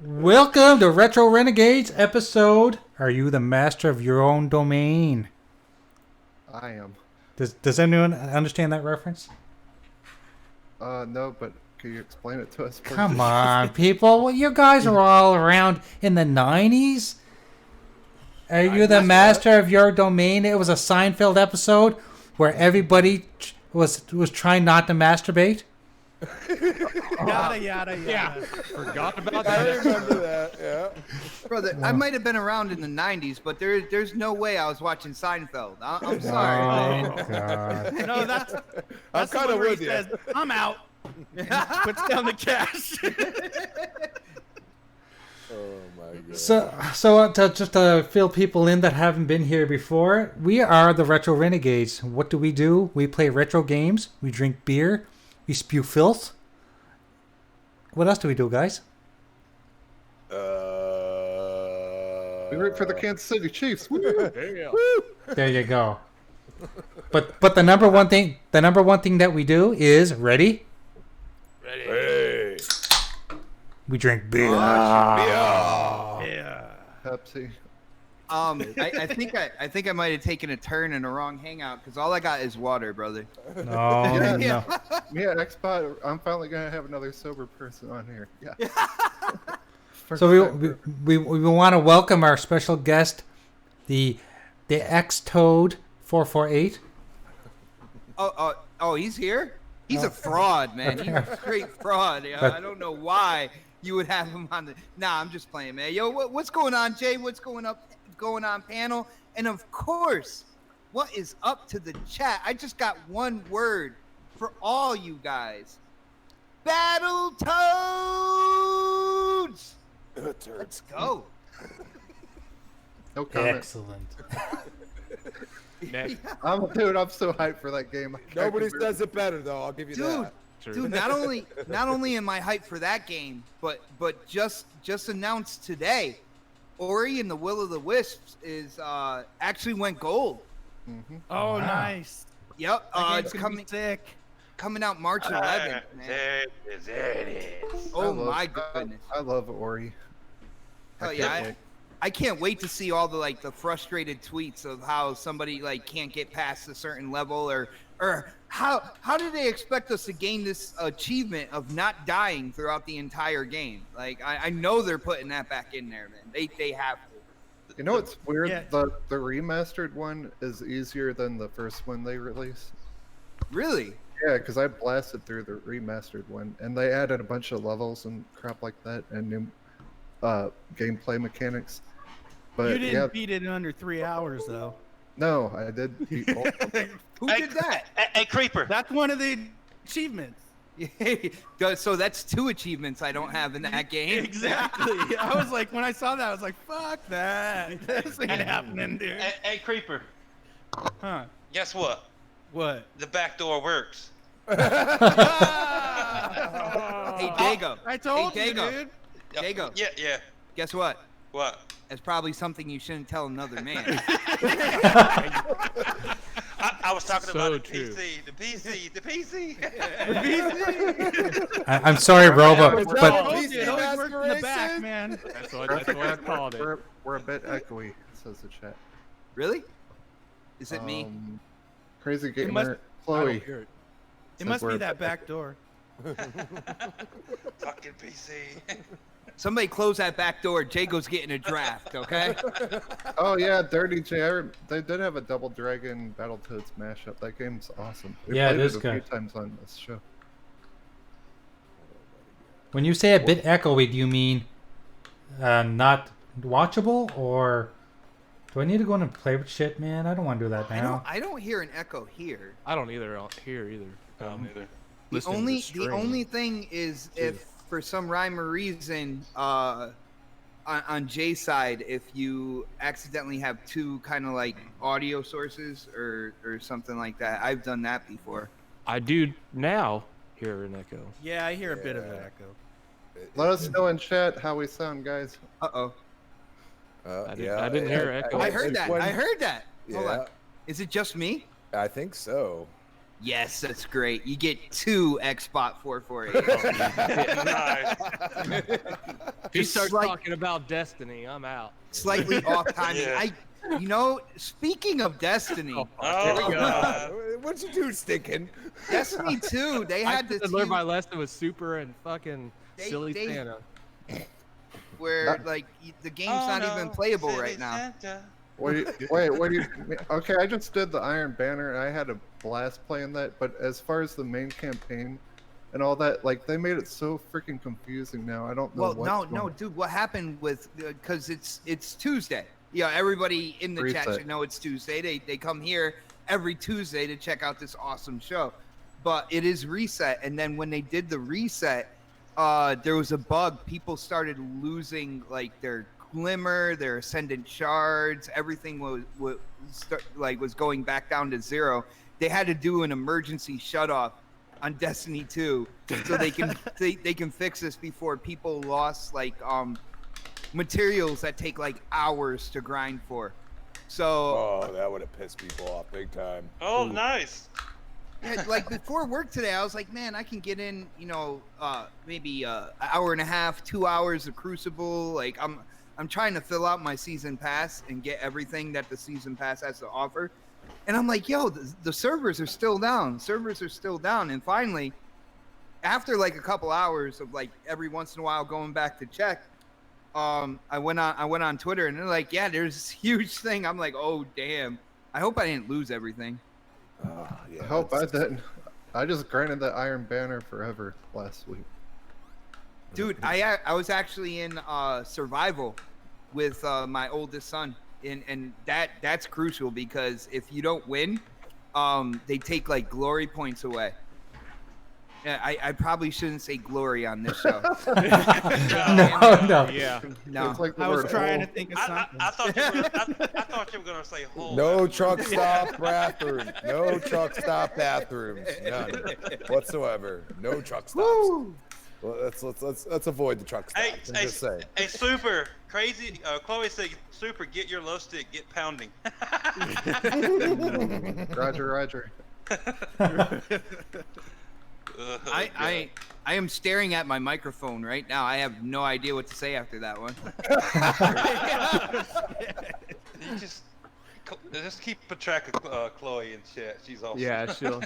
Welcome to Retro Renegades episode. Are you the master of your own domain? I am. Does anyone understand that reference? No, but can you explain it to us, please? Come on, people. Well, you guys were all around in the 90s. Are you the master of your domain? It was a Seinfeld episode where everybody was trying not to masturbate. Yada yada yada. Yeah. Forgot about I that. remember that, yeah. Brother, I might have been around in the 90s, but there's no way I was watching Seinfeld. I'm sorry. Oh, God. No, that's I'm the kind one of where he with you. says, I'm out. Puts down the cash. Oh my god. So just to fill people in that haven't been here before, we are the Retro Renegades. What do? We play retro games. We drink beer. We spew filth. What else do we do, guys? We root for the Kansas City Chiefs. Woo! Yeah. There you go. But the number one thing that we do is ready. Hey. We drink beer. Yeah. Pepsi. I think I might have taken a turn in the wrong hangout because all I got is water, brother. No, no. Yeah, Xbot. I'm finally gonna have another sober person on here. Yeah. So we want to welcome our special guest, the X-Toad 448. Oh, he's here? He's a fraud, man. He's a straight fraud. I don't know why you would have him on the. Nah, I'm just playing, man. Yo, what's going on, Jay? What's going on, panel? And of course, what is up to the chat? I just got one word for all you guys. Battle Toads! Let's go. No comment. Excellent. Next. I'm so hyped for that game. Nobody says it better though. I'll give you that. Dude, not only am I hyped for that game, but just announced today, Ori and the Will of the Wisps is actually went gold. Mm-hmm. Oh, nice. Yep, That it's game's gonna be sick. coming out March 11th, man. There it is. Oh my goodness. I love Ori. Hell can't yeah. wait. I can't wait to see all the frustrated tweets of how somebody can't get past a certain level or how do they expect us to gain this achievement of not dying throughout the entire game? I know they're putting that back in there, man. They have to. You know what's weird? Yeah. The remastered one is easier than the first one they released. Really? Yeah, because I blasted through the remastered one, and they added a bunch of levels and crap like that, and new gameplay mechanics. But You didn't yeah, beat it in under 3 hours, though. no, I did beat both of them. Who did that? Hey, Creeper. That's one of the achievements. So that's 2 achievements I don't have in that game. Exactly. I was like, when I saw that, I was like, fuck that. This ain't happening, dude. Hey, Creeper. Huh. Guess what? What? The back door works. Hey, Jago. I told Hey, you, Jago. dude. Jago. Yeah. Guess what? What? That's probably something you shouldn't tell another man. I was talking So about the true. PC. The PC. I'm sorry, bro, I but told you, it always works in the back, man. That's what I called it. We're a bit echoey, says the chat. Really? Is it me? Crazy It must- gamer Chloe. It must be that back door. Fucking PC. Somebody close that back door. Jago's getting a draft, okay? Oh yeah, Dirty J. They did have a Double Dragon Battletoads mashup. That game's awesome. We Yeah, it played is a good. few times on this show. when you say a bit echoey, do you mean not watchable, or do I need to go in and play with shit, man? I don't want to do that now. I don't hear an echo here. I don't either here either. Either. The Listening to only stream. thing is if for some rhyme or reason on Jay's side, if you accidentally have 2 kind of audio sources or something like that. I've done that before. I do now hear an echo. Yeah, I hear a bit of an echo. Let us know in chat how we sound, guys. Uh-oh. I didn't hear an echo. I heard that. I heard that. Hold Yeah, on. Is it just me? I think so. Yes, that's great. You get 2 Xbot 448. Nice. If you start like- talking about Destiny, I'm out. Slightly off timing. Yeah. Speaking of Destiny, Oh, God. What'd you do, Stinking? Destiny 2, they I had had this to learn my huge- lesson with Super and fucking silly they- Santa. where like the game's not even playable right now. Wait, what do you? Okay, I just did the Iron Banner and I had a blast playing that. But as far as the main campaign and all that, like they made it so freaking confusing now. I don't know. Well, no, dude. What happened with because it's Tuesday. Yeah, everybody in the chat Reset. should know it's Tuesday. They come here every Tuesday to check out this awesome show. But it is reset, and then when they did the reset, there was a bug. People started losing like their glimmer, their ascendant shards. Everything was going back down to 0. They had to do an emergency shut off on Destiny 2 so they can they can fix this before people lost like materials that take like hours to grind for. So Oh, that would have pissed people off big time. Oh, nice. yeah, like before work today, I was like, man, I can get in, maybe an hour and a half, 2 hours of Crucible. Like I'm trying to fill out my season pass and get everything that the season pass has to offer. And I'm like, yo, the servers are still down. Servers are still down. And finally, after like a couple hours of like every once in a while going back to check, I went on Twitter and they're like, yeah, there's this huge thing. I'm like, oh damn. I hope I didn't lose everything. Yeah, I hope I didn't. I just grinded the Iron Banner forever last week. Dude, I was actually in survival with my oldest son, and that's crucial because if you don't win, they take like glory points away. Yeah, I probably shouldn't say glory on this show. No. Yeah. No, It's like the I was word trying to hole. think of I something. thought you were gonna say whole. No truck stop bathrooms. No truck stop bathrooms. None whatsoever. No truck stops. Well, let's avoid the truck stops. I'm just saying. Hey, Super, crazy. Chloe said, Super, get your low stick, get pounding. Roger. I am staring at my microphone right now. I have no idea what to say after that one. You just keep a track of Chloe in chat. She's awesome. Yeah, she'll.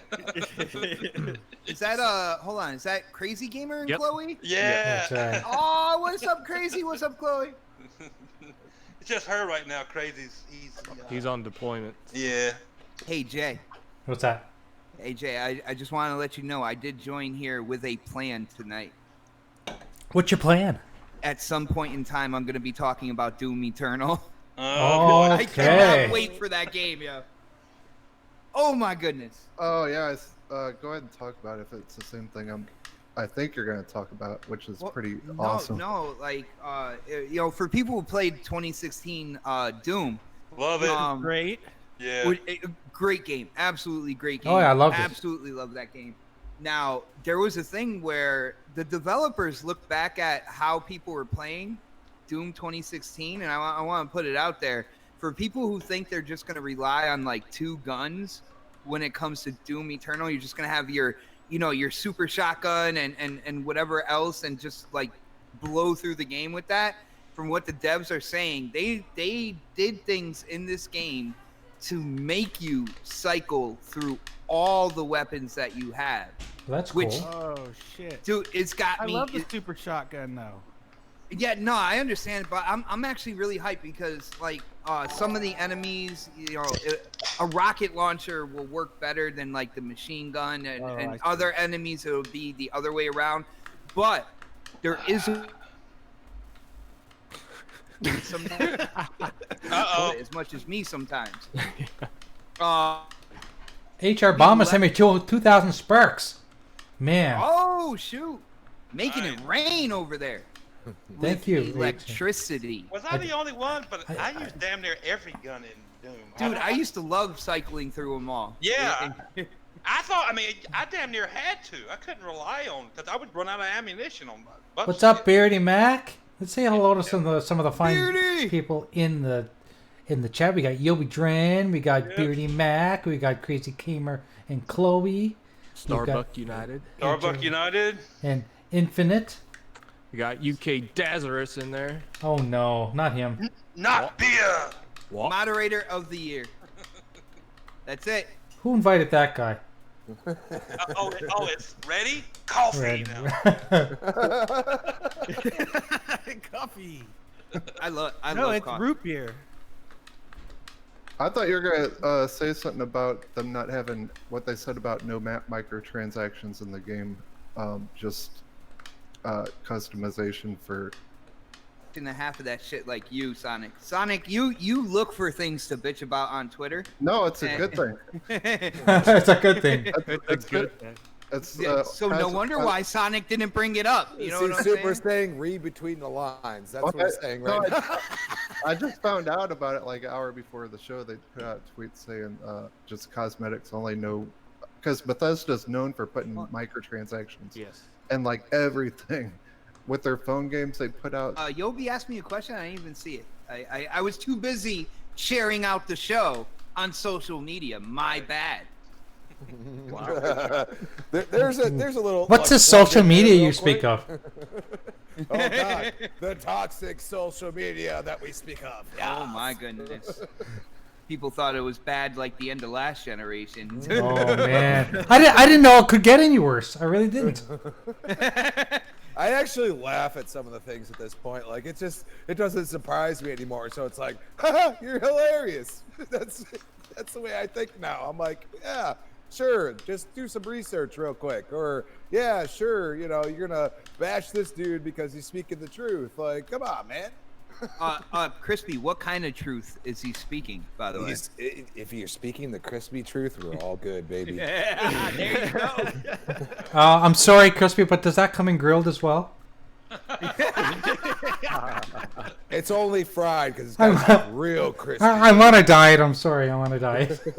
Is that hold on? Is that Crazy Gamer and Yep. Chloe? Yeah. That's right. Oh, what's up, Crazy? What's up, Chloe? It's just her right now. Crazy's. He's on deployment. Yeah. Hey Jay. What's that? Hey Jay, I just want to let you know I did join here with a plan tonight. What's your plan? At some point in time, I'm going to be talking about Doom Eternal. Oh, I okay. cannot wait for that game, yo. Oh my goodness. Oh yeah, go ahead and talk about it if it's the same thing I think you're gonna talk about, which is Well, pretty no, awesome. No, like for people who played 2016 Doom, Love it. Great. Yeah. great game, absolutely great game. Oh, yeah, I loved it. Absolutely love that game. Now there was a thing where the developers looked back at how people were playing Doom 2016, and I want to put it out there for people who think they're just going to rely on like 2 guns when it comes to Doom Eternal. You're just going to have your super shotgun and whatever else, and just like blow through the game with that. From what the devs are saying, they did things in this game to make you cycle through all the weapons that you have. Well, that's Which- cool. Oh shit. Dude, it's got I me. love the super shotgun though. Yeah, no, I understand, but I'm actually really hyped because like some of the enemies, a rocket launcher will work better than like the machine gun, and, Oh, I and see. other enemies it will be the other way around. But there is sometimes Uh-oh. as much as me sometimes. HR Bomber sent me 2,000 sparks. Man, Oh shoot, making it rain over there. thank With you. Electricity. Was I the only one? But I used damn near every gun in Doom. Dude, I used to love cycling through them all. Yeah. I thought. I mean, I damn near had to. I couldn't rely on because I would run out of ammunition on my. bunch What's of up, Beardy Mac? Let's say hello to some of the fine Beardy! people in the chat. We got Yobi Dren, we got Beardy Mac, we got Crazy Gamer and Chloe. You Starbuck got- United. Starbuck United. And Infinite. You got UK Dazarus in there. Oh no, not him. Not beer. Moderator of the year. That's it. Who invited that guy? It's ready? Coffee now. Coffee. I love No, it's coffee. root beer. I thought you were gonna say something about them not having what they said about no microtransactions in the game, just customization for. And a half of that shit like you, Sonic. Sonic, you look for things to bitch about on Twitter. No, it's a good thing. It's a good thing. It's good. It's So no wonder why Sonic didn't bring it up. You know what I'm Super saying? saying read between the lines. That's what we're saying right now. I just found out about it like an hour before the show. They put out tweets saying just cosmetics only, no, because Bethesda's known for putting microtransactions. Yes. And like everything with their phone games they put out. Yobi asked me a question. I didn't even see it. I was too busy sharing out the show on social media. My bad. There's a little. What's the social media you speak of? Oh God, the toxic social media that we speak of. Oh my goodness. People thought it was bad like the end of last generation. Oh man, I didn't know it could get any worse. I really didn't. I actually laugh at some of the things at this point. Like it doesn't surprise me anymore. So it's like, haha, you're hilarious. That's the way I think now. I'm like, yeah, sure, just do some research real quick. Or yeah, sure, you're gonna bash this dude because he's speaking the truth. Like, come on, man. Crispy, what kind of truth is he speaking, by the way? If you're speaking the crispy truth, we're all good, baby. Yeah, there you go. I'm sorry, Crispy, but does that come in grilled as well? It's only fried because it's got to be real crispy. I'm on a diet. I'm sorry. I'm on a diet. What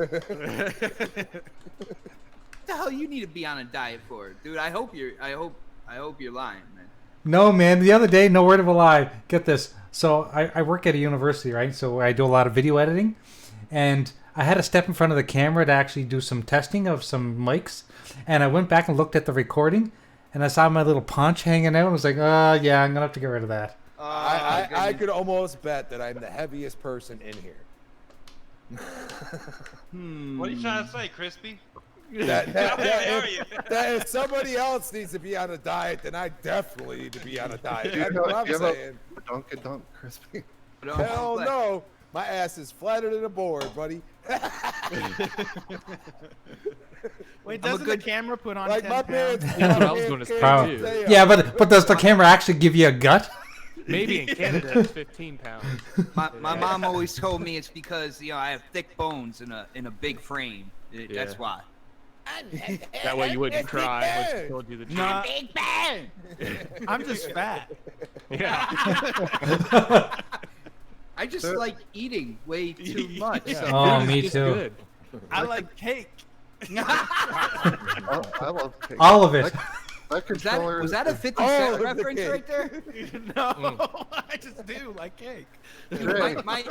the hell you need to be on a diet for, dude? I hope you're lying, man. No, man. The other day, no word of a lie. Get this. So I work at a university, right? So I do a lot of video editing, and I had to step in front of the camera to actually do some testing of some mics, and I went back and looked at the recording, and I saw my little paunch hanging out. I was like, yeah, I'm gonna have to get rid of that. I could almost bet that I'm the heaviest person in here. What are you trying to say, Crispy? That How are you? if somebody else needs to be on a diet, then I definitely need to be on a diet. That's what I'm saying. Don't crispy. Hell no. My ass is flatter than a board, buddy. Wait, doesn't the camera put on 10 my pounds? parents. That's what I was gonna say, Probably. too. Yeah, but does the camera actually give you a gut? Maybe in Canada it's 15 pounds. My mom always told me it's because I have thick bones in a big frame. That's why. That way you wouldn't cry when she told you the truth. Nah, I'm just fat. Yeah. I just like eating way too much. So. Oh, me It's too. good. I like cake. I love cake. All of it. That controller Was that a 50 Oh, Cent the reference cake. right there? No, I just do like cake. my,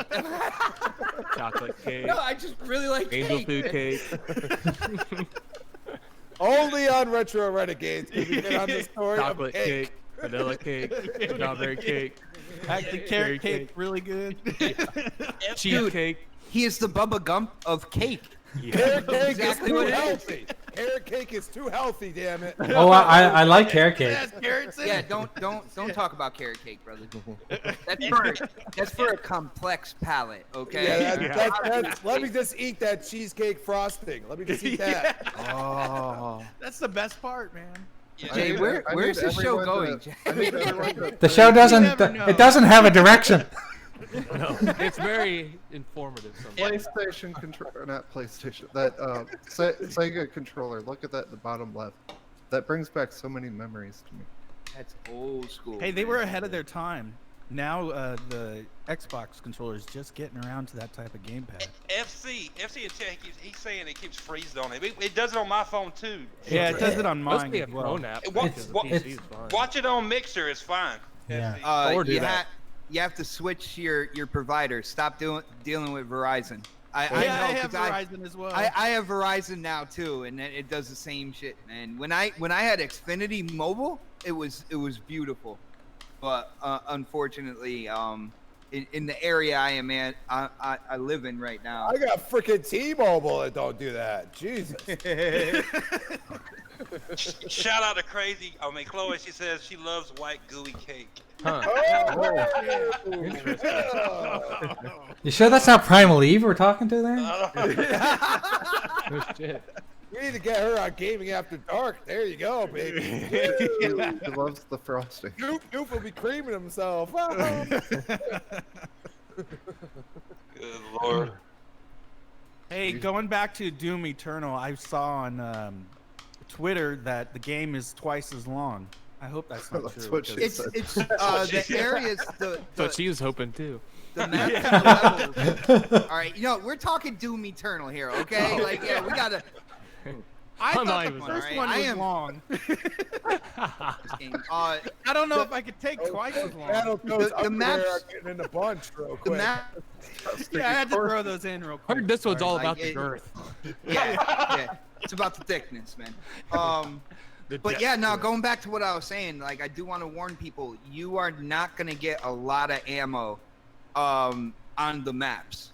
Chocolate cake. no, I just really like Angel cake. food cake. Only on Retro Renegades can we get on the story Chocolate of cake. Vanilla cake. Strawberry cake. The carrot cake, really good. Cheesecake. He is the Bubba Gump of cake. Carrot cake Exactly is what too it is. healthy. Carrot cake is too healthy, damn it. Oh, I like carrot cake. Yes, carrots in Yeah, it. don't talk about carrot cake, brother. That's for a complex palate, okay? Yeah, that's, let me just eat that cheesecake frosting. Let me just eat that. Oh. That's the best part, man. Jay, where's the show going? The show doesn't. never know. It doesn't have a direction. No, it's very informative sometimes. PlayStation controller, not PlayStation. That Sega controller. Look at that in the bottom left. That brings back so many memories to me. That's old school. Hey, they were ahead of their time. Now the Xbox controller is just getting around to that type of gamepad. FC and Chet, he's saying it keeps freezing on it. It does it on my phone too. Yeah, it does it on Must mine be a as well. phone app. It's- because the PC is fine. Watch it on Mixer, it's fine. Yeah. Or do that. You have to switch your provider. Stop dealing with Verizon. I Yeah, know, I have 'cause Verizon as well. I have Verizon now too, and it does the same shit, man. When I had Xfinity Mobile, it was beautiful, but unfortunately, in the area I live in right now. I got freaking T-Mobile that don't do that. Jesus. Shout out to Chloe. She says she loves white gooey cake. Huh. You sure that's not Primal Eve we're talking to there? Oh, shit. We need to get her on Gaming After Dark. There you go, baby. He loves the frosting. Goof will be creaming himself. Good Lord. Hey, going back to Doom Eternal, I saw on Twitter that the game is twice as long. I hope that's not That's true. what she because- It's the areas That's what she was hoping too. the map levels. All right, we're talking Doom Eternal here, okay? Like, yeah, we gotta. I I'm not thought even the first sorry. one I was am- long. This game. I don't know if I could take twice as long. Battle goes The up maps- there, getting in the bunch real The quick. map. Yeah, I had to throw those in real quick. Heard this one's all Like, about the it- girth. Yeah. It's about the thickness, man. But yeah, no, going back to what I was saying, like I do want to warn people, you are not gonna get a lot of ammo on the maps.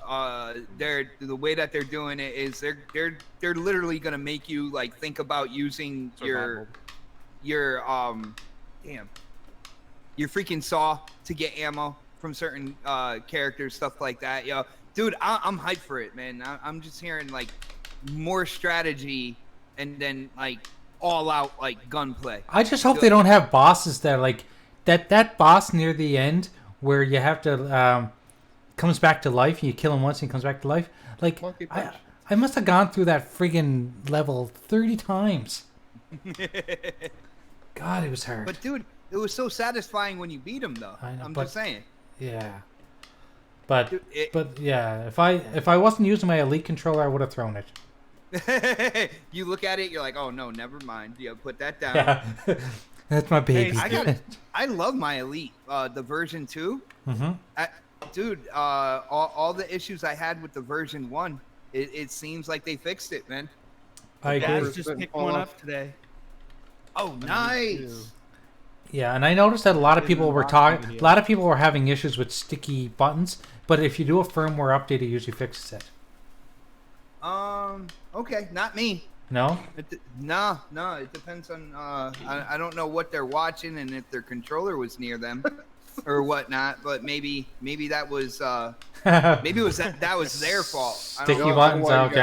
The way that they're doing it is they're literally gonna make you like think about using your freaking saw to get ammo from certain characters, stuff like that. Yo, dude, I'm hyped for it, man. I'm just hearing like more strategy and then like all out like gunplay. I just hope they don't have bosses that like that boss near the end where you have to comes back to life and you kill him once and he comes back to life. Like Monkey punch. I must have gone through that friggin' level 30 times. God, it was hard. But dude, it was so satisfying when you beat him, though. I know, I'm but- just saying. Yeah. But Dude, but yeah, if I wasn't using my Elite controller, I would have thrown it. You look at it, you're like, oh no, never mind. Yeah, put that down. Yeah. That's my baby. I love my Elite, the version 2. Mm-hmm. Dude, all the issues I had with the version 1, it seems like they fixed it, man. I agree. Dad's First just didn't picked fall one off. up today. Oh, nice. Yeah, and I noticed that a lot of people were talking. A lot of people were having issues with sticky buttons, but if you do a firmware update, it usually fixes it. Okay, not me. No? No, it depends on. I don't know what they're watching and if their controller was near them or whatnot. But maybe that was maybe it was that was their fault. I don't Sticky know. buttons. why you Okay.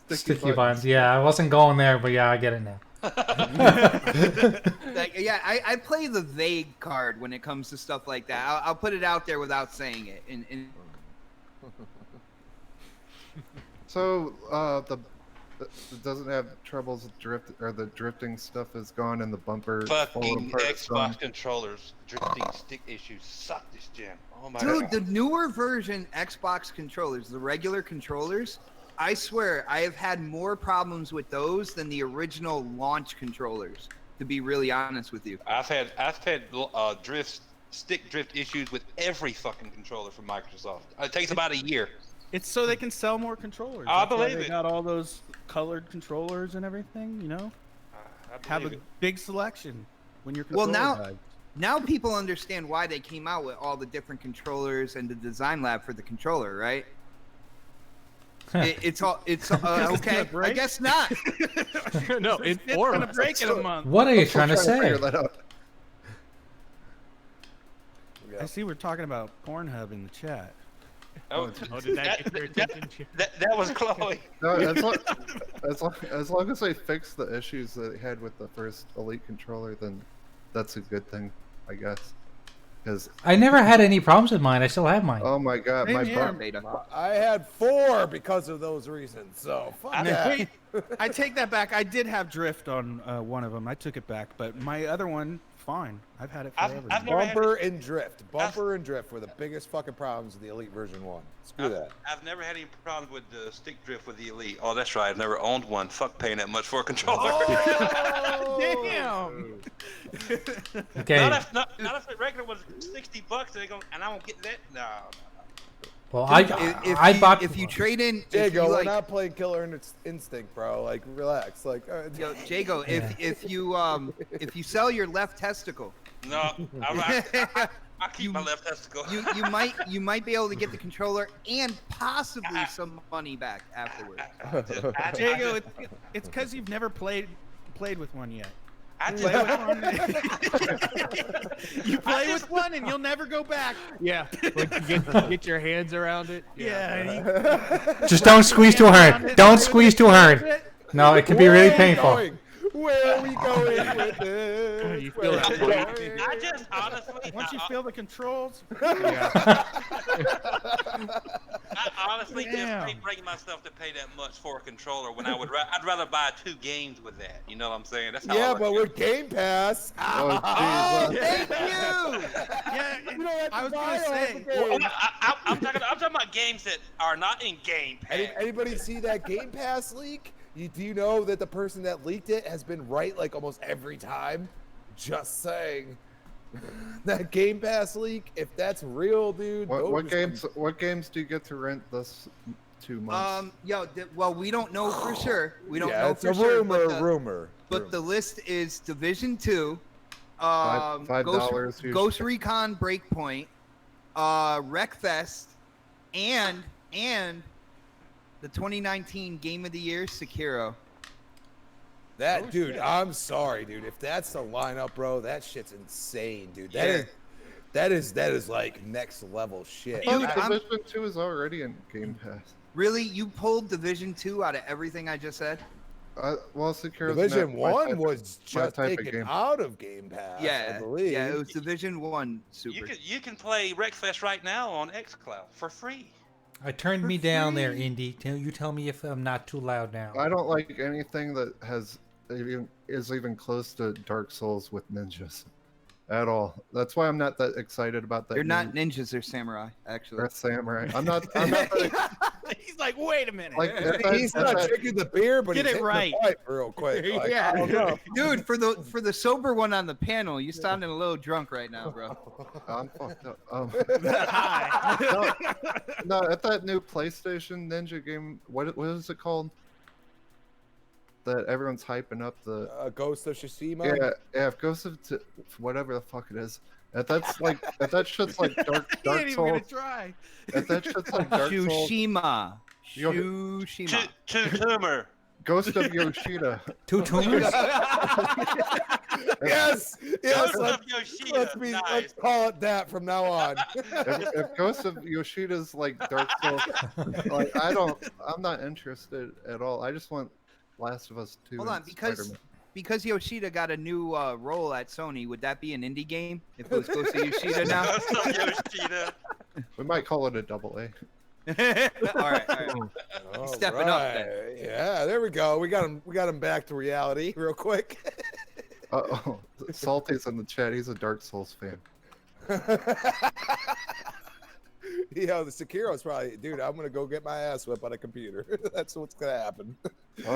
got Sticky buttons. Yeah, I wasn't going there, but yeah, I get it now. Like, yeah, I play the vague card when it comes to stuff like that. I'll put it out there without saying it. And So it doesn't have troubles with drift, or the drifting stuff is gone and the bumper falling Fucking apart. Xbox controllers, drifting stick issues suck this gen. Oh my dude, god. the newer version Xbox controllers, the regular controllers, I swear I have had more problems with those than the launch controllers. To be really honest with you. I've had stick drift issues with every fucking controller from Microsoft. It takes about a year. It's so they can sell more controllers. I That's why believe they it. got all those colored controllers and everything. You know, I have believe a big selection when you're. Well, now people understand why they came out with all the different controllers and the design lab for the controller, right? It's okay. I break? guess not. No, in It's four gonna months. break in a month. What are you Still trying to say? figure that out. I see we're talking about Pornhub in the chat. Oh, did that get your attention? that was Chloe. No, as long as they fix the issues that they had with the first Elite controller, then that's a good thing, I guess. Because I never had any problems with mine. I still have mine. oh my god, Same my here. bump. I had 4 because of those reasons. So fuck that. Wait, I take that back. I did have drift on one of them. I took it back, but my other one, fine. I've had it forever. I've never had Bumper and drift. Bumper and drift were the biggest fucking problems of the Elite version 1. Screw that. I've never had any problems with the stick drift with the Elite. Oh, that's right. I've never owned one. Fuck paying that much for a controller. Damn. Okay. Not if the regular was $60 and I won't get that. No. Well, if you trade in, Jago, we're like, not playing Killer Instinct, bro. Like, relax. Like, yo, Jago, if you sell your left testicle, No, I keep my left testicle. you might be able to get the controller and possibly some money back afterwards. Jago, it's because you've never played with one yet. I Play just, with one. You play with one and you'll never go back. Yeah. Like get your hands around it. Yeah. Just don't squeeze too hard. Don't squeeze too hard. No, it can be really painful. Where are we going with this? You feel that? I just honestly. Once you feel the controls. Yeah. I honestly can't bring myself to pay that much for a controller when I'd rather buy 2 games with that. You know what I'm saying? That's how Yeah, I but with Game Pass. Oh, Jesus. thank you. Yeah, You don't have to I was buy gonna all say. the games. I'm talking about games that are not in Game Pass. Anybody see that Game Pass leak? Do you know that the person that leaked it has been right like almost every time? Just saying. That Game Pass leak, if that's real, dude. What games do you get to rent this 2 months? Well, we don't know for sure. We don't yeah, know it's for a sure. rumor. But the list is Division 2, $5 Ghost Recon Breakpoint, Wreckfest, and the 2019 Game of the Year, Sekiro. That dude, I'm sorry, dude. If that's the lineup, bro, that shit's insane, dude. That is like next level shit. Dude, Division 2 is already in Game Pass. Really? You pulled Division 2 out of everything I just said? Well, Securo's Division not my 1 type was of just taken game. out of Game Pass, I believe. Yeah, it was Division 1 Super. You can play Wreckfest right now on xCloud for free. I turned me down there, Indy. You tell me if I'm not too loud now. I don't like anything that is even close to Dark Souls with ninjas at all. That's why I'm not that excited about that. They're not ninjas, they're samurai, actually. They're samurai. I'm not that He's like, wait a minute. like He's not drinking the beer, but Get he's it hitting right. the pipe real quick. Like, Yeah. I don't know. Dude, for the sober one on the panel, you sounding a little drunk right now, bro. I'm fucked up. No, at that new PlayStation Ninja game, what is it called? That everyone's hyping up the Ghost of Tsushima. yeah, Ghost of whatever the fuck it is. If that shit's like Dark He ain't even Souls. gonna try. If that shit's like Dark Souls. Tsushima. Yo- Tsushima. Tumor. Ghost of Yoshida. 2 tumors? Yes. Ghost Let's, of Yoshida. let's Nice. call it that from now on. If Ghost of Yoshida's like Dark Souls, like I'm not interested at all. I just want Last of Us 2. Hold on, and because Spider-Man. because Yoshida got a new role at Sony, would that be an indie game if it was Ghost of Yoshida now? Ghost of Yoshida. We might call it a AA. all right. All stepping up then. Yeah, there we go. We got him back to reality real quick. Oh, Salty's in the chat. He's a Dark Souls fan. Yo, the Sekiro's probably, dude, I'm gonna go get my ass whipped on a computer. That's what's gonna happen.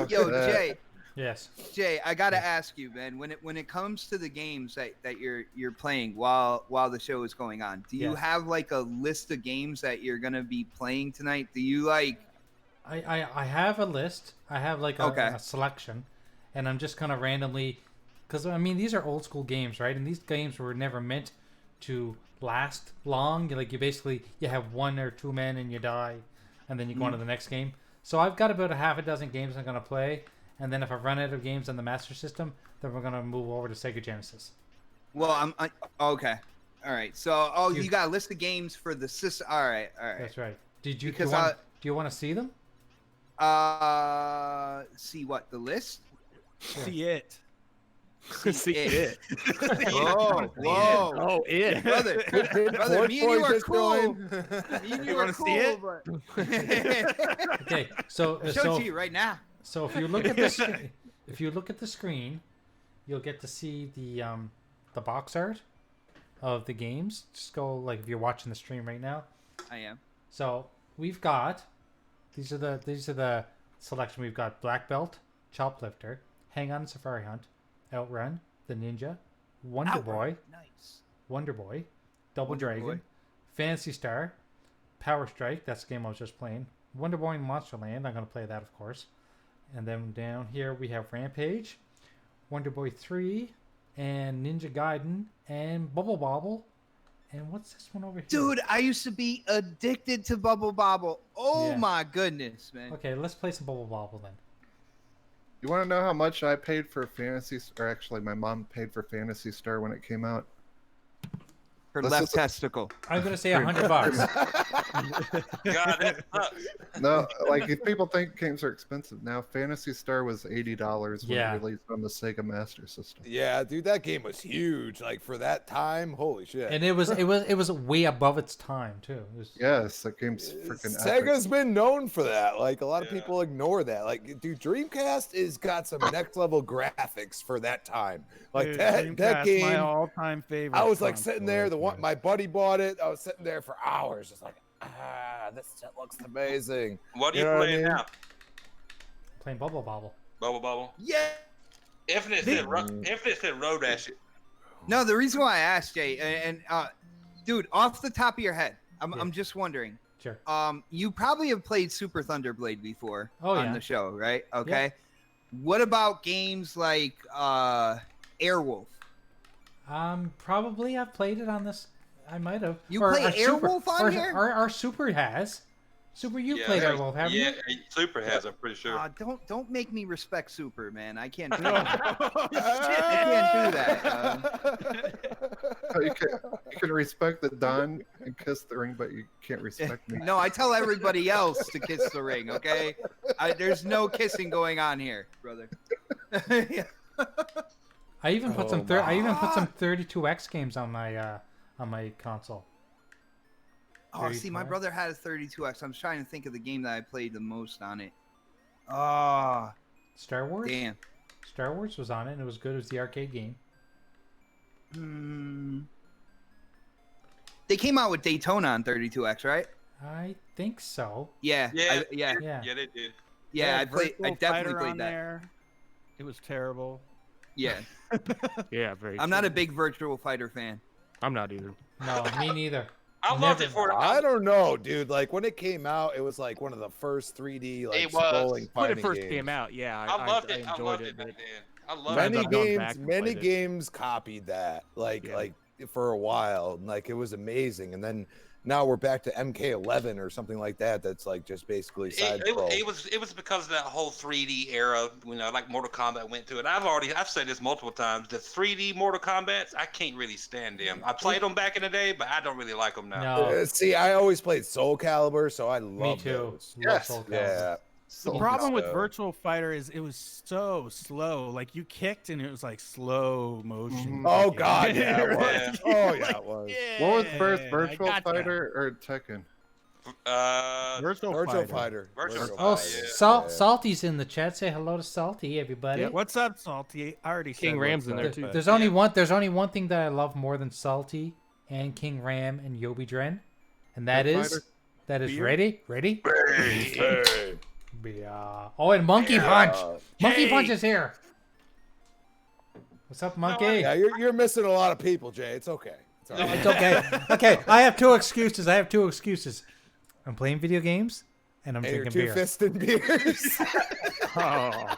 Yo, Jay, Yes. Jay, I gotta ask you, man. When it comes to the games that you're playing while the show is going on, do you Yes. have like a list of games that you're gonna be playing tonight? Do you like? I have a list. I have like a selection, and I'm just kind of randomly, because I mean these are old school games, right? And these games were never meant to last long. Like you have 1 or 2 men and you die, and then you go on to the next game. So I've got about a half a dozen games I'm gonna play, and then if I run out of games on the Master System, then we're gonna move over to Sega Genesis. Well, okay. All right. So, you got a list of games for the system. All right. That's right. Do you want to see them? See what, the list? See it. See it. Whoa. Oh, it. Brother, me and you are cool. Me and you are cool, see it? but Okay. So I'll show it to you right now. So if you look at this, if you look at the screen, you'll get to see the box art of the games. Just go like if you're watching the stream right now. I am. So we've got these are the selection. We've got Black Belt, Choplifter, Hang On Safari Hunt, Outrun, The Ninja, Wonder Boy, Nice. Wonder Boy, Double Wonder Dragon, Boy. Fantasy Star, Power Strike. That's the game I was just playing. Wonder Boy Monsterland. I'm going to play that, of course. And then down here we have Rampage, Wonder Boy 3, and Ninja Gaiden, and Bubble Bobble. And what's this one over here? Dude, I used to be addicted to Bubble Bobble. Oh Yeah. my goodness, man. Okay, let's play some Bubble Bobble then. You want to know how much I paid for Fantasy Star? Actually, my mom paid for Fantasy Star when it came out. Her Let's left just- testicle. I'm going to say $100. God, that sucks. No, like if people think games are expensive now, Fantasy Star was $80 when Yeah. it released on the Sega Master System. Yeah, dude, that game was huge. Like for that time, holy shit. And it was way above its time too. It was, Yes, that game's freaking epic. Sega's been known for that. Like a lot of Yeah. people ignore that. Like, dude, Dreamcast has got some next level graphics for that time. Like Dude, that Dreamcast, game. my all-time favorite. I was like console. sitting there. My buddy bought it. I was sitting there for hours, just like, this shit looks amazing. What are you You know what I playing mean? now? playing Bubble Bobble. Bubble Bubble. Yeah. Infinite said Road Dash. No, the reason why I asked Jay, and dude, off the top of your head, Yeah. I'm just wondering. Sure. You probably have played Super Thunderblade before on yeah. the show, right? Okay. What about games like Airwolf? Probably I've played it on this. I might have. You Or play our Airwolf on or, here? Our Super has. Super, you played Airwolf, haven't yeah, you? Super has, I'm pretty sure. Don't make me respect Super, man. I can't do that. I can't do that. You can respect the Don and kiss the ring, but you can't respect me. No, I tell everybody else to kiss the ring. Okay, there's no kissing going on here, brother. I even put some. I even put some 32X games on my console. Oh, see, my 32X. brother had a 32X. I'm trying to think of the game that I played the most on it. Oh, Star Wars. damn. Star Wars was on it, and it was good. It was the arcade game. They came out with Daytona on 32X, right? I think so. Yeah. Yeah, Yeah. Yeah. Yeah, they did. Yeah, I Virtual definitely Fighter played on that. there. It was terrible. Yeah. Yeah, very. I'm not a true. big Virtual Fighter fan. I'm not either. No, me neither. I loved it Never. for I don't know, dude. Like when it came out, it was like one of the first 3D like It was. scrolling When fighting it first games. came out, yeah, I loved it. I enjoyed loved it. it back but then. I loved Many I've gone games, back and many played it. games copied that, like Yeah. like for a while, like it was amazing. And then now we're back to MK11 or something like that. That's like just basically side scroll. It was because of that whole 3D era, you know, like Mortal Kombat went to it. I've said this multiple times. The 3D Mortal Kombats, I can't really stand them. I played them back in the day, but I don't really like them now. No, See, I always played Soul Calibur, so I me love too. those. Love Yes. Soul Calibur. Yeah. The So problem with so- Virtual Fighter is it was so slow. Like you kicked and it was like slow motion. Oh God, yeah, it was. Yeah. Oh yeah, it was. what was first, Yeah, I Virtual gotcha. Fighter or Tekken? Virtual Virtual Fighter. Fighter. Virtual Oh, Fighter, yeah. Salty's in the chat. Say hello to Salty, everybody. Yeah, what's up, Salty? I already King said Ram's what's in there, up, too. but- There's only one. There's only one thing that I love more than Salty and King Ram and Yobi Dren, and that King is Fighter? Beer? ready. Hey. Yeah. Oh, and Monkey Punch. Monkey Punch is here. What's up, Monkey? Yeah, you're missing a lot of people, Jay. It's okay. It's all No, right. it's okay. Okay, I have two excuses. I'm playing video games, and I'm Hey, you're drinking beer. two-fisted beers. Oh,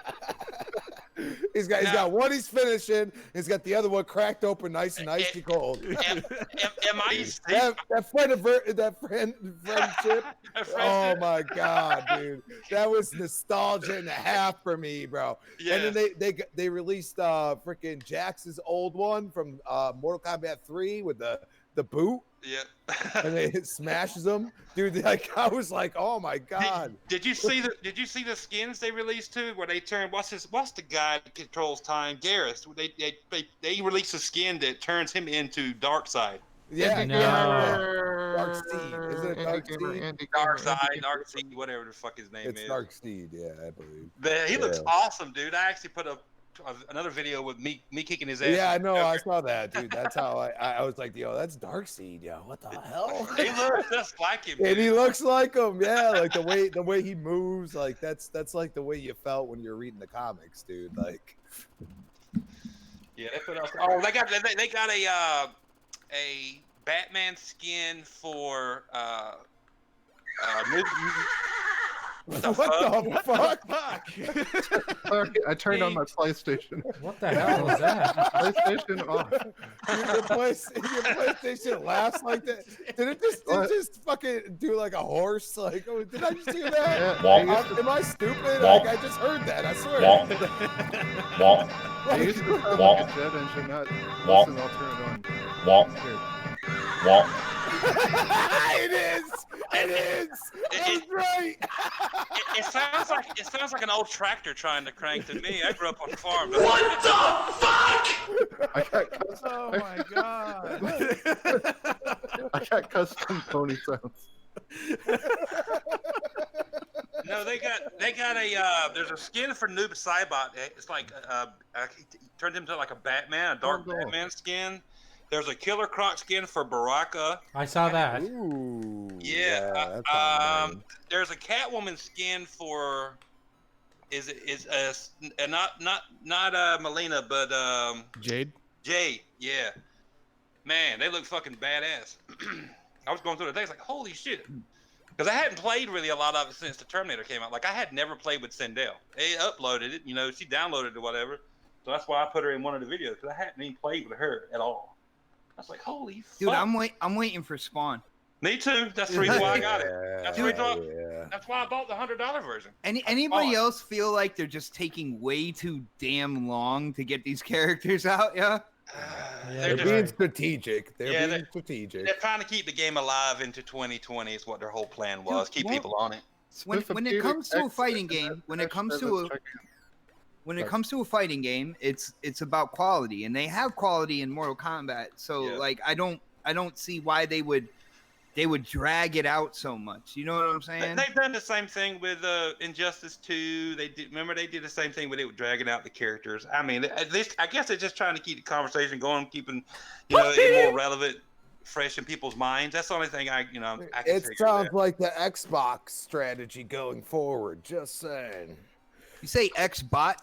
he's got one he's finishing. He's got the other one cracked open, nice and icy cold. Am I that friendship. Oh my God, dude, that was nostalgia and a half for me, bro. Yeah. And then they released freaking Jax's old one from Mortal Kombat 3 with the boot, Yeah. and it smashes them, dude. Like I was like, oh my God. Did you see the skins they released too, where they turned what's the guy that controls time? Garrus. They released a skin that turns him into Darkseid. Yeah, No. Dark Steed. Isn't it Dark Steed? Darkseid, whatever the fuck his name It's is. Dark Steed, yeah, I believe. He looks Yeah. awesome, dude. I actually put up another video with me kicking his ass. Yeah, I know. I saw that, dude. That's how I was like, yo, that's Darkseid, yo. What the hell? He looks just like him. And he dude. looks like him, yeah. Like the way he moves, like that's like the way you felt when you're reading the comics, dude. Like, Yeah, they put out. Oh, they got a Batman skin for What the fuck? Sorry, I turned on my PlayStation. What the hell was that? PlayStation off. Your PlayStation laughs like that. Did it just fucking do like a horse? Like, oh, did I just hear that? Am I stupid? Like, I just heard that. I swear. I used to have like a jet engine, not listen, I'll turn it on. It is. I was right. It sounds like an old tractor trying to crank to me. I grew up on a farm. What the fuck? Oh my god. I got custom pony sounds. No, they got a there's a skin for Noob Saibot. It's like turned into like a Batman, a dark Batman skin. There's a Killer Croc skin for Baraka. I saw that. Ooh. Yeah. There's a Catwoman skin for not Melina, but Jade. Jade. Yeah. Man, they look fucking badass. I was going through the day, it's like, holy shit. Because I hadn't played really a lot of it since the Terminator came out. Like, I had never played with Sindel. They uploaded it, she downloaded it or whatever. So that's why I put her in one of the videos, because I hadn't even played with her at all. I was like, holy fuck. Dude, I'm waiting for Spawn. Me too. That's the reason why I got it. That's why I bought the $100 version. Anybody else feel like they're just taking way too damn long to get these characters out? Yeah. They're being strategic. They're being strategic. They're trying to keep the game alive into 2020 is what their whole plan was. Keep people on it. When it comes to a fighting game, when it comes to a fighting game, it's about quality, and they have quality in Mortal Kombat. So like I don't see why they would drag it out so much. You know what I'm saying? They've done the same thing with Injustice 2. They did the same thing with it with dragging out the characters. I mean, at least I guess they're just trying to keep the conversation going, keeping it more relevant, fresh in people's minds. That's the only thing I can It sounds like the Xbox strategy going forward. Just saying. You say Xbot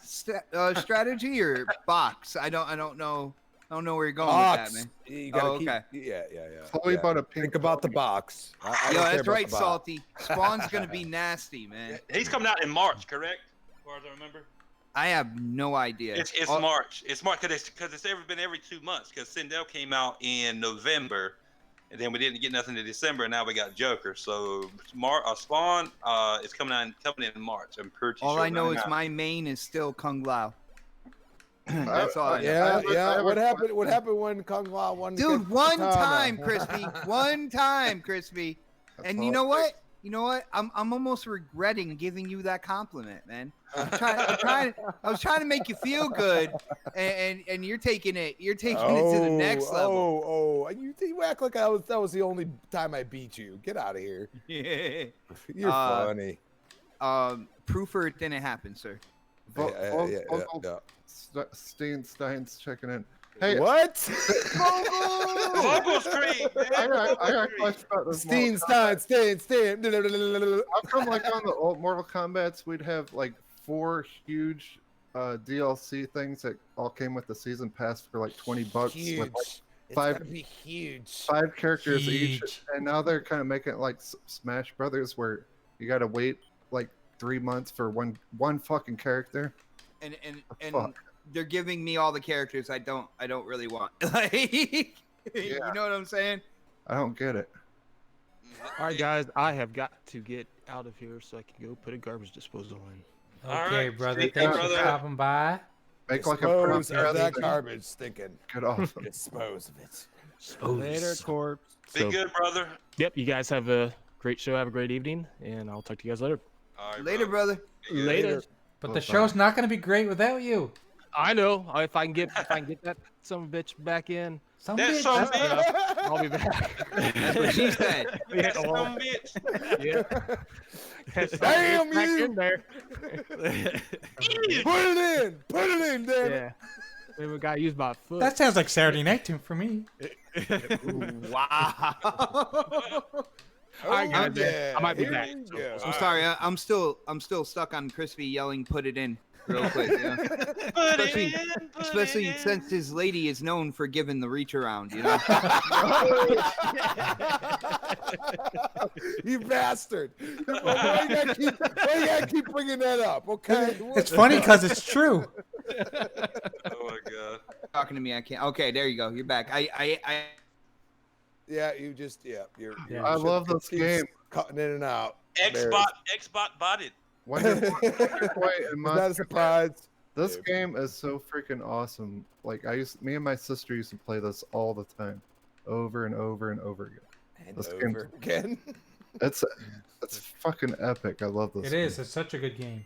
strategy or box? I don't know. I don't know where you're going with that, man. You gotta keep, yeah. Chloe bought a pink. Think about the box. Yo, that's right, Salty. Spawn's gonna be nasty, man. He's coming out in March, correct? As far as I remember. I have no idea. It's March. It's March because it's been every 2 months. Because Sindel came out in November, and then we didn't get nothing in December, and now we got Joker. So Spawn is coming in March. I'm pretty sure. All I know is my main is still Kung Lao. That's all I know. Yeah. What happened when Kung Lao won? Dude, one time, Crispy. And you know what? I'm almost regretting giving you that compliment, man. I was trying to make you feel good, and you're taking it to the next level. You act like that was the only time I beat you. Get out of here. Yeah. You're funny. Proof or it didn't happen, sir. Stein's checking in. Hey, what? Vocal Street. I got a question about this. Stein. How come, like, on the old Mortal Kombats, we'd have like 4 huge DLC things that all came with the season pass for like $20 huge. With like It's gotta be huge. 5 characters each, and now they're kind of making it like Smash Brothers, where you gotta wait like 3 months for one fucking character. And they're giving me all the characters I don't really want. You know what I'm saying? I don't get it. All right, guys, I have got to get out of here so I can go put a garbage disposal in. Okay, brother. Thanks for stopping by. Make like Dispose of that garbage stinking. Get off. Dispose of it. Later, corpse. Be good, brother. Yep, you guys have a great show. Have a great evening, and I'll talk to you guys later. All right, Later, brother. Later. But the show's not going to be great without you. I know. If I can get that son of a bitch back in, Some That bitch. son of a bitch. I'll be back. That's what she said. That son of a bitch. Yeah. Damn Back you! in there. Put it in, damn it. Yeah. We got used by a foot. That sounds like Saturday night tune for me. Wow. All right, guys. yeah. I might be Here back. we go. I'm sorry. I'm still stuck on Crispy yelling, "Put it in," real quick. Yeah. Especially since his lady is known for giving the reach around. You know. You bastard! Why you gotta keep bringing that up? Okay. It's funny because it's true. Oh my god. Talking to me, I can't. Okay, there you go. You're back. Yeah, you just you're I love this game. Cutting in and out. Xbot botted. Wonder Boy and Not a surprise. This game is so freaking awesome. Like me and my sister used to play this all the time, over and over and over again. This game, Again. it's fucking epic. I love this. It is. It's such a good game.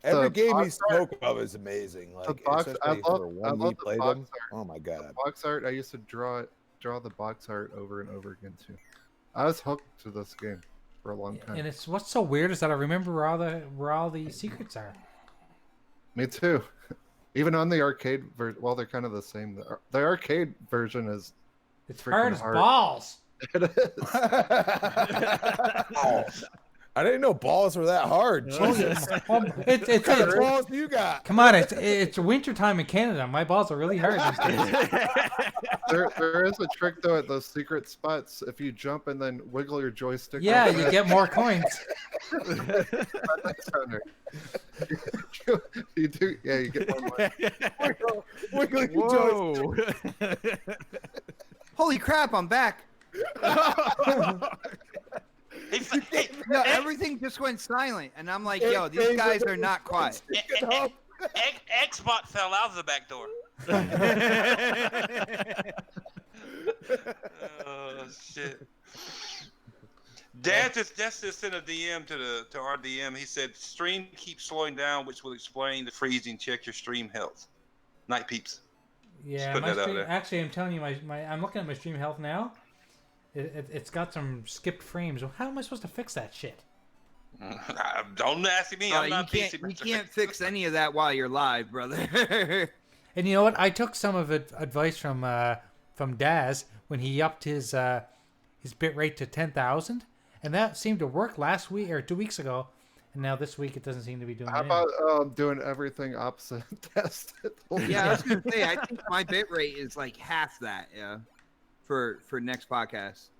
Every game he box spoke of is amazing. Like, especially for when we played them. Oh my god. The box art. I used to draw the box art over and over again too. I was hooked to this game for a long time. And it's what's so weird is that I remember where all the secrets are. Me too. Even on the arcade version, well, they're kind of the same. The arcade version is It's freaking hard as balls. It is. Balls. I didn't know balls were that hard. Jesus. Well, What kind of balls do you got? Come on, it's winter time in Canada. My balls are really hard these days. There is a trick though at those secret spots. If you jump and then wiggle your joystick. Yeah, like you that, get more coins. you do. Yeah, you get more money. Wiggle your joystick. Whoa. Holy crap! I'm back. No, everything just went silent, and I'm like, yo, these guys are not quiet. Xbot fell out of the back door. Oh shit. Dad just sent a DM to our DM. He said stream keeps slowing down, which will explain the freezing. Check your stream health. Night peeps. Yeah, put my that out stream, there. actually, I'm telling you, I'm looking at my stream health now. It's got some skipped frames. Well, how am I supposed to fix that shit? Don't ask me. I'm You not can't, PC. you can't fix any of that while you're live, brother. And you know what? I took some of it advice from Daz when he upped his bit rate to 10,000, and that seemed to work last week or 2 weeks ago. And now this week it doesn't seem to be doing. How about doing everything opposite? Test it. Yeah, I was gonna say, I think my bit rate is like half that. Yeah, for next podcast.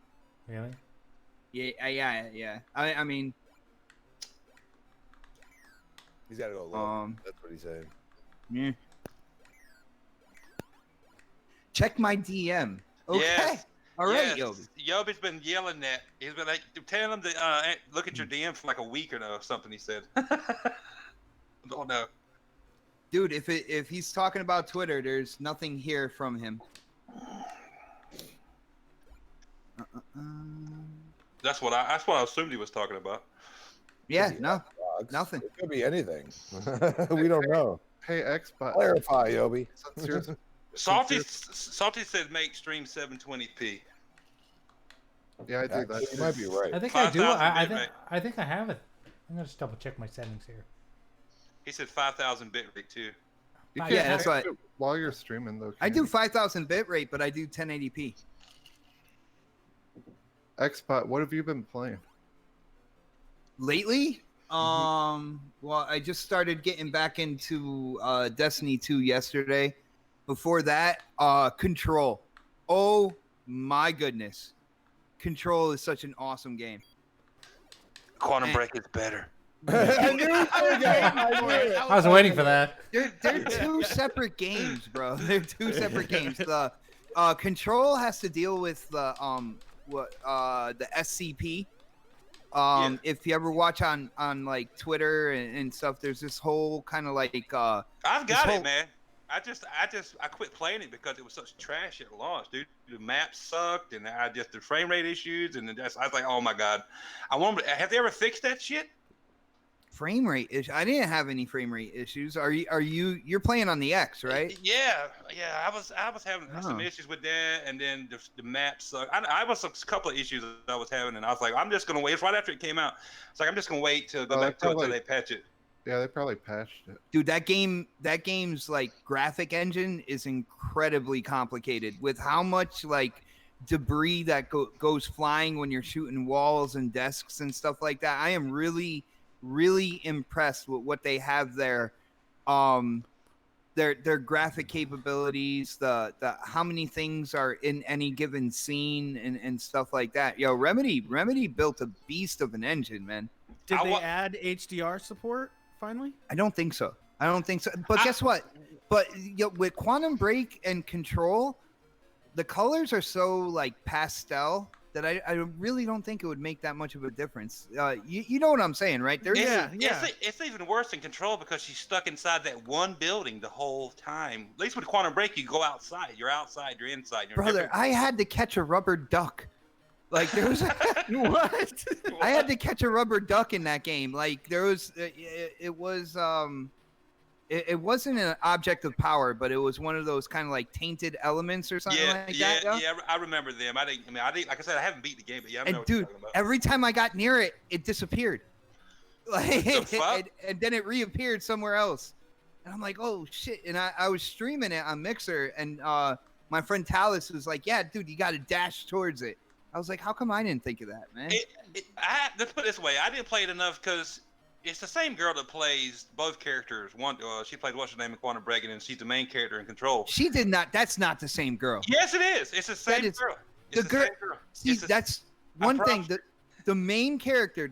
Really? Yeah. I mean, He's got to go low. That's what he's saying. yeah. Check my DM. Okay. Yes. All right, yes. Yobi. Yobi's been yelling that. He's been like telling him to look at your DM for like a week or something. He said. Oh no. Dude, if he's talking about Twitter, there's nothing here from him. That's what I assumed he was talking about. Yeah, no, Dogs. nothing. It could be anything. We don't know. Hey, Xbox. Clarify, Yobi. Since yours- Salty said make stream 720p. Yeah, I do that. You might be right. I think I do. 5,000 I think I have it. I'm gonna just double check my settings here. He said 5,000 bit rate too. You Yeah, can that's change what- it while you're streaming though. I can't do you? 5,000 bit rate, but I do 1080p. Xbox. What have you been playing? Lately, well, I just started getting back into Destiny 2 yesterday. Before that, Control. Oh my goodness, Control is such an awesome game. Quantum Break is better. I knew it. I was waiting for that. They're two separate games, bro. They're two separate games. The Control has to deal with the the SCP. Yeah. If you ever watch on like Twitter and stuff, there's this whole kind of like I've got it, man. I quit playing it because it was such trash at launch, dude. The map sucked, and the frame rate issues, and I was like, oh my god. Have they ever fixed that shit? frame rate issue. I didn't have any frame rate issues. You're playing on the X, right? Yeah. I was having some issues with that, and then the map sucked. I was a couple of issues that I was having, and I was like, I'm just gonna wait. It's right after it came out. It's like I'm just gonna wait till go back to it until they patch it. Yeah, they probably patched it. Dude, that game's like graphic engine is incredibly complicated with how much like debris that goes flying when you're shooting walls and desks and stuff like that. I am really, really impressed with what they have there. The their graphic capabilities, the how many things are in any given scene and stuff like that. Yo, Remedy built a beast of an engine, man. Did they add HDR support finally? I don't think so. But guess what? But with Quantum Break and Control, the colors are so like pastel that I really don't think it would make that much of a difference. You know what I'm saying, right? It's even worse in Control because she's stuck inside that one building the whole time. At least with Quantum Break, you go outside. You're outside. You're inside. You're Brother, I had to catch a rubber duck. Like there was what? I had to catch a rubber duck in that game. Like there was, it wasn't an object of power, but it was one of those kind of like tainted elements or something like that. Yeah, I remember them. I didn't. Like I said, I haven't beat the game, but yeah, I know what dude, you're talking about. every time I got near it, it disappeared. Like, and then it reappeared somewhere else. And I'm like, oh shit! And I was streaming it on Mixer, and my friend Talus was like, yeah, dude, you got to dash towards it. I was like, how come I didn't think of that, man? Let's put it this way: I didn't play it enough because it's the same girl that plays both characters. One, she plays what's her name in Quantum Break, and she's the main character in Control. She did not. That's not the same girl. Yes, it is. It's the same girl. It's the girl. same girl. See, that's one thing. The main character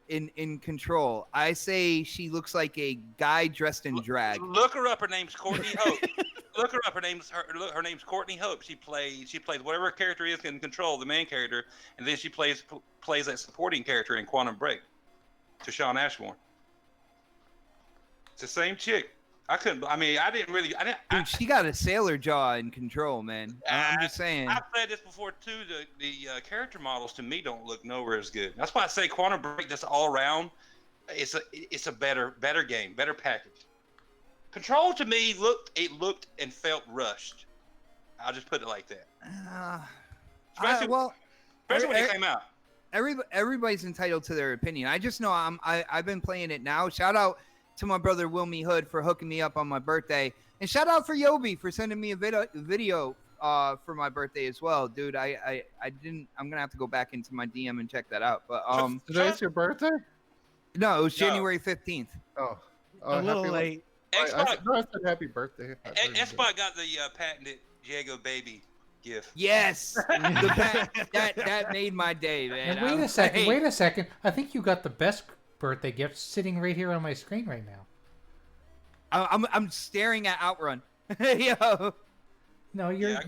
in Control, I say she looks like a guy dressed in drag. Look her up. Her name's Courtney Hope. Look her up. Her name's Courtney Hope. She plays whatever her character is in Control, the main character, and then she plays that supporting character in Quantum Break to Sean Ashmore. It's the same chick. I didn't really. Dude, she got a sailor jaw in Control, man. I'm just saying. I've said this before too. The character models to me don't look nowhere as good. That's why I say Quantum Break, just all around, it's a better game, better package. Control to me looked and felt rushed. I'll just put it like that. Especially when it came out. Everybody's entitled to their opinion. I just know I've been playing it now. Shout out to my brother Wilmy Hood for hooking me up on my birthday, and shout out for Yobi for sending me a video for my birthday as well, dude. I didn't. I'm gonna have to go back into my DM and check that out. But today's your birthday? No, it was January 15th. Oh, a little late. I said happy birthday. Xbox got the patented Jago baby gift. Yes, that made my day, man. And wait a second. I think you got the best birthday gift sitting right here on my screen right now. I'm staring at Outrun. Yo. No, you're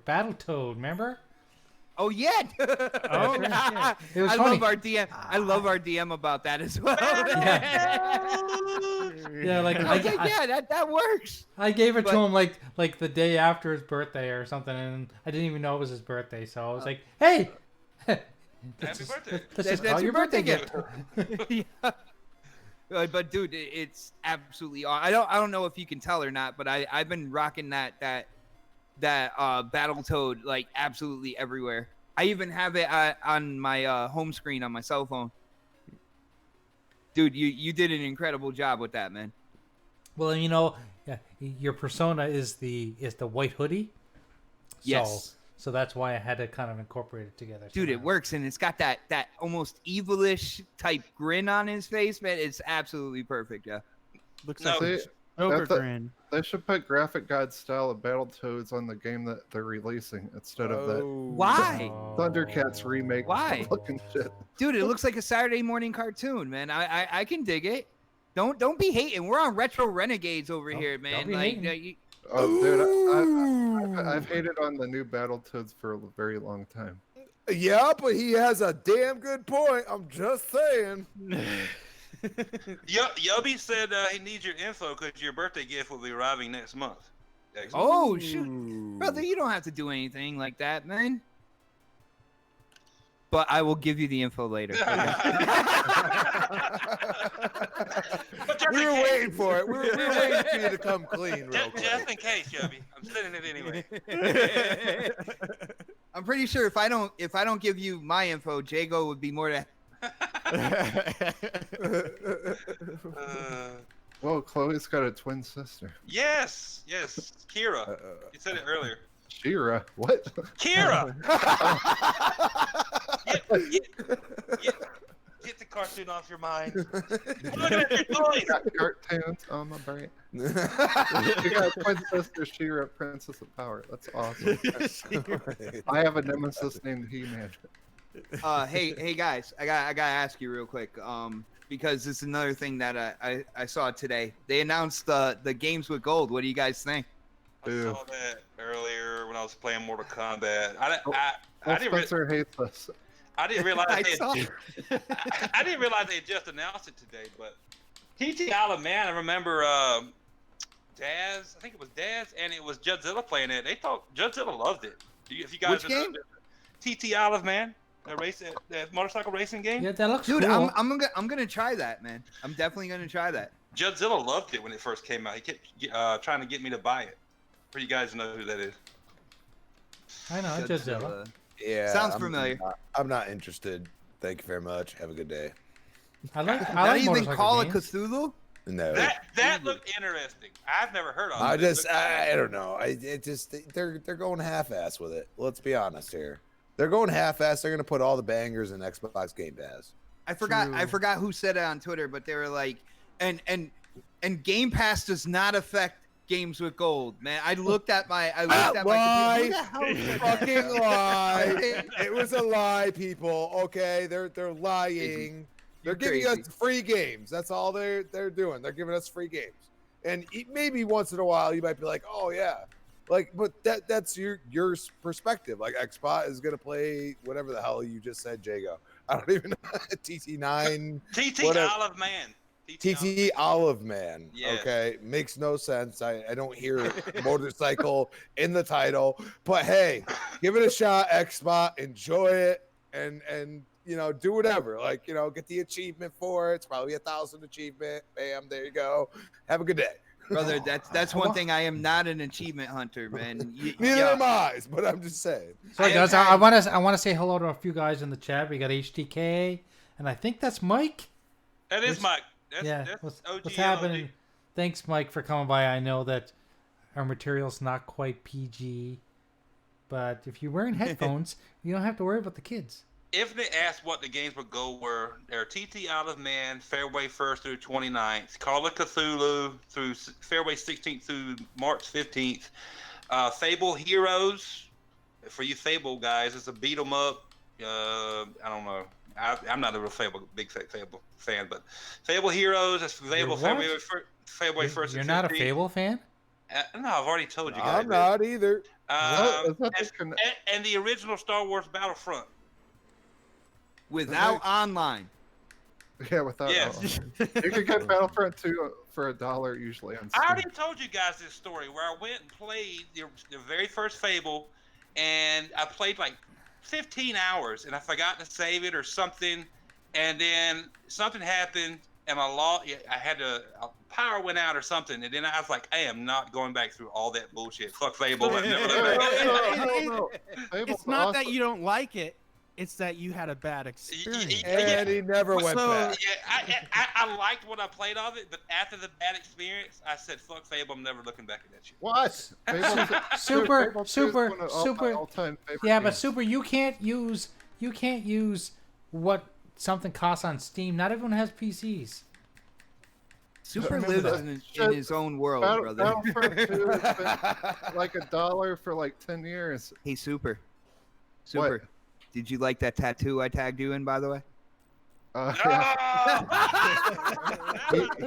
Battletoad, remember? Oh yeah. Oh, yeah. It was I funny. love our DM. I love our DM about that as well. Yeah, like that works. I gave it to him like the day after his birthday or something, and I didn't even know it was his birthday. So I was like, "Hey, happy birthday! That's your birthday gift." Yeah. But dude, it's absolutely. I don't know if you can tell or not, but I've been rocking that Battletoad like absolutely everywhere. I even have it on my home screen on my cell phone. Dude, you did an incredible job with that, man. Well, your persona is the white hoodie. Yes. So that's why I had to kind of incorporate it together. Dude, it works, and it's got that like evilish type grin on his face, man. It's absolutely perfect, yeah. Looks like a Joker grin. They should put graphic guide style of Battletoads on the game that they're releasing instead of that. Why? Thundercats remake. Why? Looking shit. Dude, it looks like a Saturday morning cartoon, man. I can dig it. Don't be hating. We're on Retro Renegades over here, man. Oh, dude, I've hated on the new Battletoads for a very long time. Yeah, but he has a damn good point. I'm just saying. Yobi said he needs your info because your birthday gift will be arriving next month. Excellent. Oh, shoot. Brother, you don't have to do anything like that, man. But I will give you the info later. We were waiting for it. We were waiting for you to come clean, real quick. Just in case, Yobi. I'm sending it anyway. I'm pretty sure if I don't give you my info, Jago would be more than. Well, Chloe's got a twin sister. Yes, Kira. You said it earlier. Shira, what? Kira. Get the cartoon off your mind. Look at your toys. Got cartoons on my brain. You got Princess She-Ra, Princess of Power. That's awesome. I have a nemesis named He-Man. Hey guys, I gotta ask you real quick. Because it's another thing that I saw today. They announced the games with gold. What do you guys think? I saw that earlier when I was playing Mortal Kombat. Spencer hates us. I didn't realize I didn't realize they had just announced it today. But TT Isle of Man, I remember Daz. I think it was Daz, and it was Judzilla playing it. They thought Judzilla loved it. If you guys Which game? TT Isle of Man, that motorcycle racing game. Yeah, that looks Dude, cool. I'm gonna try that, man. I'm definitely gonna try that. Judzilla loved it when it first came out. He kept trying to get me to buy it. For you guys know who that is. I know, Judzilla. Yeah. Sounds familiar. I'm not interested. Thank you very much. Have a good day. I like Not even motorcycle Call of games. Cthulhu? No. That looked interesting. I've never heard of it. I don't know. They're going half-ass with it. Let's be honest here. They're going half-ass. They're gonna put all the bangers in Xbox Game Pass. I forgot who said it on Twitter, but they were like, and Game Pass does not affect games with gold, man. I looked at my computer. Fucking lie. It was a lie, people. Okay, they're lying. They're giving us free games. That's all they're doing. They're giving us free games. And maybe once in a while you might be like, oh yeah, like, but that's your perspective. Like Xbox is gonna play whatever the hell you just said, Jago. I don't even know. TT9. TT Olive Man. TT Olive Man. Yes. Okay, makes no sense. I don't hear motorcycle in the title, but hey, give it a shot, Xbox. Enjoy it, and do whatever. Like, get the achievement for it. It's probably 1,000 achievement. Bam, there you go. Have a good day, brother. That's one thing. I am not an achievement hunter, man. Neither am I, but I'm just saying. So guys, I want to say hello to a few guys in the chat. We got HTK, and I think that's Mike. That is Mike. What's happening? Thanks, Mike, for coming by. I know that our material's not quite PG, but if you're wearing headphones, you don't have to worry about the kids. If they asked what the games would go were, they're TT Out of Man, Fairway 1st through 29th, Call of Cthulhu through Fairway 16th through March 15th, Fable Heroes, for you Fable guys, it's a beat 'em up. I don't know. I'm not a real big Fable fan, but Fable Heroes, that's Fable Fairway 1st. You're not a Fable fan? No, I've already told you guys. I'm not either. And the original Star Wars Battlefront. Without online. Yeah, without. Yes. You can get Battlefront 2 for $1 usually on Steam. I already told you guys this story where I went and played the very first Fable, and I played like 15 hours, and I forgot to save it or something, and then something happened, and power went out or something, and then I was like, I am not going back through all that bullshit. Fuck Fable. No. It's not that you don't like it. It's that you had a bad experience. And he never went back. Yeah, I liked what I played of it, but after the bad experience, I said, fuck Fable, I'm never looking back at that shit. What? Super. All-time favorite Yeah, but games. Super, you can't use what something costs on Steam. Not everyone has PCs. Super lives in his own world, brother. Battlefront 2 has been like $1 for like 10 years. Hey, Super. What? Did you like that tattoo I tagged you in, by the way? Yeah.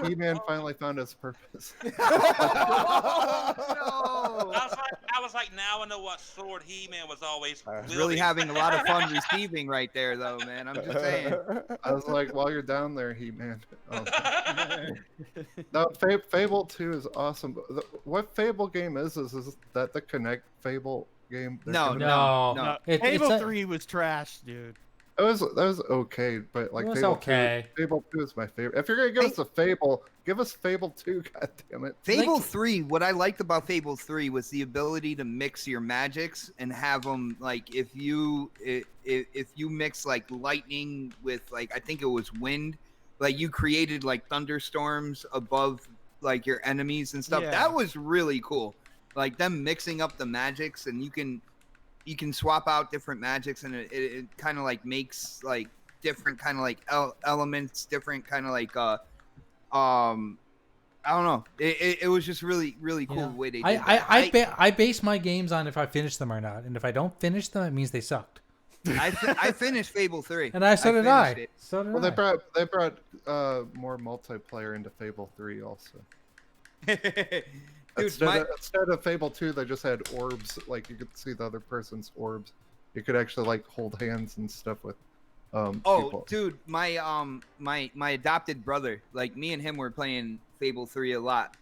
He-Man finally found his purpose. I was like, now I know what sword He-Man was always really having a lot of fun receiving right there, though, man. I'm just saying. I was like, while you're down there, He-Man. No, Fable 2 is awesome. What Fable game is that the Connect Fable game? No. Fable 3 was trash, dude. That was okay, but like It was Fable okay. 2, Fable 2 is my favorite. If you're gonna give us a Fable, give us Fable 2. God damn it. Fable 3. What I liked about Fable 3 was the ability to mix your magics and have them like if you mix like lightning with like I think it was wind, like you created like thunderstorms above like your enemies and stuff. Yeah. That was really cool. Like them mixing up the magics, and you can swap out different magics, and it kind of like makes like different kind of like elements, different kind of like I don't know. It was just really cool the way they did that. I base my games on if I finish them or not, and if I don't finish them, it means they sucked. I finished Fable 3. And so did I. It. So did Well, I. they brought more multiplayer into Fable 3 also. Dude, instead of Fable 2, they just had orbs. Like you could see the other person's orbs. You could actually like hold hands and stuff with. People. Dude, my adopted brother, like me and him were playing Fable 3 a lot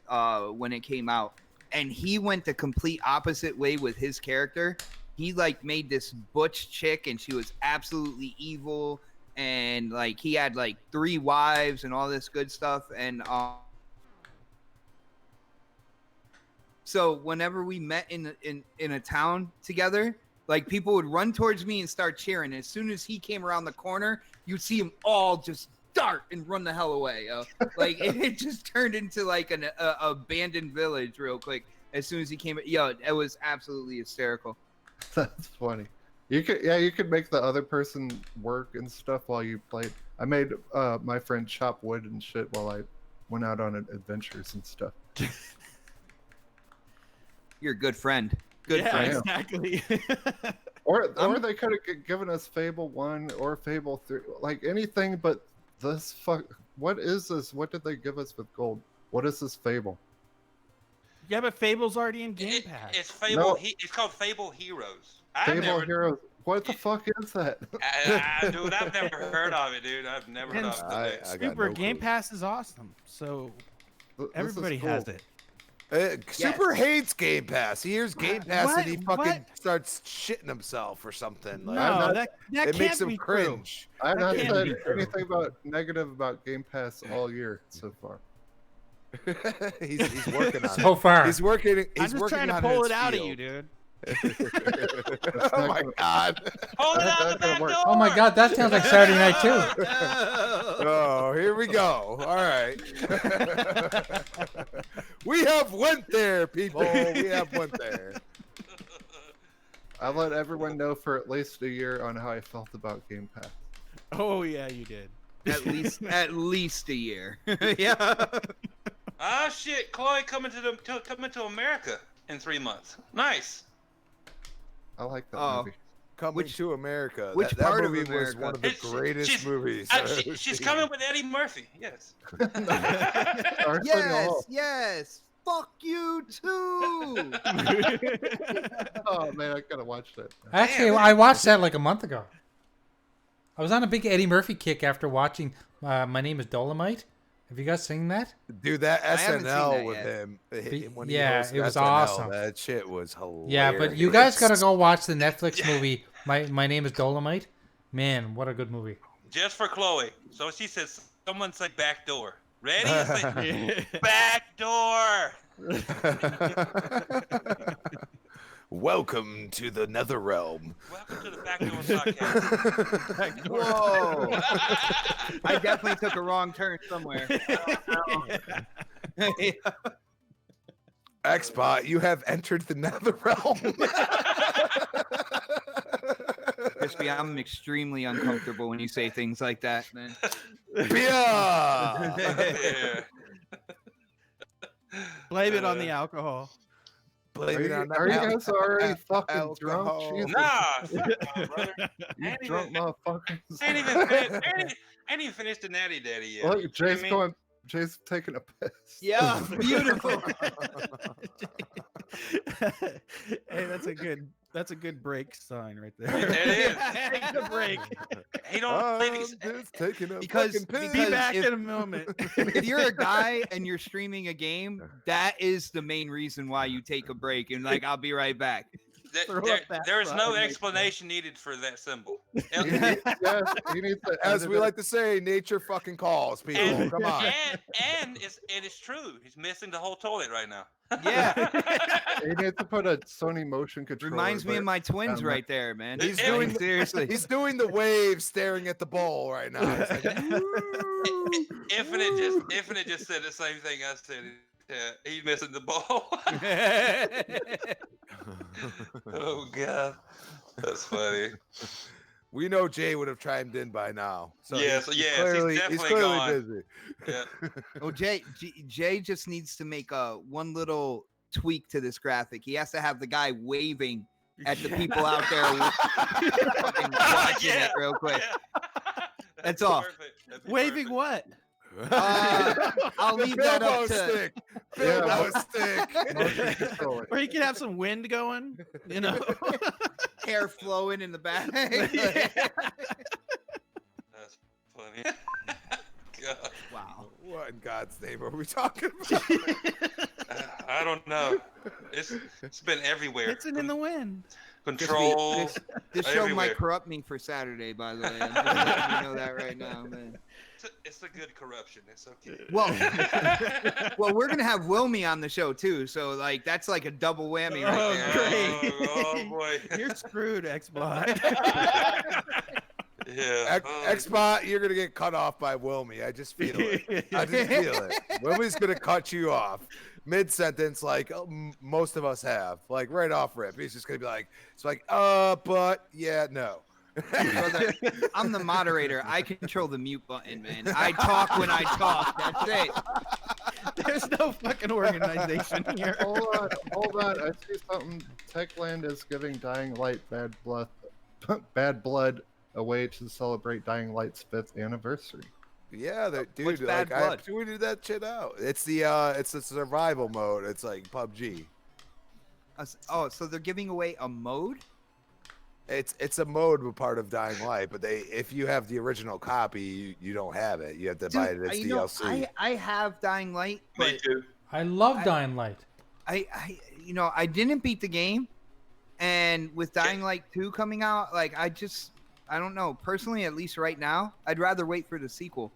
when it came out, and he went the complete opposite way with his character. He like made this butch chick, and she was absolutely evil, and like he had like 3 wives and all this good stuff, and so whenever we met in a town together, like people would run towards me and start cheering. As soon as he came around the corner, you'd see them all just dart and run the hell away. Like it just turned into like an abandoned village real quick. As soon as he came, it was absolutely hysterical. That's funny. You could make the other person work and stuff while you played. I made my friend chop wood and shit while I went out on adventures and stuff. You're a good friend. Good friend. Exactly. Or they could have given us Fable 1 or Fable 3, like anything but this what is this? What did they give us with gold? What is this Fable? Yeah, but Fable's already in Game Pass. It's Fable. No. It's called Fable Heroes. Heroes. What the fuck is that? Dude, I've never heard of it, dude. I've never heard of it. Super Game Pass is awesome. So everybody has it. Super hates Game Pass. He hears Game Pass and he fucking What? starts shitting himself or something. Like, No, that it can't makes him be cringe. I have not can't said be true. anything negative about Game Pass all year so far. he's working on it. So far. He's working. I'm He's just working trying to on pull his it out of field. you, dude. Oh my god. Hold it out the That's gonna back work. door. Oh my God, that sounds like Saturday night too. Oh, here we go. All right. We have went there, people. We have went there. I let everyone know for at least a year on how I felt about Game Pass. Oh yeah, you did. At least a year. Yeah. Ah shit, Chloe coming to America in 3 months. Nice. I like that Oh. movie. Coming to America. Which that part of movie was America? one of the greatest movies. I've ever She's seen. coming with Eddie Murphy. Yes. Yes. Fuck you too. Oh man, I gotta watch that. Actually, I watched that like a month ago. I was on a big Eddie Murphy kick after watching My Name is Dolomite. Have you guys seen that? Dude, that haven't seen SNL that with yet. him. When he Yeah, hosted it was SNL, awesome. That shit was hilarious. Yeah, but you guys gotta go watch the Netflix movie. My Name is Dolomite. Man, what a good movie. Just for Chloe. So she says, someone say back door. Ready? Say, back door. Welcome to the Nether Realm. Welcome to the Back Door Podcast. Whoa. I definitely took a wrong turn somewhere. Xbot, you have entered the Nether Realm. Crispy, I'm extremely uncomfortable when you say things like that, man. Yeah. Yeah. Blame it on the alcohol. Blame it on the Are you guys already fucking alcohol. drunk? Jesus. Nah. Brother. You drunk motherfuckers. Ain't even finished the Natty Daddy yet. Look, Jay's I mean- going. Jay's taking a piss. Yeah, beautiful. Hey, that's a good break sign right there. It is. Take the break. He don't think he's, just taking a Because- fucking piss. Be back if- in a moment. If you're a guy and you're streaming a game, that is the main reason why you take a break and like I'll be right back. Throw there, up that there is no fucking- explanation needed for that symbol. Yes, he needs to As edit we it. like to say, nature fucking calls, people. And, Come on. and it's true. He's missing the whole toilet right now. Yeah. He needs to put a Sony motion controller. Reminds me of but- my twins um, right there, man. He's Like, doing- seriously. He's doing the wave staring at the bowl right now. He's like, Infinite just said the same thing I said. He's missing the ball. Oh god, that's funny. We know Jay would have chimed in by now. So Yes, he's yes, clearly, he's he's definitely clearly gone. busy. Yeah. Oh, Jay just needs to make one little tweak to this graphic. He has to have the guy waving at the people out there fucking watching it real quick. Yeah. That's all. Perfect. That'd be Waving perfect. what? I'll leave that up to. Stick. Yeah, Bilbo stick. Motion control. Or you can have some wind going, you know. Hair flowing in the back. That's funny. God. Wow. What in God's name are we talking about? I don't know. It's been everywhere. It's in the wind. Control. This show everywhere. might corrupt me for Saturday, by the way. I'm just letting you know that right now, man. It's a good corruption. It's okay. Well, we're gonna have Wilmy on the show too, so like that's like a double whammy right Oh, there. great. Oh boy. You're screwed, Xbot. Yeah. Xbot, you're gonna get cut off by Wilmy. I just feel it. I just feel it. Wilmy's gonna cut you off mid-sentence, like most of us have, like right off rip. He's just gonna be like, it's like, but yeah, no. Brother, I'm the moderator. I control the mute button, man. I talk when I talk. That's it. There's no fucking organization here. Hold on. I see something. Techland is giving Dying Light bad blood away to celebrate Dying Light's 5th anniversary. Yeah, dude, What's Bad like Blood? I tweeted that shit out. It's the survival mode. It's like PUBG. Oh, so they're giving away a mode? It's a mode part of Dying Light, but if you have the original copy, you don't have it. You have to buy it as DLC. I have Dying Light, but Me too. I love Dying Light. I didn't beat the game, and with Dying Light 2 coming out, like I don't know. Personally, at least right now, I'd rather wait for the sequel.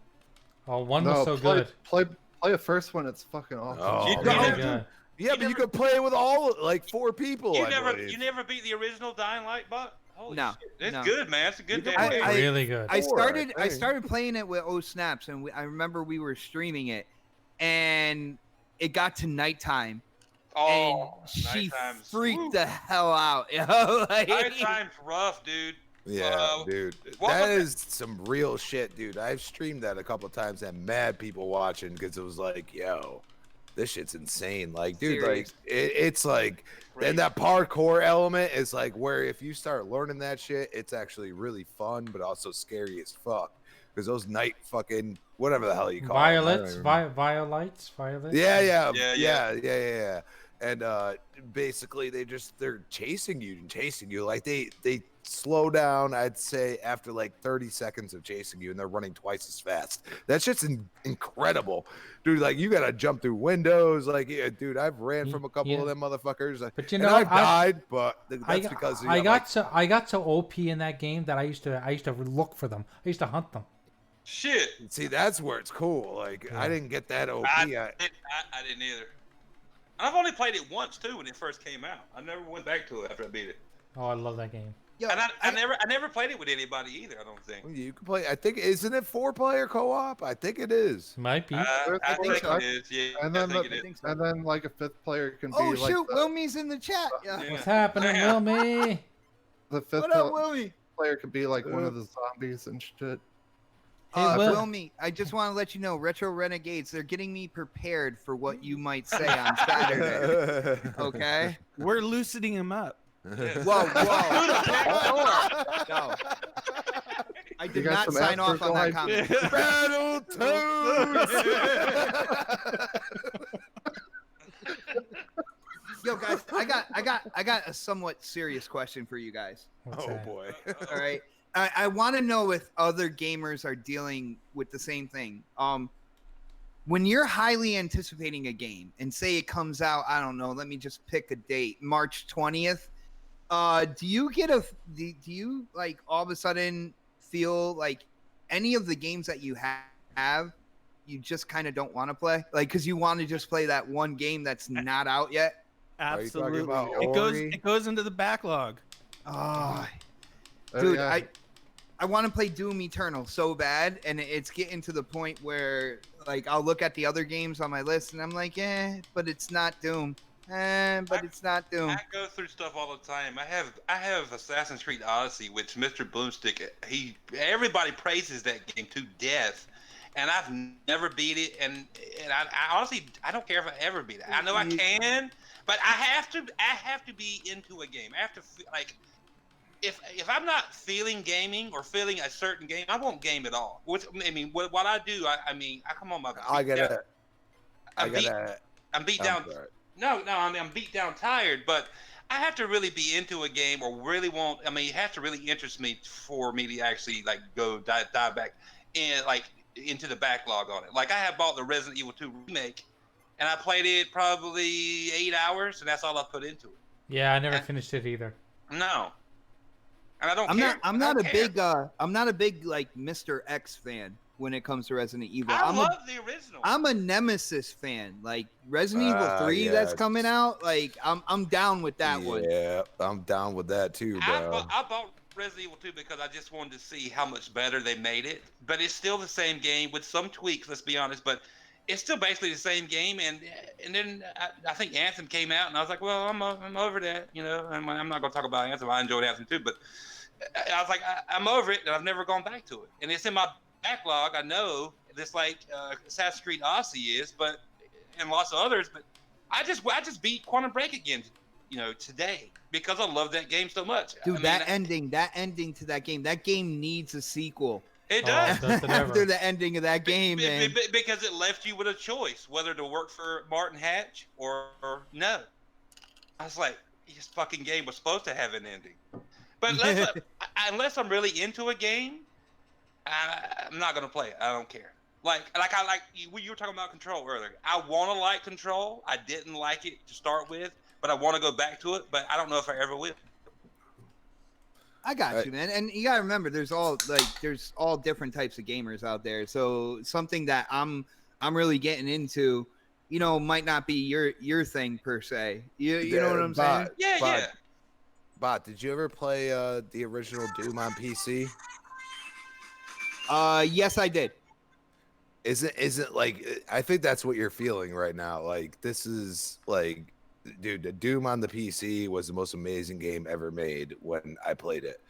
Oh, one was so good. Play the first one. It's fucking awesome. Oh, You Really never- good. yeah, but you could play it with all like 4 people. You I never believe. beat the original Dying Light, bot? Holy No, shit. It's no. good, man. It's a good You damn can game. play- Really good. I Four, I think. started playing it with Snaps, and I remember we were streaming it, and it got to nighttime, and she nighttime's- freaked woo. the hell out. You know? Like, Nighttime's rough, dude. Yeah, dude, what that was is some real shit, dude. I've streamed that a couple times and mad people watching because it was like, yo, this shit's insane. Like, dude, Serious. like it's like, and that parkour element is like where if you start learning that shit, it's actually really fun, but also scary as fuck because those night fucking whatever the hell you call Violets, them. violets. Yeah. And basically they're chasing you. Like they slow down, I'd say, after like 30 seconds of chasing you, and they're running twice as fast. That shit's incredible, dude. Like you gotta jump through windows. Like, yeah, dude, I've ran from a couple of them motherfuckers. But you and know, I've died, but that's because I got so OP in that game that I used to look for them. I used to hunt them. Shit. See, that's where it's cool. Like I didn't get that OP. I didn't either. I've only played it once too when it first came out. I never went back to it after I beat it. Oh, I love that game. yo, And I never played it with anybody either. I don't think. You can play. I think isn't it 4-player co-op? I think it is. Might be. I think so. it is. Yeah, And I then, think it is. and then like a 5th player can oh be like shoot, Wilmy's in the chat. Yeah. Yeah. What's happening, Yeah. Wilmy? the 5th What up, Wilmy? player could be like one of the zombies and shit. Hey, Will- Wilmy, I just want to let you know, Retro Renegades, they're getting me prepared for what you might say on Saturday. Okay? We're loosening him up. Whoa. No. I did got not some sign off on that Asperger's comment. Battle Yo, guys, I got a somewhat serious question for you guys. What's Oh that? boy. All right. I want to know if other gamers are dealing with the same thing. When you're highly anticipating a game and say it comes out, I don't know, let me just pick a date, March 20th. Do you like all of a sudden feel like any of the games that you have, you just kind of don't want to play? Like, because you want to just play that one game that's not out yet? Are you talking Absolutely. about It Ori? goes into the backlog. Oh, dude, Yeah. I want to play Doom Eternal so bad, and it's getting to the point where like I'll look at the other games on my list and I'm like, but it's not Doom. but it's not Doom. I go through stuff all the time. I have Assassin's Creed Odyssey, which Mr. Bloomstick, everybody praises that game to death, and I've never beat it. And I honestly I don't care if I ever beat it. I know I can, but I have to be into a game. I have to like. If I'm not feeling gaming or feeling a certain game, I won't game at all. Which I mean, what I do, I mean, I come on my. I'm beat down. No, I'm beat down, tired. But I have to really be into a game or really want. I mean, it has to really interest me for me to actually like go dive back and like into the backlog on it. Like I have bought the Resident Evil 2 remake, and I played it probably 8 hours, and that's all I put into it. Yeah, I never finished it either. No. And I don't care. I'm not a big like Mr. X fan when it comes to Resident Evil. I love the original. I'm a Nemesis fan. Like Resident Evil 3 that's coming out, like I'm down with that one. Yeah, I'm down with that too, bro. I bought Resident Evil 2 because I just wanted to see how much better they made it. But it's still the same game with some tweaks, let's be honest, but it's still basically the same game, and then I think Anthem came out, and I was like, well, I'm over that, you know. I'm not gonna talk about Anthem. I enjoyed Anthem too, but I was like, I'm over it, and I've never gone back to it. And it's in my backlog. I know this like Assassin's Creed Odyssey is, but and lots of others. But I just beat Quantum Break again, you know, today because I love that game so much. Dude, I mean, that ending to that game needs a sequel. It does. After the ending of that game, man. Because it left you with a choice whether to work for Martin Hatch or no. I was like, this fucking game was supposed to have an ending. But unless I'm really into a game, I'm not gonna play it. I don't care. Like you were talking about Control earlier. I want to like Control. I didn't like it to start with, but I want to go back to it. But I don't know if I ever will. I got you, man. And you gotta remember, there's all different types of gamers out there. So something that I'm really getting into, you know, might not be your thing per se. You know what I'm saying? Yeah. Bot, did you ever play the original Doom on PC? Yes, I did. Isn't like, I think that's what you're feeling right now. Like, this is like, dude, the Doom on the PC was the most amazing game ever made when I played it.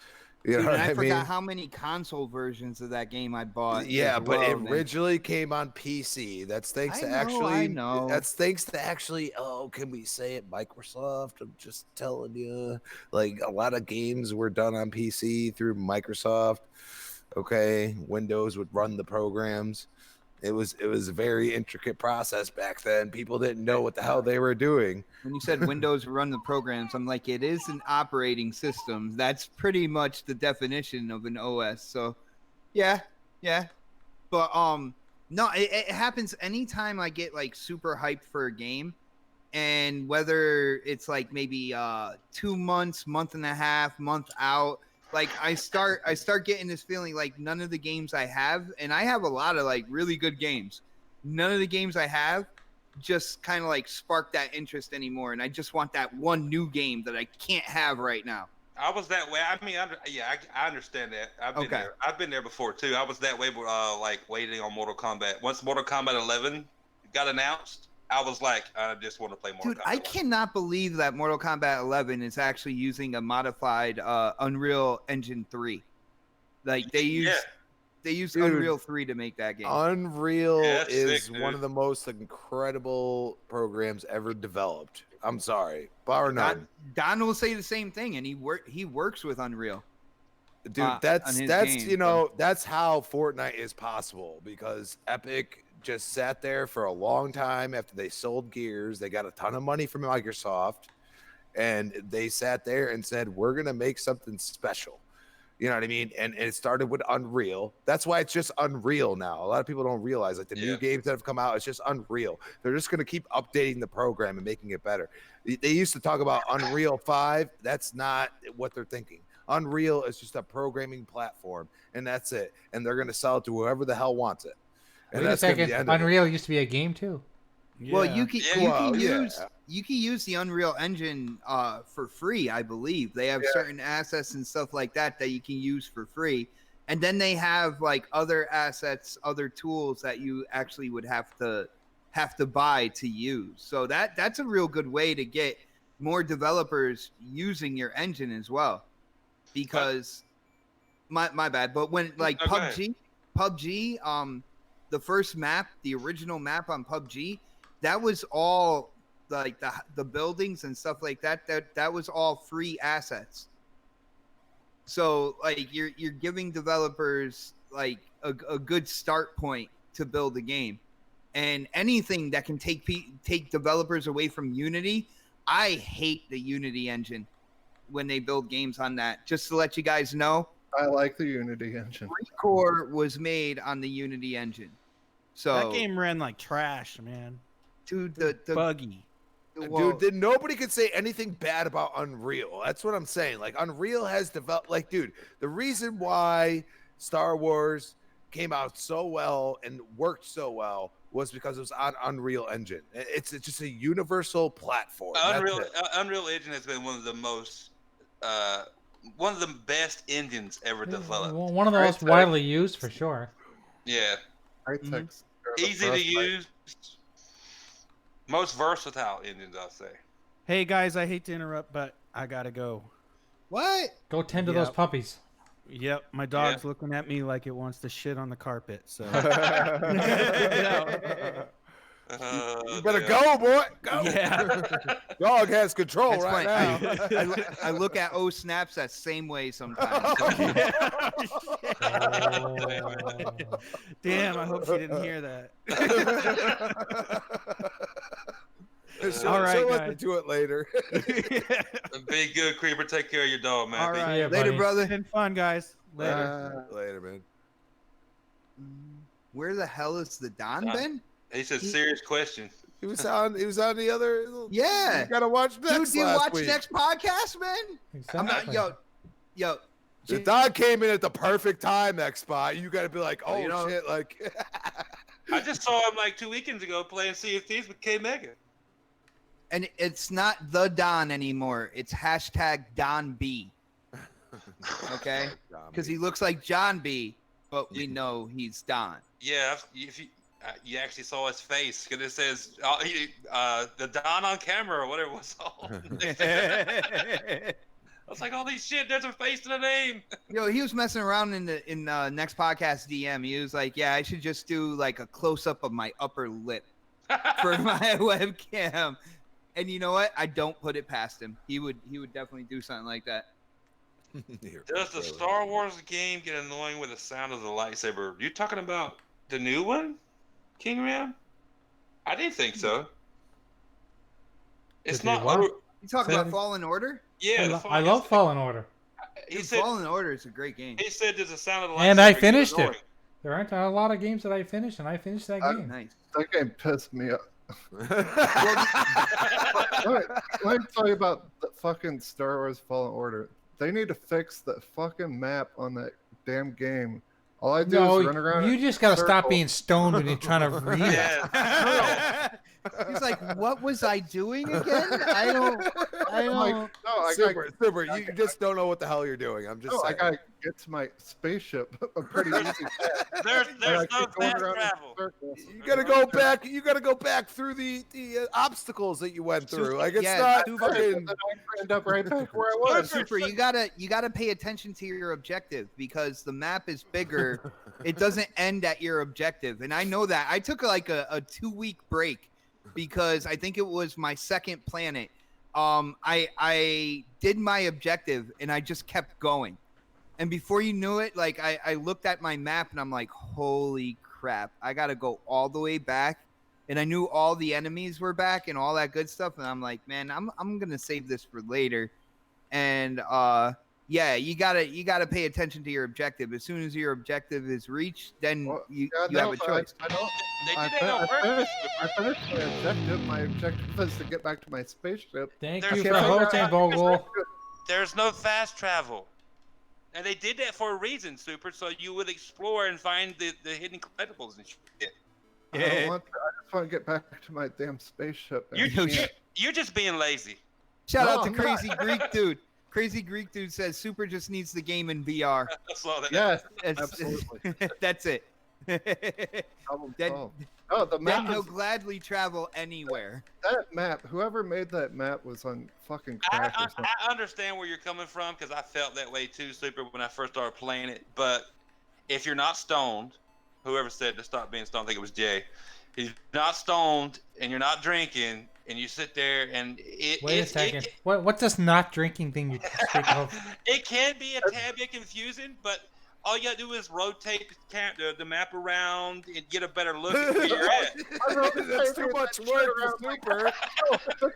You know what I mean? forgot how many console versions of that game I bought. Yeah, but it originally came on PC. That's thanks to actually. That's thanks to actually. Oh, can we say it? Microsoft. I'm just telling you. Like a lot of games were done on PC through Microsoft. Okay, Windows would run the programs. It was a very intricate process back then. People didn't know what the hell they were doing. When you said Windows run the programs, I'm like, it is an operating system. That's pretty much the definition of an OS. So, yeah. But no, it happens anytime I get like super hyped for a game, and whether it's like maybe 2 months, month and a half, month out. Like I start getting this feeling like none of the games I have, and I have a lot of like really good games. None of the games I have just kind of like spark that interest anymore, and I just want that one new game that I can't have right now. I was that way. I mean, I understand that. I've been there before too. I was that way, like waiting on Mortal Kombat. Once Mortal Kombat 11 got announced, I was like, I just want to play Mortal Kombat. Dude, I cannot believe that Mortal Kombat 11 is actually using a modified Unreal Engine 3. Like they use Unreal 3 to make that game. Unreal is one of the most incredible programs ever developed. I'm sorry, bar none. Don will say the same thing, and he works with Unreal. Dude, that's games, you know, that's how Fortnite is possible, because Epic just sat there for a long time after they sold Gears. They got a ton of money from Microsoft, and they sat there and said, we're going to make something special. You know what I mean? And it started with Unreal. That's why it's just Unreal now. A lot of people don't realize, like, the new games that have come out, it's just Unreal. They're just going to keep updating the program and making it better. They used to talk about Unreal 5. That's not what they're thinking. Unreal is just a programming platform, and that's it. And they're going to sell it to whoever the hell wants it. And wait a second, Unreal used to be a game too. Yeah. Well, you can use the Unreal Engine for free, I believe. They have certain assets and stuff like that you can use for free, and then they have like other assets, other tools that you actually would have to have to buy to use. So that's a real good way to get more developers using your engine as well. Because my bad, but when like PUBG, the first map, the original map on PUBG, that was all like the buildings and stuff like that. That was all free assets. So like you're giving developers like a good start point to build a game, and anything that can take developers away from Unity. I hate the Unity engine when they build games on that. Just to let you guys know, I like the Unity engine. Recore was made on the Unity engine. So that game ran like trash, man. Dude, the buggy. Dude, nobody could say anything bad about Unreal. That's what I'm saying. Like, Unreal has developed, like, dude, the reason why Star Wars came out so well and worked so well was because it was on Unreal Engine. It's just a universal platform. Unreal Engine has been one of the most, one of the best engines ever developed. One of the most widely used, for sure. Yeah. Easy to use. Most versatile engines, I'll say. Hey guys, I hate to interrupt, but I gotta go. What? Go tend to those puppies. Yep, my dog's looking at me like it wants to shit on the carpet. So you better go, boy. Go. Yeah. Dog has control That's right funny. now. I look at snaps that same way sometimes. Damn, I hope she didn't hear that. All right, she'll listen to it later. Be good, Creeper. Take care of your dog, man. All right, later, brother. It's been fun, guys. Later. Later, man. Where the hell is the Don been? He said serious question. He was on the other. Yeah. You gotta watch next. Dude, do you watch next podcast, man? Exactly. I'm not. Yo. The dog came in at the perfect time, X-Spot. You gotta be like, oh shit, like. I just saw him like 2 weekends ago playing Sea of Thieves with K Mega. And it's not the Don anymore. It's hashtag Don B. Okay? Because he looks like John B, but we know he's Don. Yeah, if you actually saw his face, because it says the Don on camera or whatever it was. I was like, holy shit, there's a face to the name. Yo, he was messing around in next podcast DM. He was like, yeah, I should just do like a close-up of my upper lip for my webcam. And you know what? I don't put it past him. He would definitely do something like that. Does the Star Wars game get annoying with the sound of the lightsaber? You talking about the new one, King Ram? I didn't think so. It's not. You talking about Fallen Order? Yeah, I love Fallen Order. He said Fallen Order is a great game. He said there's a sound of the lightsaber. And I finished it. There aren't a lot of games that I finished, and I finished that game. Nice. That game pissed me off. Let me tell you about the fucking Star Wars Fallen Order. They need to fix the fucking map on that damn game. All I do is run around. You just gotta stop being stoned when you're trying to read it. He's like, what was I doing again? I don't. Super. You just don't know what the hell you're doing. I'm just saying. I gotta get to my spaceship. A pretty easy. There's no fast travel. You gotta go back. You gotta go back through the obstacles that you went through. Like it's not fucking. I end up right back where I was. Super. You gotta pay attention to your objective because the map is bigger. It doesn't end at your objective, and I know that. I took like a 2-week break because I think it was my second planet. I did my objective and I just kept going. And before you knew it, like I looked at my map and I'm like, holy crap, I gotta go all the way back. And I knew all the enemies were back and all that good stuff. And I'm like, man, I'm gonna save this for later. And yeah, you gotta pay attention to your objective. As soon as your objective is reached, then you have a choice. I finished my objective. My objective was to get back to my spaceship. Thank you for hosting, Vogel. There's no fast travel. And they did that for a reason, Super, so you would explore and find the hidden collectibles and shit. I just want to get back to my damn spaceship. You're just being lazy. Shout out to Crazy Greek Dude. Crazy Greek Dude says Super just needs the game in VR. Yes, absolutely. That's it. Problem Then- solved. Oh, the Then map he'll is, gladly travel anywhere. that map. Whoever made that map was on fucking crack or something. I understand where you're coming from because I felt that way too, Super, when I first started playing it. But if you're not stoned, whoever said to stop being stoned, I think it was Jay. If you're not stoned and you're not drinking and you sit there and Wait a second. What's this not drinking thing you speak of? It can be a tad bit confusing, but all you gotta do is rotate the map around and get a better look at where you're at. That's too much work for Super.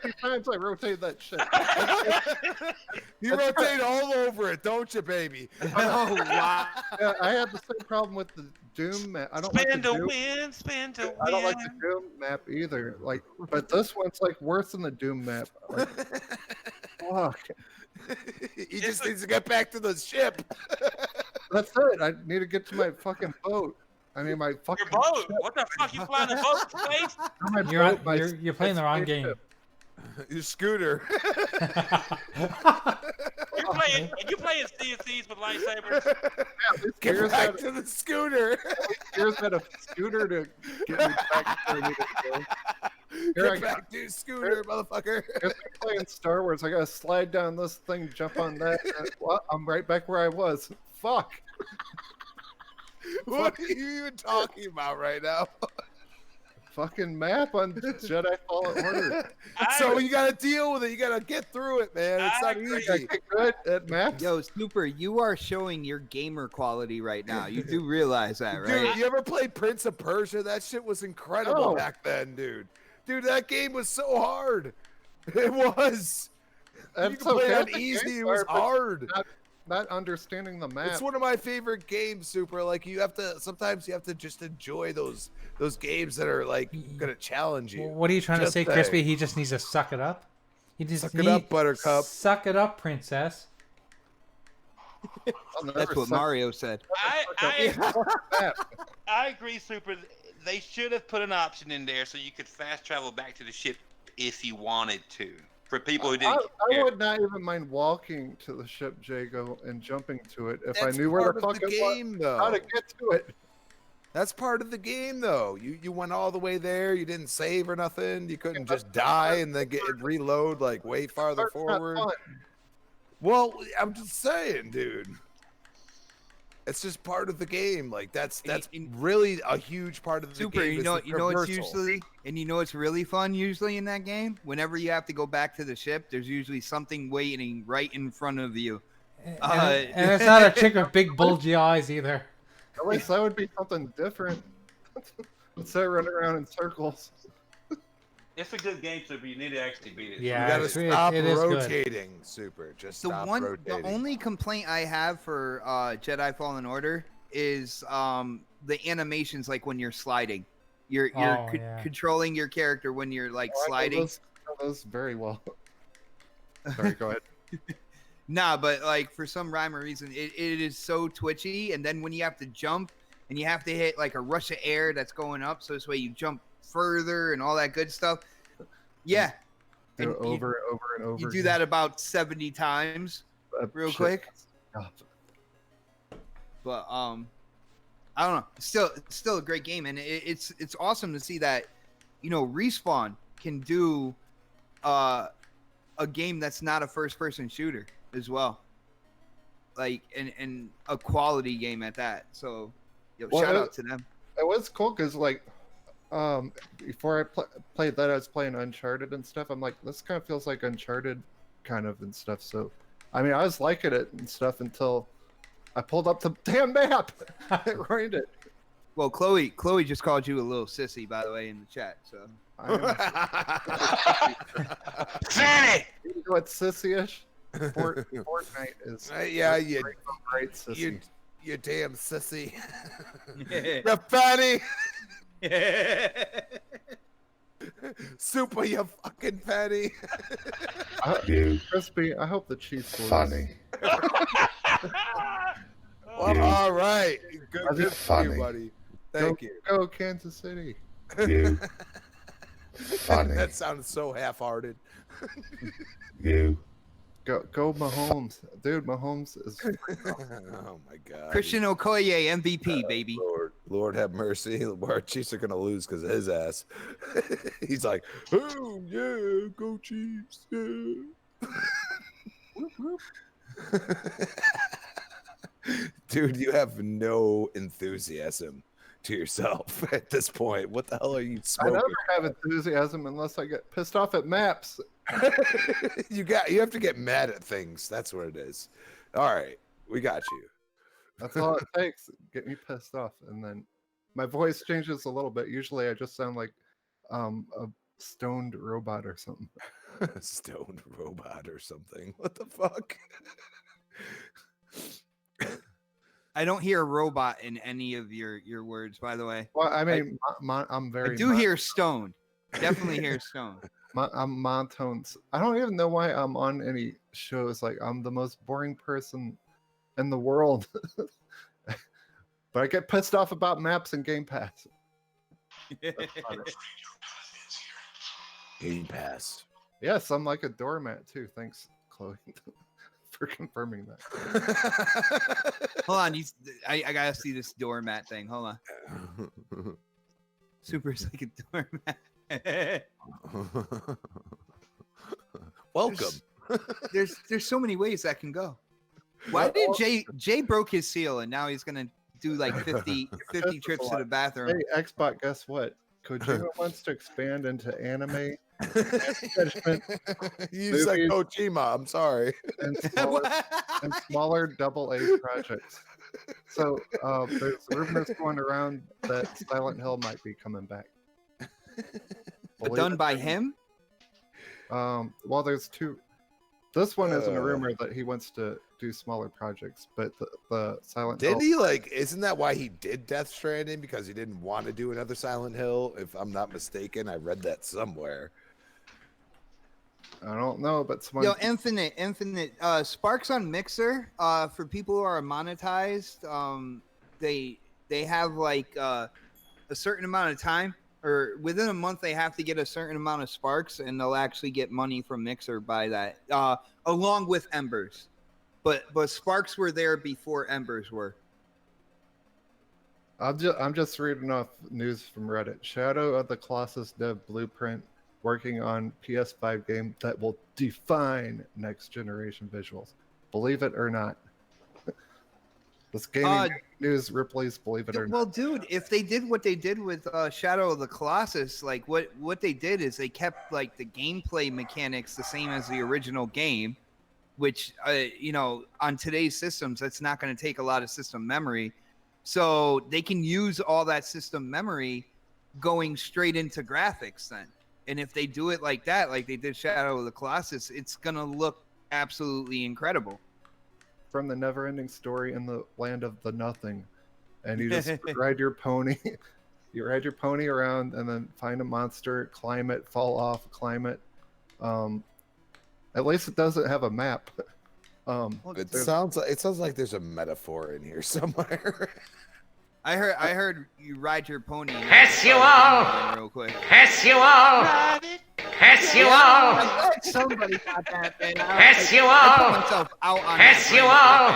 50 times I rotated that shit. You rotate all over it, don't you, baby? Oh wow! Yeah, I had the same problem with the Doom map. I don't like Spin the to Doom. win, spin to win. I don't like the Doom map either. Like, but this one's like worse than the Doom map. Like, fuck. He just needs to get back to the ship. That's it. I need to get to my fucking boat. I mean, my fucking Your boat? ship. What the fuck? You flying a boat in space? My You're boat, my you're playing the wrong game. spaceship. Your scooter. You playing CNCs with lightsabers? Yeah, these Get gears back had, to the scooter. gears had a scooter to get me back to where I needed to go. Here I Get back to your scooter, motherfucker. If I'm playing Star Wars, I gotta slide down this thing, jump on that. And, well, I'm right back where I was. Fuck. What are you even talking about right now? Fucking map on Jedi Fallen Order. So you gotta deal with it. You gotta get through it, man. It's not I easy. get good at maps. Yo, Super, you are showing your gamer quality right now. You do realize that, right? Dude, you ever played Prince of Persia? That shit was incredible No. back then, dude. Dude, that game was so hard. It was. You That's can play it on okay. easy. It Games was are, but hard. Not understanding the map. It's one of my favorite games, Super. Like you have to sometimes you have to just enjoy those games that are like gonna challenge you. What are you trying to Just say, saying. Crispy? He just needs to suck it up. He just Suck it up, Buttercup. Suck it up, princess. I'll never That's what suck Mario said. I agree, Super. They should have put an option in there so you could fast travel back to the ship if you wanted to. For people who didn't I care. would not even mind walking to the ship, Jago, and jumping to it if That's I knew where part the of fuck the it was, game, though. how to get to it. That's part of the game, though. You went all the way there. You didn't save or nothing. You couldn't just die and then reload like way farther That's not forward. fun. Well, I'm just saying, dude. It's just part of the game. Like that's really a huge part of the Super, game. you know it's usually, and you know it's really fun usually in that game. Whenever you have to go back to the ship, there's usually something waiting right in front of you. And it's not a chick with big bulgy eyes either. At least that would be something different. Instead of running around in circles. It's a good game, Super. You need to actually beat it. Yeah, You gotta it's- stop it is good. rotating, Super. Just The stop one, rotating. the only complaint I have for Jedi Fallen Order is the animations, like when you're sliding. You're Oh, yeah. controlling your character when you're like I know sliding. those very well. Sorry, go ahead. Nah, but like for some rhyme or reason, it is so twitchy. And then when you have to jump and you have to hit like a rush of air that's going up, so this way you jump further and all that good stuff. Yeah. Do it And over and over and over. You do that about 70 times real shit. quick. Oh, But I don't know. It's still a great game, and it's awesome to see that, you know, Respawn can do a game that's not a first-person shooter as well, like and a quality game at that. So, Well, shout out to them. It was cool because like before I played that, I was playing Uncharted and stuff. I'm like, this kind of feels like Uncharted kind of and stuff. So I mean, I was liking it and stuff until I pulled up the damn map. It ruined it. Well, Chloe just called you a little sissy, by the way, in the chat. So Fanny! You know what's sissy-ish? Fortnite is Yeah, you great sissy. you damn sissy. You fatty. Super, you fucking fatty. Crispy, I hope the Chiefs lose. Funny. Well, all right. Good, Are they good for you, buddy. Thank you. Go Kansas City. You. Funny. That sounded so half-hearted. You. Go Mahomes. Dude, Mahomes is Oh my god. Christian Okoye MVP, baby. Lord have mercy. Our Chiefs are gonna lose because of his ass. He's like, oh yeah, go Chiefs, yeah. Dude, you have no enthusiasm to yourself at this point. What the hell are you I smoking? never have enthusiasm unless I get pissed off at maps. You have to get mad at things. That's what it is. All right, we got you. That's all it takes. Get me pissed off, and then my voice changes a little bit. Usually, I just sound like a stoned robot or something. Stoned robot or something. What the fuck? I don't hear robot in any of your words, by the way. Well, I mean, I'm very. I do hear stoned. Definitely hear stoned. I'm monotones. I don't even know why I'm on any shows. Like, I'm the most boring person in the world. But I get pissed off about maps and Game Pass. Game Pass. Yes, I'm like a doormat too. Thanks, Chloe, for confirming that. Hold on, I gotta see this doormat thing. Hold on. Super like a doormat. Welcome. There's so many ways that can go. Why did Jay broke his seal and now he's gonna do like 50 trips to the bathroom? Hey, Xbox, guess what? Kojima wants to expand into anime. You said Kojima. I'm sorry. And smaller double-A projects. So there's rumors going around that Silent Hill might be coming back. But done by him? Well, there's two. This one isn't a rumor that he wants to do smaller projects, but the Silent Hill. Did he like? Isn't that why he did Death Stranding? Because he didn't want to do another Silent Hill, if I'm not mistaken. I read that somewhere. I don't know, but someone. Yo, Infinite. Sparks on Mixer. For people who are monetized, they have like a certain amount of time, or within a month they have to get a certain amount of sparks, and they'll actually get money from Mixer by that, along with Embers. But sparks were there before Embers were. I'm just reading off news from Reddit. Shadow of the Colossus dev blueprint working on PS5 game that will define next generation visuals. Believe it or not. This gaming news Ripley's believe it or not. Well, dude, if they did what they did with Shadow of the Colossus, like what they did is they kept like the gameplay mechanics the same as the original game, which on today's systems that's not going to take a lot of system memory, so they can use all that system memory going straight into graphics then. And if they do it like that, like they did Shadow of the Colossus, it's going to look absolutely incredible. From the never-ending story in the land of the nothing, and you just ride your pony. You ride your pony around and then find a monster, climb it, fall off, climb it. At least it doesn't have a map. It sounds like there's a metaphor in here somewhere. I heard you ride your pony. Hess you all! Real quick. Hess you all! Hess you all! Somebody got that, man. Hess you all! I put myself out on Hess you all!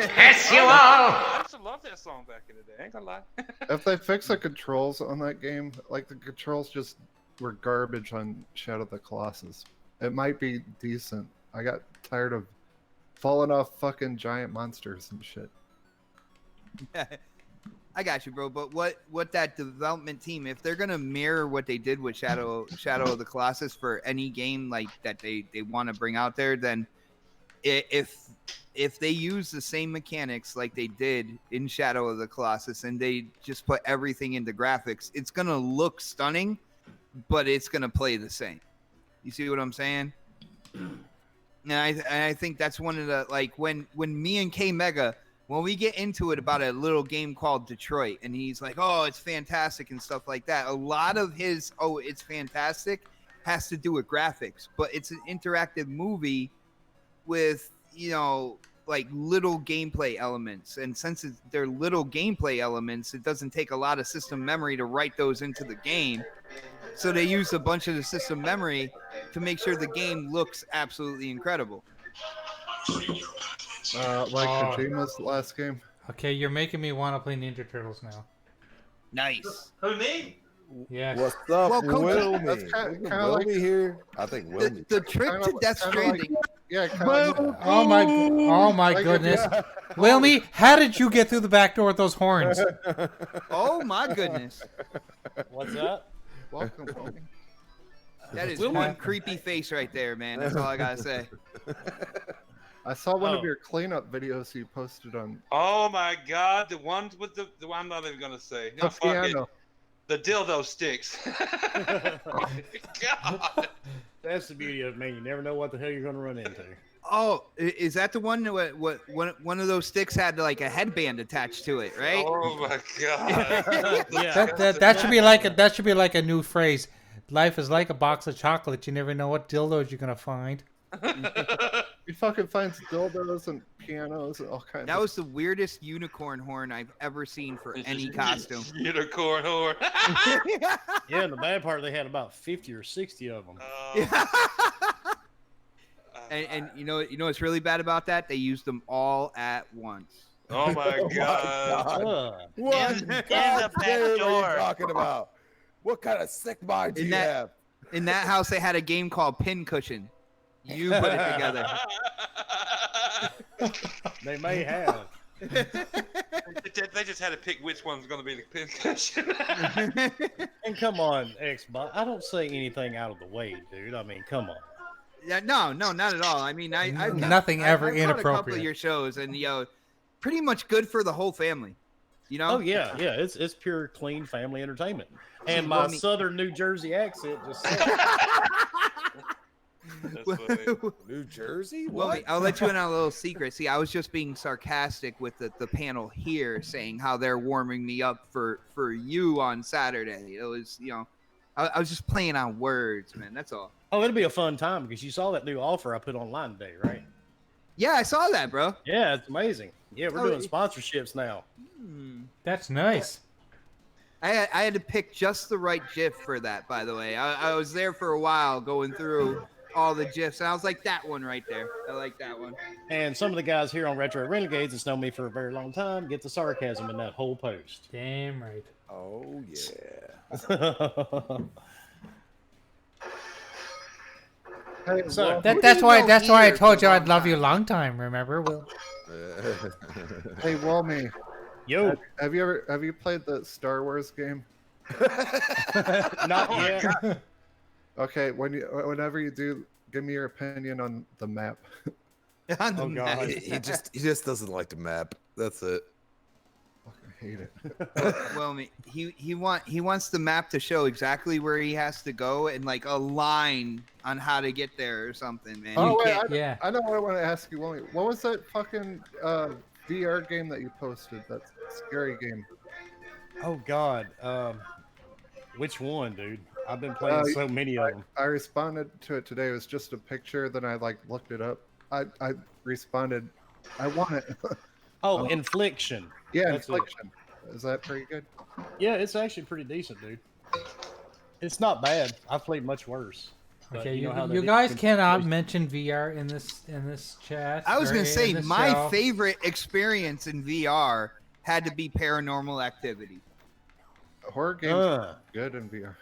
Hess you all! I used to love that song back in the day. I ain't gonna lie. If they fix the controls on that game, like the controls just were garbage on Shadow of the Colossus, it might be decent. I got tired of falling off fucking giant monsters and shit. I got you, bro. But what that development team, if they're gonna mirror what they did with Shadow of the Colossus for any game like that they want to bring out there, then if they use the same mechanics like they did in Shadow of the Colossus and they just put everything into graphics, it's gonna look stunning, but it's gonna play the same. You see what I'm saying? And I think that's one of the, like, when me and K Mega, when we get into it about a little game called Detroit, and he's like, oh, it's fantastic and stuff like that, a lot of his, oh, it's fantastic, has to do with graphics. But it's an interactive movie with, like little gameplay elements. And since they're little gameplay elements, it doesn't take a lot of system memory to write those into the game. So they use a bunch of the system memory to make sure the game looks absolutely incredible. Like Kojima's last game. Okay, you're making me want to play Ninja Turtles now. Nice. Who, me? Yeah. What's up, Well, Coach, Wilmy? that's Isn't kinda like- Wilmy here? I think The, Wilmy. the trick to Death Stranding. Yeah, kind of. Oh my Like if goodness. you- Wilmy, how did you get through the back door with those horns? Oh my goodness. What's up? Welcome, homie. That is one creepy face right there, man. That's all I gotta say. I saw one of Oh. your cleanup videos you posted on Oh my God, the ones with the I'm not even gonna say. the No, fuck it. piano. The dildo sticks. Oh my God. That's the beauty of it, man. You never know what the hell you're going to run into. Oh, is that the one that one of those sticks had like a headband attached to it, right? Oh my God. Yeah. That should be like a new phrase. Life is like a box of chocolate. You never know what dildos you're gonna find. You fucking find dildos and pianos and all kinds That of was the weirdest unicorn horn I've ever seen for any costume. Unicorn whore. Yeah, and the bad part, they had about 50 or 60 of them. And you know what's really bad about that? They used them all at once. Oh my God. What In kind the of back game are door. you talking about? What kind of sick mind do In you that- have? In that house, they had a game called Pin Cushion. You put it together. They may have. They just had to pick which one's going to be the pin cushion. And come on, Xbox. I don't say anything out of the way, dude. I mean, come on. Yeah, no, not at all. I mean, I've Nothing ever I've caught a couple of inappropriate. your shows, and pretty much good for the whole family. You know? Oh yeah, yeah. It's pure, clean family entertainment. And my Well, I mean- southern New Jersey accent just. That's funny. New Jersey? Well, What? I'll let you in on a little secret. See, I was just being sarcastic with the panel here, saying how they're warming me up for you on Saturday. It was, I was just playing on words, man. That's all. Oh, it'll be a fun time because you saw that new offer I put online today, right? Yeah, I saw that, bro. Yeah, it's amazing. Yeah, we're Oh, doing sponsorships now. That's nice. I had to pick just the right GIF for that, by the way. I was there for a while going through all the GIFs, and I was like, that one right there. I like that one. And some of the guys here on Retro Renegades that's known me for a very long time get the sarcasm in that whole post. Damn right. Oh, yeah. Hey, So- Will- That's why I here told for you a I'd long love you time. long time. Remember, Will? hey, Wilmy, Yo, have you played the Star Wars game? not yet. Okay, whenever you do, give me your opinion on the map. On the Oh, God. map. he just doesn't like the map. That's it. I hate it. Well, he wants the map to show exactly where he has to go and like a line on how to get there or something, man. Oh, You wait, can't- Yeah. I know what I want to ask you, Wilmy. What was that fucking VR game that you posted? That scary game. Oh God. Which one, dude? I've been playing so many of them. I responded to it today. It was just a picture. Then I looked it up. I responded. I want it. Oh, Infliction. Yeah, That's it. Infliction. Is that pretty good? Yeah, it's actually pretty decent, dude. It's not bad. I've played much worse. But Okay, you know how you that guys is. cannot mention VR in this chat. I was or gonna say in this my show. favorite experience in VR had to be Paranormal Activity. Horror games are good in VR.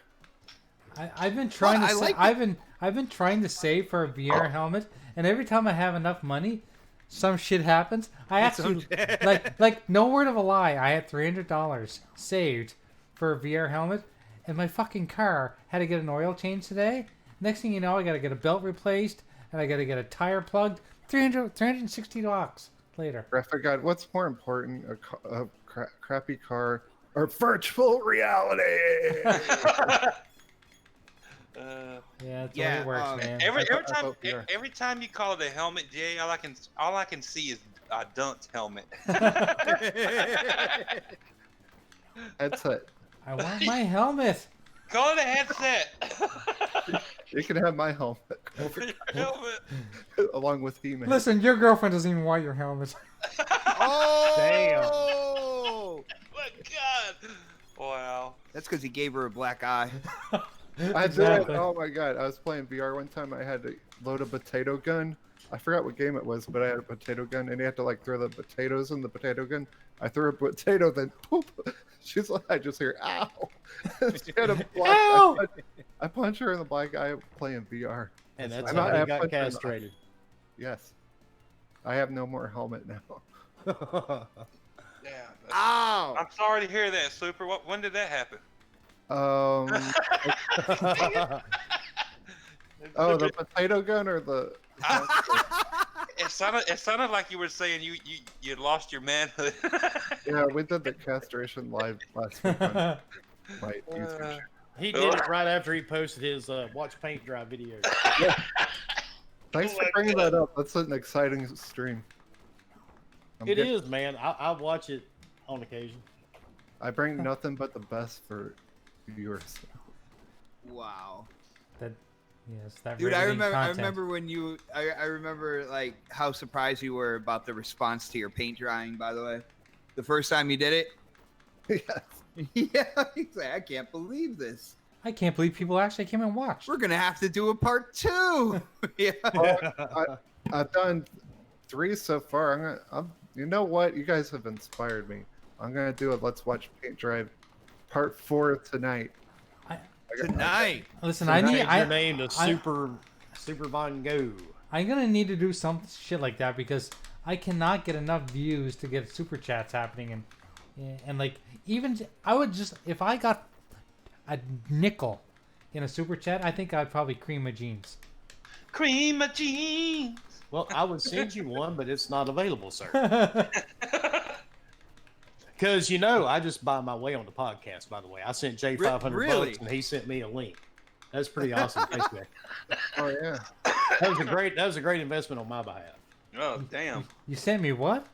I've been trying Well, to I like I've been trying to save for a VR helmet, and every time I have enough money, some shit happens. I actually like no word of a lie. I had $300 saved for a VR helmet, and my fucking car had to get an oil change today. Next thing you know, I got to get a belt replaced, and I got to get a tire plugged. $360 later. I forgot what's more important: a crappy car or virtual reality. Yeah, that's Yeah, the way it works, man. Every time you call it a helmet, Jay, all I can see is a dunked helmet. Headset. I want my helmet. Call it a headset. You can have my helmet Helmet. along with He-Man. Listen, your girlfriend doesn't even want your helmet. Oh, Oh my God! Wow. That's because he gave her a black eye. I did. Exactly. Oh my god! I was playing VR one time. I had to load a potato gun. I forgot what game it was, but I had a potato gun, and you had to like throw the potatoes in the potato gun. I threw a potato, then poop. She's like, I just hear ow. She had a black, I punch her in the black eye playing VR. And that's I'm how not- he I got punch her in the- castrated. Yes. I have no more helmet now. Yeah. Ow! I'm sorry to hear that, Super. When did that happen? Oh, the potato gun or the? It sounded like you were saying you lost your manhood. Yeah, we did the castration live last week on my YouTube channel. He did it right after he posted his watch paint dry video. Thanks for bringing that up. That's an exciting stream. It is, man. I watch it on occasion. I bring nothing but the best for viewers. Wow. That Dude, I riveting remember. content. I remember when you. I remember like how surprised you were about the response to your paint drying. By the way, the first time you did it. Yes. Yeah, he's like, I can't believe this. I can't believe people actually came and watched. We're gonna have to do a part 2. Yeah. I've done 3 so far. You know what? You guys have inspired me. I'm gonna do a Let's Watch Paint Drive part 4 tonight. Tonight. Listen, Your name to Super Von Go. I'm gonna need to do some shit like that because I cannot get enough views to get super chats happening, and like even I would just if I got a nickel in a super chat, I think I'd probably cream my jeans. Cream my jeans. Well, I would send you one, but it's not available, sir. Because I just buy my way on the podcast. By the way, I sent Jay $500 and he sent me a link. That's pretty awesome. Thanks, man. Oh yeah. That was a great investment on my behalf. Oh damn. You sent me what?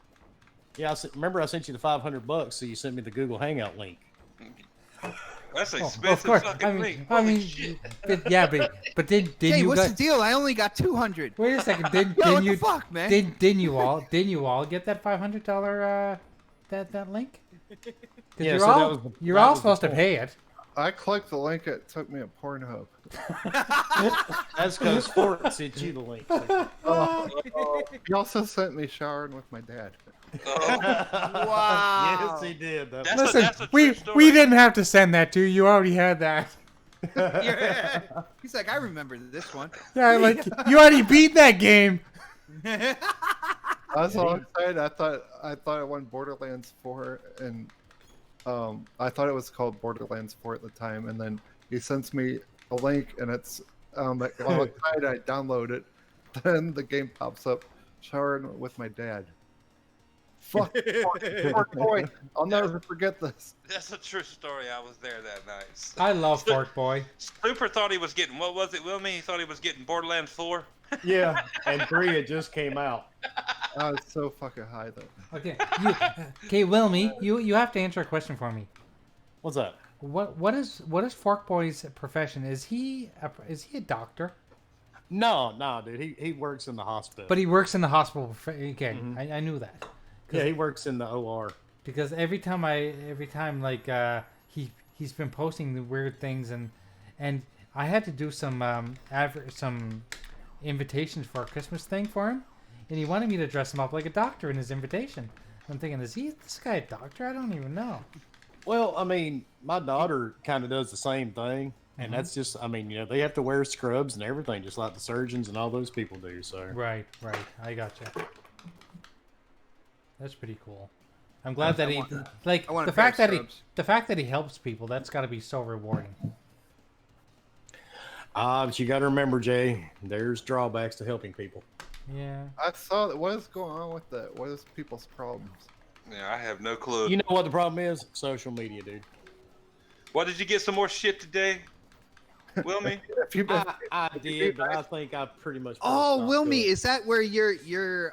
Yeah, remember I sent you the $500, so you sent me the Google Hangout link. That's an Of expensive course. fucking link. I mean, Shit. but didn't Hey, you? what's the deal? I only got 200. Wait a second. Didn't Yo, what you? the fuck, man? Didn't you all get that $500 that link? Yeah, You're all supposed to pay it. I clicked the link. It took me a Pornhub. That's because Fort sent you the link. So. He also sent me showering with my dad. Wow. Yes, he did. Listen, that's a we true story. we didn't have to send that to you. You already had that. Yeah. He's like, I remember this one. Yeah, like you already beat that game. I was so excited. I thought I won Borderlands 4, and I thought it was called Borderlands 4 at the time. And then he sends me a link, and it's I'm excited. I download it. Then the game pops up, showering with my dad. Fuck, Fork Boy. I'll never forget this. That's a true story. I was there that night. I love Fork Boy. Super thought he was getting, what was it, Wilmy? He thought he was getting Borderlands 4. Yeah, and 3 had just came out. I was so fucking high though. Okay, okay, Wilmy, you have to answer a question for me. What's that? What is Fork Boy's profession? Is he a doctor? No, dude. He works in the hospital. But he works in the hospital. Okay, I knew that. Yeah, he works in the OR. Because every time like he's been posting the weird things and I had to do some invitations for a Christmas thing for him, and he wanted me to dress him up like a doctor in his invitation. I'm thinking, is this guy a doctor? I don't even know. Well, I mean, my daughter kind of does the same thing, and that's just, I mean, they have to wear scrubs and everything, just like the surgeons and all those people do. So Right. I gotcha. That's pretty cool. I'm glad that he like the fact that he helps people. That's got to be so rewarding. But you got to remember, Jay, there's drawbacks to helping people. Yeah. I saw that. What is going on with that? What is people's problems? Yeah, I have no clue. You know what the problem is? Social media, dude. What, did you get some more shit today, Wilmy? I did, but I think I pretty much. Oh, Wilmy, is that where you're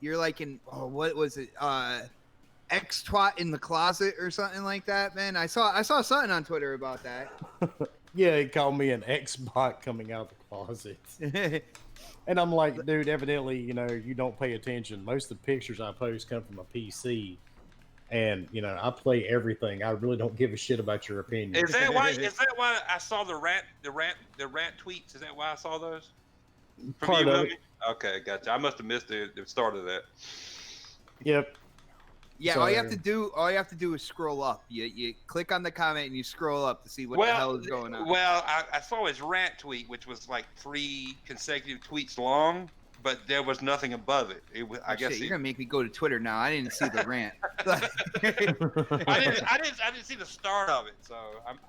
like in what was it? Ex twat in the closet or something like that, man. I saw something on Twitter about that. Yeah, he called me an X-bot coming out of the closet. And I'm like, dude, evidently, you don't pay attention. Most of the pictures I post come from a PC. And, I play everything. I really don't give a shit about your opinion. Is that why I saw the rant tweets? Is that why I saw those? From Part you, of Wilmy? it. Okay, gotcha. I must have missed the start of that. Yep. Yeah, So- all you have to do is scroll up. You click on the comment and you scroll up to see what the hell is going on. Well, I saw his rant tweet, which was like 3 consecutive tweets long, but there was nothing above it. I guess you're gonna make me go to Twitter now. I didn't see the rant. I didn't see the start of it, so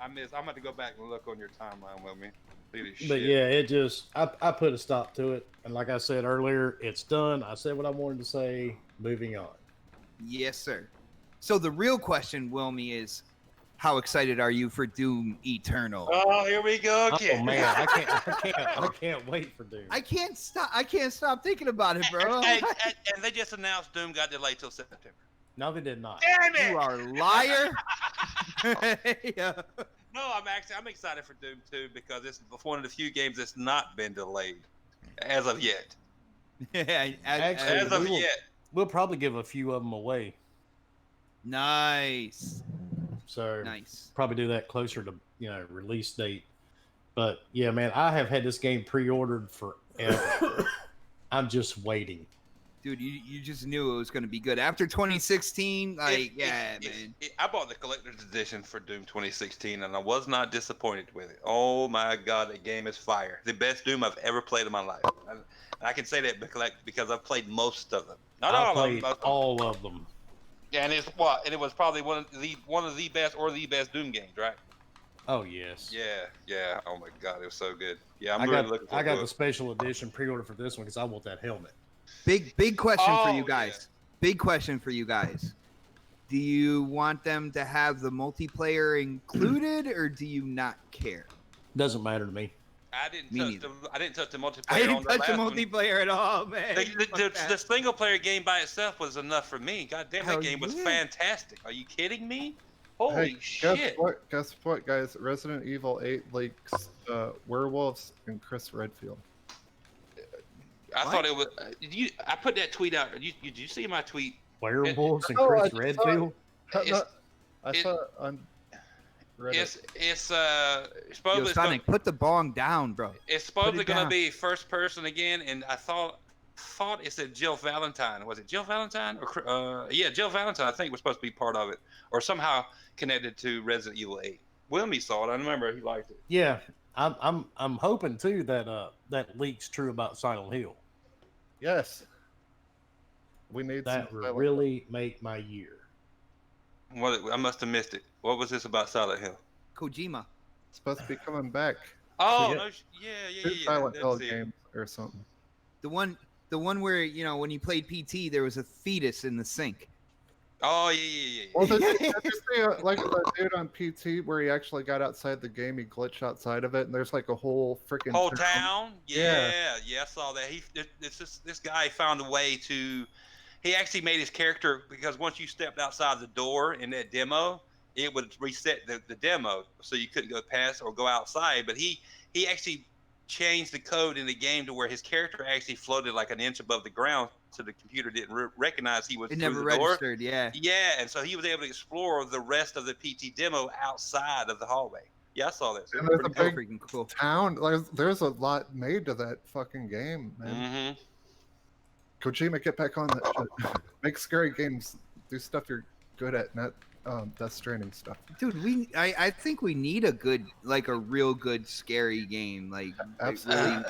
I'm about to go back and look on your timeline with me. See this But shit. yeah, it just I put a stop to it, and like I said earlier, it's done. I said what I wanted to say. Moving on. Yes, sir. So the real question, Wilmy, is how excited are you for Doom Eternal? Oh, here we go again. Oh man, I can't wait for Doom. I can't stop thinking about it, bro. and they just announced Doom got delayed till September. No, they did not. Damn it! You are a liar. Yeah. No, I'm excited for Doom 2 because it's one of the few games that's not been delayed as of yet. Actually, As of yet. We'll probably give a few of them away. Nice. So nice. Probably do that closer to release date. But yeah, man, I have had this game pre-ordered forever. I'm just waiting. Dude, you just knew it was going to be good after 2016. Man. I bought the collector's edition for Doom 2016, and I was not disappointed with it. Oh my god, that game is fire! The best Doom I've ever played in my life. I can say that because I've played most of them. Not I all played of them. all of them. Yeah, and it was probably one of the best or the best Doom games, right? Oh yes. Yeah. Oh my god, it was so good. Yeah, I'm I really got looking forward to the it. special edition pre-order for this one because I want that helmet. Big question for you Oh, guys. Big question for you guys. Do you want them to have the multiplayer included, or do you not care? Doesn't matter to me. I didn't touch the multiplayer. I didn't on the touch the last one. multiplayer at all, man. The single player game by itself was enough for me. God damn, Hell that game was yeah. fantastic. Are you kidding me? Holy Hey, shit! Guess what, guys? Resident Evil 8 leaks werewolves and Chris Redfield. I thought it was. I put that tweet out. Did you see my tweet? Werewolves and No, Chris I saw Redfield. I saw it on Reddit. It's Yo, supposedly Sonic, put the bong down, bro. it's supposedly Put it gonna down. be first person again, and I thought it said Jill Valentine. Was it Jill Valentine or yeah, Jill Valentine? I think was supposed to be part of it, or somehow connected to Resident Evil 8. Wilmy saw it. I remember he liked it. Yeah, I'm hoping too that that leak's true about Silent Hill. Yes. We need That some would really make my year. I must have missed it. What was this about Silent Hill? Kojima. It's supposed to be coming back. Oh, Yeah. no, Two yeah. Silent Hill That's it. games or something. The one where, when you played PT, there was a fetus in the sink. Oh, yeah. Well, did you see like the dude on PT where he actually got outside the game, he glitched outside of it, and there's like a whole freaking Whole town? Yeah. Yeah, I saw that. This guy found a way to. He actually made his character because once you stepped outside the door in that demo, it would reset the demo, so you couldn't go past or go outside. But he actually changed the code in the game to where his character actually floated like an inch above the ground, so the computer didn't recognize he was It through never the door. registered, yeah. Yeah, and so he was able to explore the rest of the PT demo outside of the hallway. Yeah, I saw that. So And it was there's a pretty big Freaking cool. town. Like, there's a lot made to that fucking game, cool. man. Mhm. Kojima, get back on that shit. Make scary games. Do stuff you're good at, not Death Stranding stuff. Dude, I think we need a real good scary game. Like Absolutely. really.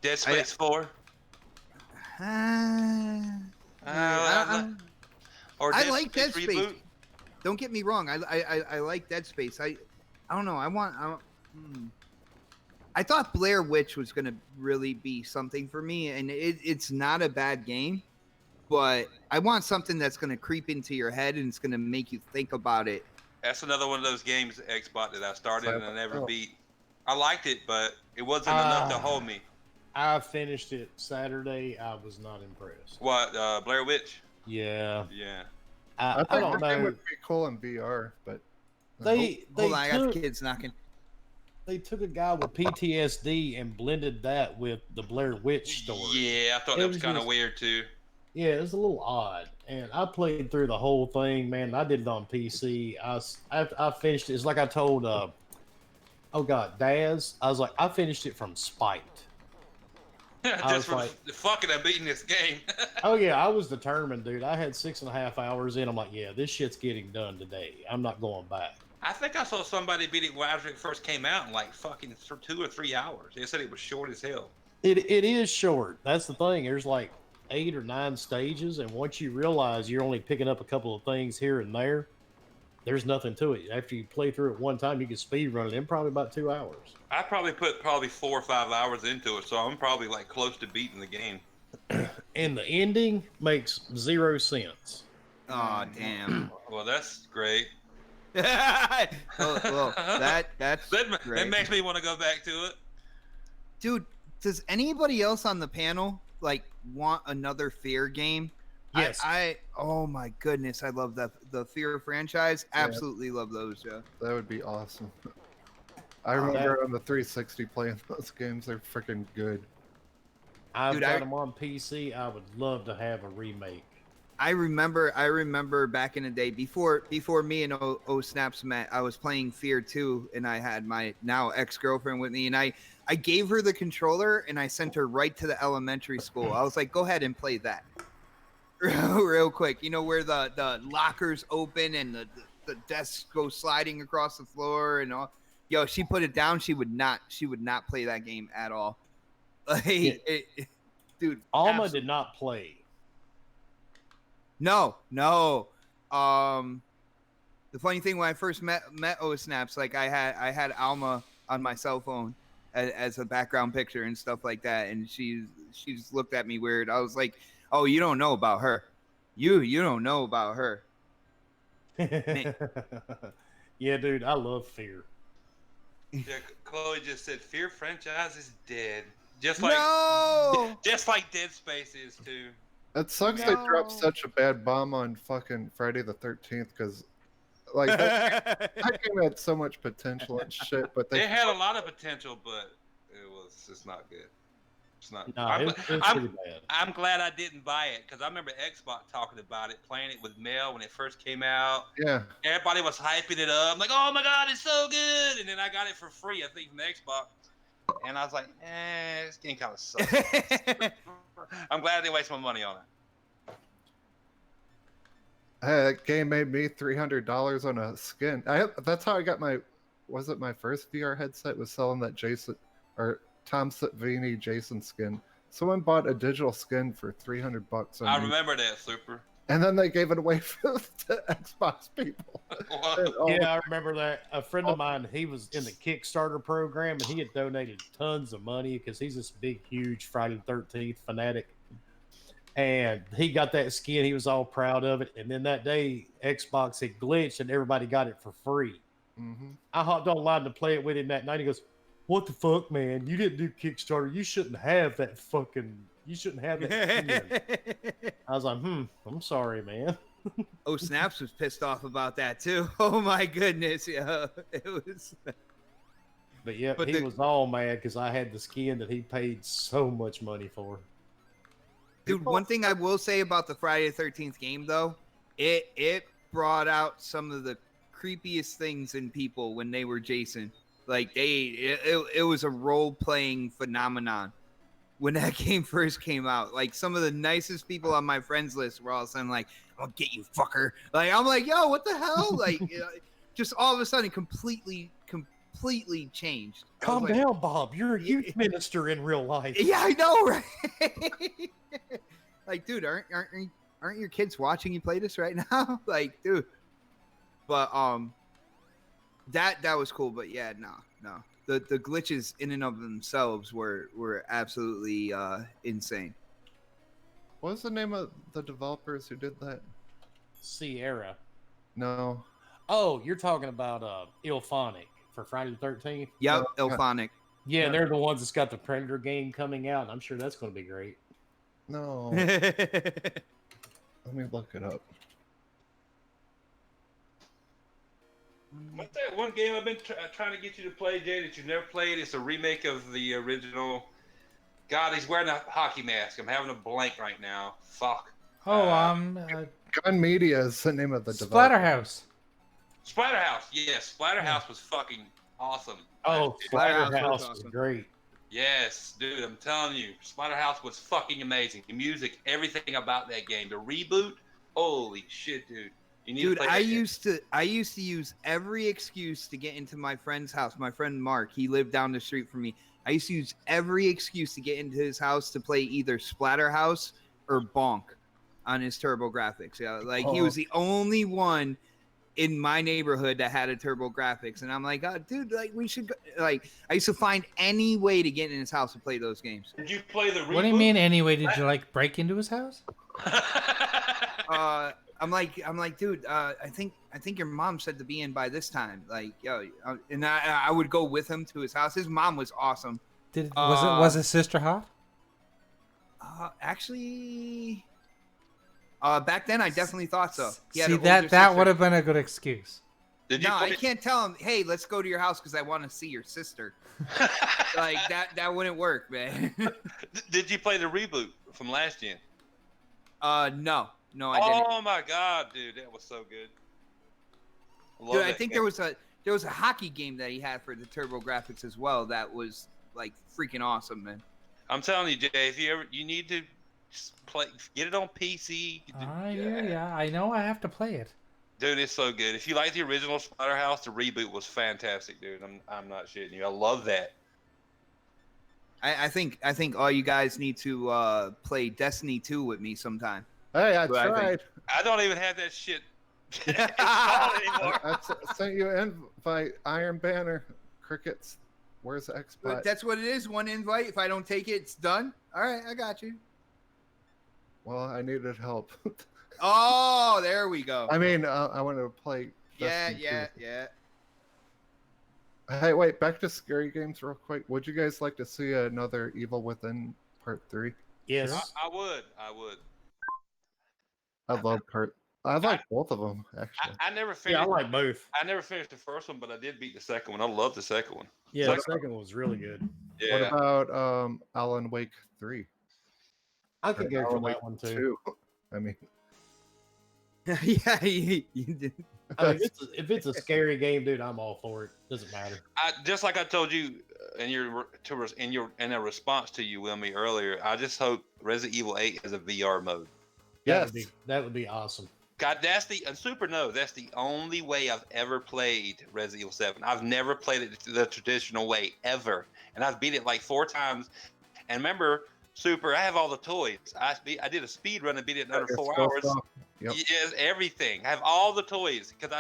Dead Space 4. Or I like Dead Space Space. reboot. Don't get me wrong. I like Dead Space. I don't know. I thought Blair Witch was gonna really be something for me, and it's not a bad game, but I want something that's gonna creep into your head and it's gonna make you think about it. That's another one of those games, Xbox, that I started and I never Oh. beat. I liked it, but it wasn't enough to hold me. I finished it Saturday. I was not impressed. What, Blair Witch? Yeah, Yeah. I I think don't the game know. would be cool in VR, but They Hold on, I got took, kids knocking. they took a guy with PTSD and blended that with the Blair Witch story. Yeah, I thought It that was was kind of just- weird too. Yeah, it was a little odd, and I played through the whole thing. Man, I did it on PC. I finished it. It's like I told, Daz. I was like, I finished it from spite. Just for fucking I'm beating this game. Oh yeah, I was determined, dude. I had 6.5 hours in. I'm like, yeah, this shit's getting done today. I'm not going back. I think I saw somebody beat it after it first came out in like fucking 2 or 3 hours. They said it was short as hell. It is short. That's the thing. There's like 8 or 9 stages, and once you realize you're only picking up a couple of things here and there, there's nothing to it. After you play through it one time, you can speed run it in probably about 2 hours. I probably put 4 or 5 hours into it, so I'm probably like close to beating the game. And the ending makes 0 sense. Oh damn. Well, that's great. well, that's that great. makes me want to go back to it. Dude, does anybody else on the panel like want another Fear game? Yes. Oh my goodness, I love the Fear franchise. Absolutely love those. Yeah. That would be awesome. I remember on the 360 playing those games. They're freaking good. I've got them on PC. I would love to have a remake. I remember back in the day before me and O Snaps met, I was playing Fear 2 and I had my now ex-girlfriend with me, and I gave her the controller and I sent her right to the elementary school. I was like, go ahead and play that real quick. You know, where the lockers open and the desks go sliding across the floor and all. Yo, she put it down. She would not play that game at all. Like, dude, Alma did not play. No. The funny thing, when I first met O Snaps, like I had Alma on my cell phone as a background picture and stuff like that, and she's looked at me weird. I was like, "Oh, you don't know about her. You don't know about her." Yeah, dude, I love Fear. Yeah, Chloe just said Fear franchise is dead. Just like Dead Space is too. It sucks they dropped such a bad bomb on fucking Friday the 13th, because like that game had so much potential and shit, but they had a lot of potential, but it was just not good. It's not. No, it's pretty bad. I'm glad I didn't buy it, because I remember Xbox talking about it, playing it with Mel when it first came out. Yeah. Everybody was hyping it up. I'm like, oh my god, it's so good! And then I got it for free, I think, from Xbox. And I was like, this game kind of sucks. I'm glad I didn't waste my money on it. That game made me $300 on a skin. That's how I got my. Was it my first VR headset? Was selling that Jason or Tom Savini Jason skin. Someone bought a digital skin for $300. I remember that, Super. And then they gave it away to Xbox people. Yeah, I remember that. A friend of mine, he was in the Kickstarter program, and he had donated tons of money because he's this big, huge Friday the 13th fanatic. And he got that skin. He was all proud of it. And then that day, Xbox had glitched, and everybody got it for free. Mm-hmm. I hopped online to play it with him that night. He goes, "What the fuck, man? You didn't do Kickstarter. You shouldn't have that fucking... You shouldn't have that skin." I was like, I'm sorry, man. Oh, Snaps was pissed off about that too. Oh my goodness, yeah, it was. But yeah, he was all mad because I had the skin that he paid so much money for. Dude, one thing I will say about the Friday the 13th game though, it brought out some of the creepiest things in people when they were Jason. Like it was a role-playing phenomenon when that game first came out. Like, some of the nicest people on my friends list were all of a sudden like, "I'll get you, fucker." Like, I'm like, yo, what the hell? Like, just all of a sudden completely changed. Calm down, Bob. You're a youth minister in real life. Yeah, I know, right? Like, dude, aren't your kids watching you play this right now? Like, dude. But that was cool. But yeah, no. The glitches in and of themselves were absolutely insane. What was the name of the developers who did that? Sierra. No. Oh, you're talking about Ilphonic for Friday the 13th? Yep, Ilphonic. Yeah, they're the ones that's got the Predator game coming out. I'm sure that's going to be great. No. Let me look it up. What's that one game I've been trying to get you to play, Jay, that you've never played? It's a remake of the original. God, he's wearing a hockey mask. I'm having a blank right now. Fuck. Gun Media is the name of the developer. Splatterhouse. Splatterhouse, yes. Splatterhouse was fucking awesome. Oh, Splatterhouse was great. Yes, dude, I'm telling you, Splatterhouse was fucking amazing. The music, everything about that game. The reboot, holy shit, dude. You need to play that game. I used to use every excuse to get into my friend's house. My friend Mark, he lived down the street from me. I used to use every excuse to get into his house to play either Splatterhouse or Bonk on his TurboGrafx. Yeah, like he was the only one in my neighborhood that had a TurboGrafx, and I'm like, oh, dude, like we should go. Like I used to find any way to get in his house to play those games. Did you play the reboot? What do you mean anyway? Did you like break into his house? I'm like, dude, I think your mom said to be in by this time. Like, yo, and I would go with him to his house. His mom was awesome. Was his sister hot? Actually, back then I definitely thought so. See, that would have been a good excuse. I can't tell him, hey, let's go to your house because I want to see your sister. Like that wouldn't work, man. Did you play the reboot from last gen? No, I didn't. Oh my god, dude, that was so good. Dude, I think there was a hockey game that he had for the TurboGrafx as well that was like freaking awesome, man. I'm telling you, Jay, if you need to play, get it on PC. Yeah, I know I have to play it. Dude, it's so good. If you like the original Splatterhouse, the reboot was fantastic, dude. I'm not shitting you. I love that. I think all you guys need to play Destiny 2 with me sometime. Hey, I tried. I don't even have that shit installed anymore. I sent you an invite. Iron Banner, Crickets. Where's the Xbox? But that's what it is. One invite. If I don't take it, it's done. All right, I got you. Well, I needed help. Oh, there we go. I mean, I wanted to play. Yeah. Hey, wait, back to scary games real quick. Would you guys like to see another Evil Within Part 3? Yes. I would. I like both of them, actually. I never finished. Yeah, I like both. I never finished the first one, but I did beat the second one. I love the second one. Yeah, the second one was really good. Yeah. What about Alan Wake 3? I could go for that one too. I mean, Yeah, you did. I mean, if it's a scary game, dude, I'm all for it. Doesn't matter. Just like I told you in a response to you, Wilmy, earlier. I just hope Resident Evil 8 has a VR mode. yes. That would be awesome. God, that's the only way I've ever played Resident Evil 7. I've never played it the traditional way ever, and I've beat it like 4 times. And remember, Super, I have all the toys. I did a speed run and beat it in under 4 hours. Yep. Yes, everything. I have all the toys because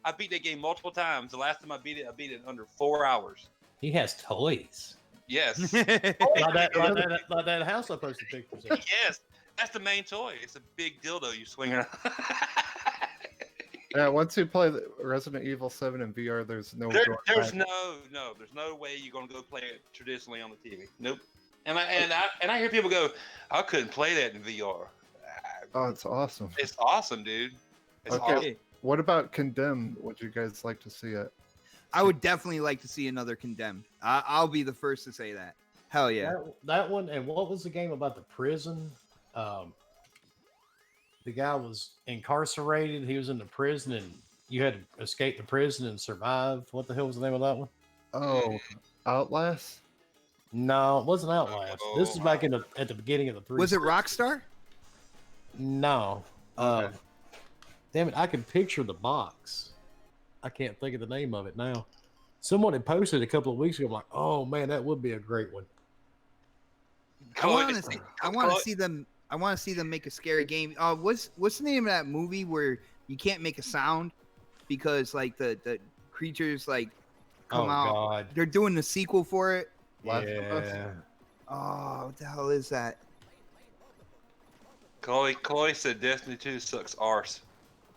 I beat that game multiple times. The last time I beat it in under 4 hours. He has toys. Yes. like that house I posted pictures of. Yes, that's the main toy. It's a big dildo you swing around. Yeah, once you play the Resident Evil 7 in VR, there's no there's no way you're gonna go play it traditionally on the TV. Nope. And I hear people go, I couldn't play that in VR. Oh, it's awesome. It's awesome, dude. It's Okay. awesome. What about Condemned? Would you guys like to see it? I would definitely like to see another Condemned. I'll be the first to say that. Hell yeah. That one, and what was the game about the prison? The guy was incarcerated. He was in the prison, and you had to escape the prison and survive. What the hell was the name of that one? Oh, Outlast? No, it wasn't Outlast. This is back at the beginning of the 3. Was it Rockstar? No. Okay. Damn it, I can picture the box. I can't think of the name of it now. Someone had posted a couple of weeks ago. I'm like, oh man, that would be a great one. I want to see them make a scary game. What's the name of that movie where you can't make a sound because like the creatures like come out? God. They're doing the sequel for it. Yeah. Oh, what the hell is that? Chloe said Destiny 2 sucks arse.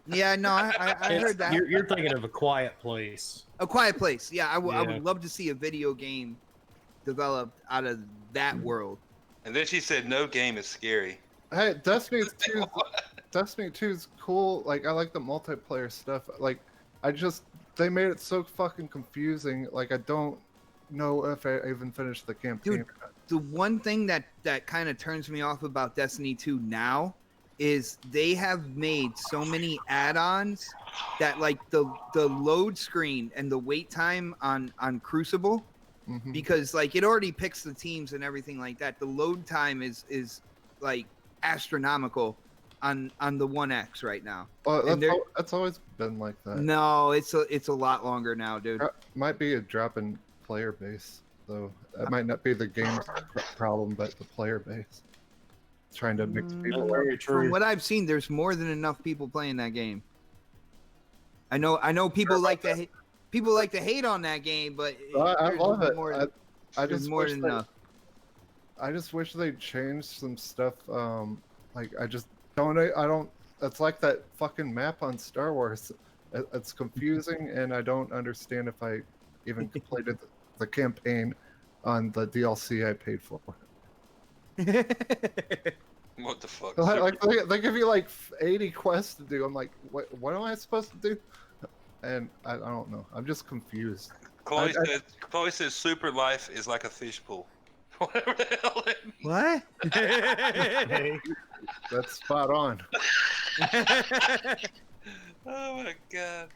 Yeah, no, I heard that. You're thinking of A Quiet Place. A Quiet Place. Yeah, I would love to see a video game developed out of that world. And then she said, no game is scary. Hey, Destiny 2 is cool. Like, I like the multiplayer stuff. Like, they made it so fucking confusing. Like, I don't know if I even finished the campaign. Dude, the one thing that kind of turns me off about Destiny 2 now is they have made so many add-ons that like the load screen and the wait time on Crucible because like it already picks the teams and everything like that. The load time is like astronomical on the 1X right now. Well, that's always been like that. No, it's a lot longer now, dude. Might be a drop in player base, though. That might not be the game's problem, but the player base. Trying to mix people. Very true. From what I've seen, there's more than enough people playing that game. I know people like to hate on that game, but I love it. I there's just more wish than they, enough. I just wish they'd change some stuff. Like I don't. It's like that fucking map on Star Wars. It's confusing, and I don't understand if I even completed the campaign on the DLC I paid for. What the fuck? Like they give you like 80 quests to do. I'm like, what am I supposed to do? And I don't know. I'm just confused. Chloe says super life is like a fish pool. Whatever the hell that means. What? That's spot on. Oh my god.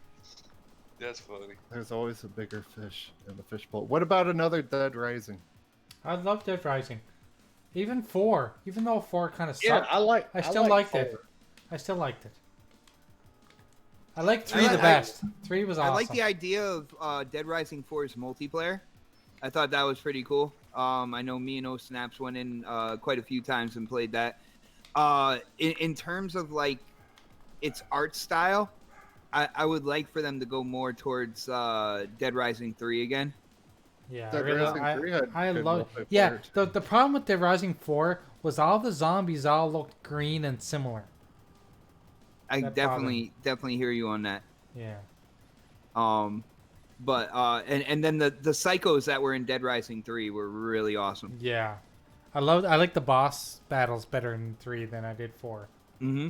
That's funny. There's always a bigger fish in the fish bowl. What about another Dead Rising? I love Dead Rising. Even 4. Even though 4 kind of sucked. Yeah, I still liked it. I still liked it. I like 3 the best. 3 was awesome. I like the idea of Dead Rising 4's multiplayer. I thought that was pretty cool. I know me and O-Snaps went in quite a few times and played that. In terms of like its art style, I would like for them to go more towards Dead Rising 3 again. Yeah, I love. Yeah, the problem with Dead Rising 4 was all the zombies all looked green and similar. I definitely hear you on that. Yeah. But and then the psychos that were in Dead Rising 3 were really awesome. Yeah, I like the boss battles better in 3 than I did 4. Mm-hmm.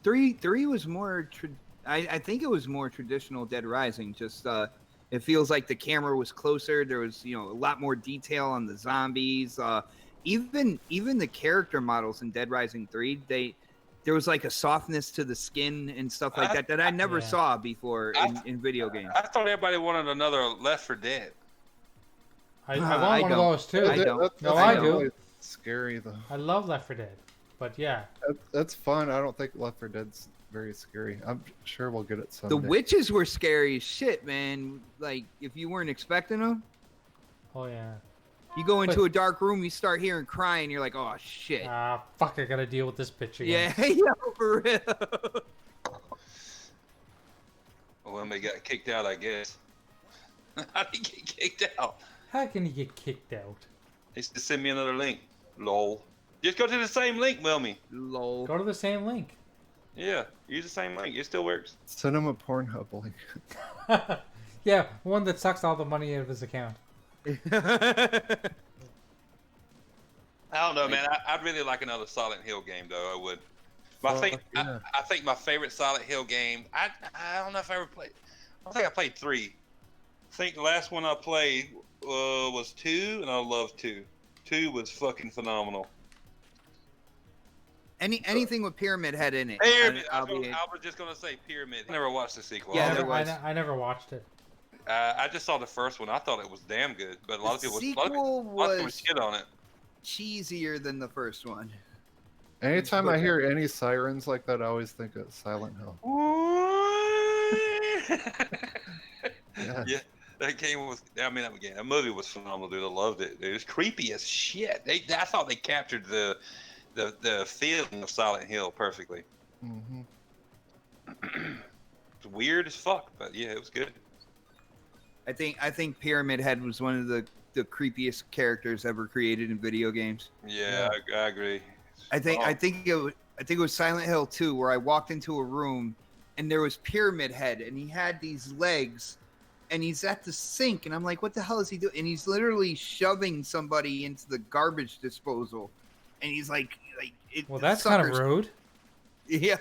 3 was more. I think it was more traditional Dead Rising. Just it feels like the camera was closer. There was a lot more detail on the zombies. Even the character models in Dead Rising 3, there was like a softness to the skin and stuff like that I never saw before in video games. I thought everybody wanted another Left 4 Dead. I want one of those too. I don't. No, I do. Really scary though. I love Left 4 Dead, but yeah, that's fun. I don't think Left 4 Dead's very scary. I'm sure we'll get it someday. The witches were scary as shit, man. Like if you weren't expecting them. Oh yeah. You go into a dark room, you start hearing crying, you're like, oh shit. Fuck, I gotta deal with this bitch again. Yeah, for real. Well, when they got kicked out, I guess. How did he get kicked out? How can he get kicked out? He said, send me another link. Lol. Just go to the same link, Wilmy. Lol. Go to the same link. Yeah, use the same link. It still works. Send him a Pornhub link. Yeah, one that sucks all the money out of his account. I don't know, man. I'd really like another Silent Hill game, though. I would. I think my favorite Silent Hill game. I don't know if I ever played. I don't think I played 3. I think the last one I played was 2, and I love 2. 2 was fucking phenomenal. Anything with Pyramid Head in it. I was just gonna say Pyramid. I never watched the sequel. Yeah, I never watched it. I just saw the first one. I thought it was damn good, but a lot of people shit on it. Cheesier than the first one. Anytime I hear any sirens like that, I always think of Silent Hill. Yeah, that game was. I mean, that movie was phenomenal, dude. I loved it. It was creepy as shit. I thought they captured the feeling of Silent Hill perfectly. Mm-hmm. It's weird as fuck, but yeah, it was good. I think Pyramid Head was one of the creepiest characters ever created in video games. Yeah. I agree. I think it was Silent Hill 2 where I walked into a room and there was Pyramid Head and he had these legs and he's at the sink and I'm like, what the hell is he doing? And he's literally shoving somebody into the garbage disposal and he's like well, that's kind of rude. Yeah,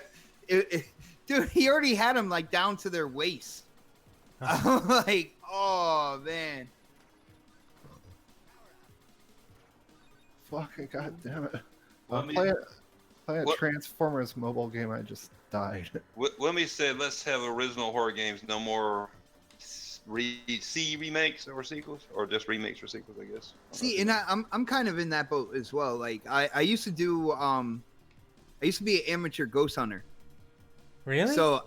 dude, he already had him like down to their waist. I'm like, oh man. Fucking goddamn it! Play a Transformers mobile game. I just died. Wilmy said, "Let's have original horror games. No more remakes or sequels, or just remakes or sequels, I guess. See, and I'm kind of in that boat as well. Like I used to do I used to be an amateur ghost hunter. Really? So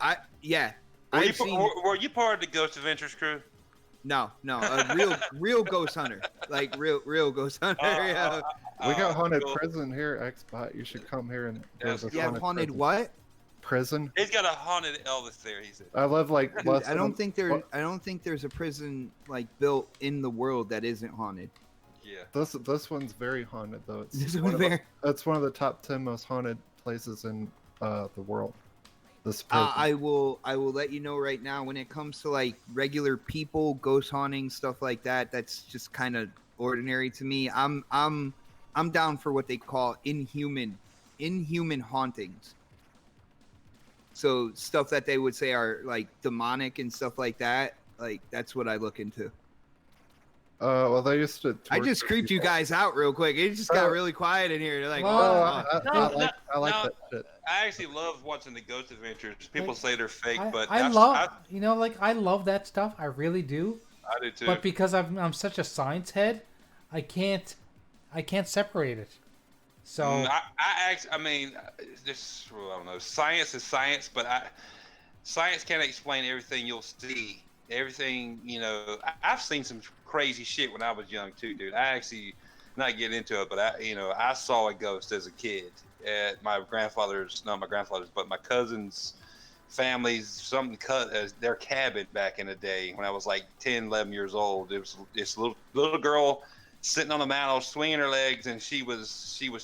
were you part of the Ghost Adventures crew? No, a real ghost hunter, like real ghost hunter. Yeah. We got haunted cool. prison here, Xbot. You should come here and go to You have haunted prison. what? Prison. He's got a haunted Elvis there. He said. I live like. Dude, less I than don't think there's a prison like built in the world that isn't haunted. Yeah. This one's very haunted though. This one's It's one of the top 10 most haunted places in the world. This prison. I will let you know right now, when it comes to like regular people, ghost haunting, stuff like that, that's just kind of ordinary to me. I'm down for what they call inhuman hauntings. So stuff that they would say are like demonic and stuff like that, like that's what I look into. Well, they used to. I just creeped you guys out real quick. It just got really quiet in here. They're like, I like that shit. I actually love watching the Ghost Adventures. People say they're fake, but I love that stuff. I really do. I do too. But because I'm such a science head, I can't separate it. So I mean, this I don't know. Science is science, but science can't explain everything you'll see. Everything, I've seen some crazy shit when I was young too, dude. I actually, not get into it, but I saw a ghost as a kid at my grandfather's, but my cousin's family's their cabin back in the day when I was like 10, 11 years old. It was this little girl sitting on the mountain, swinging her legs, and she was see-through.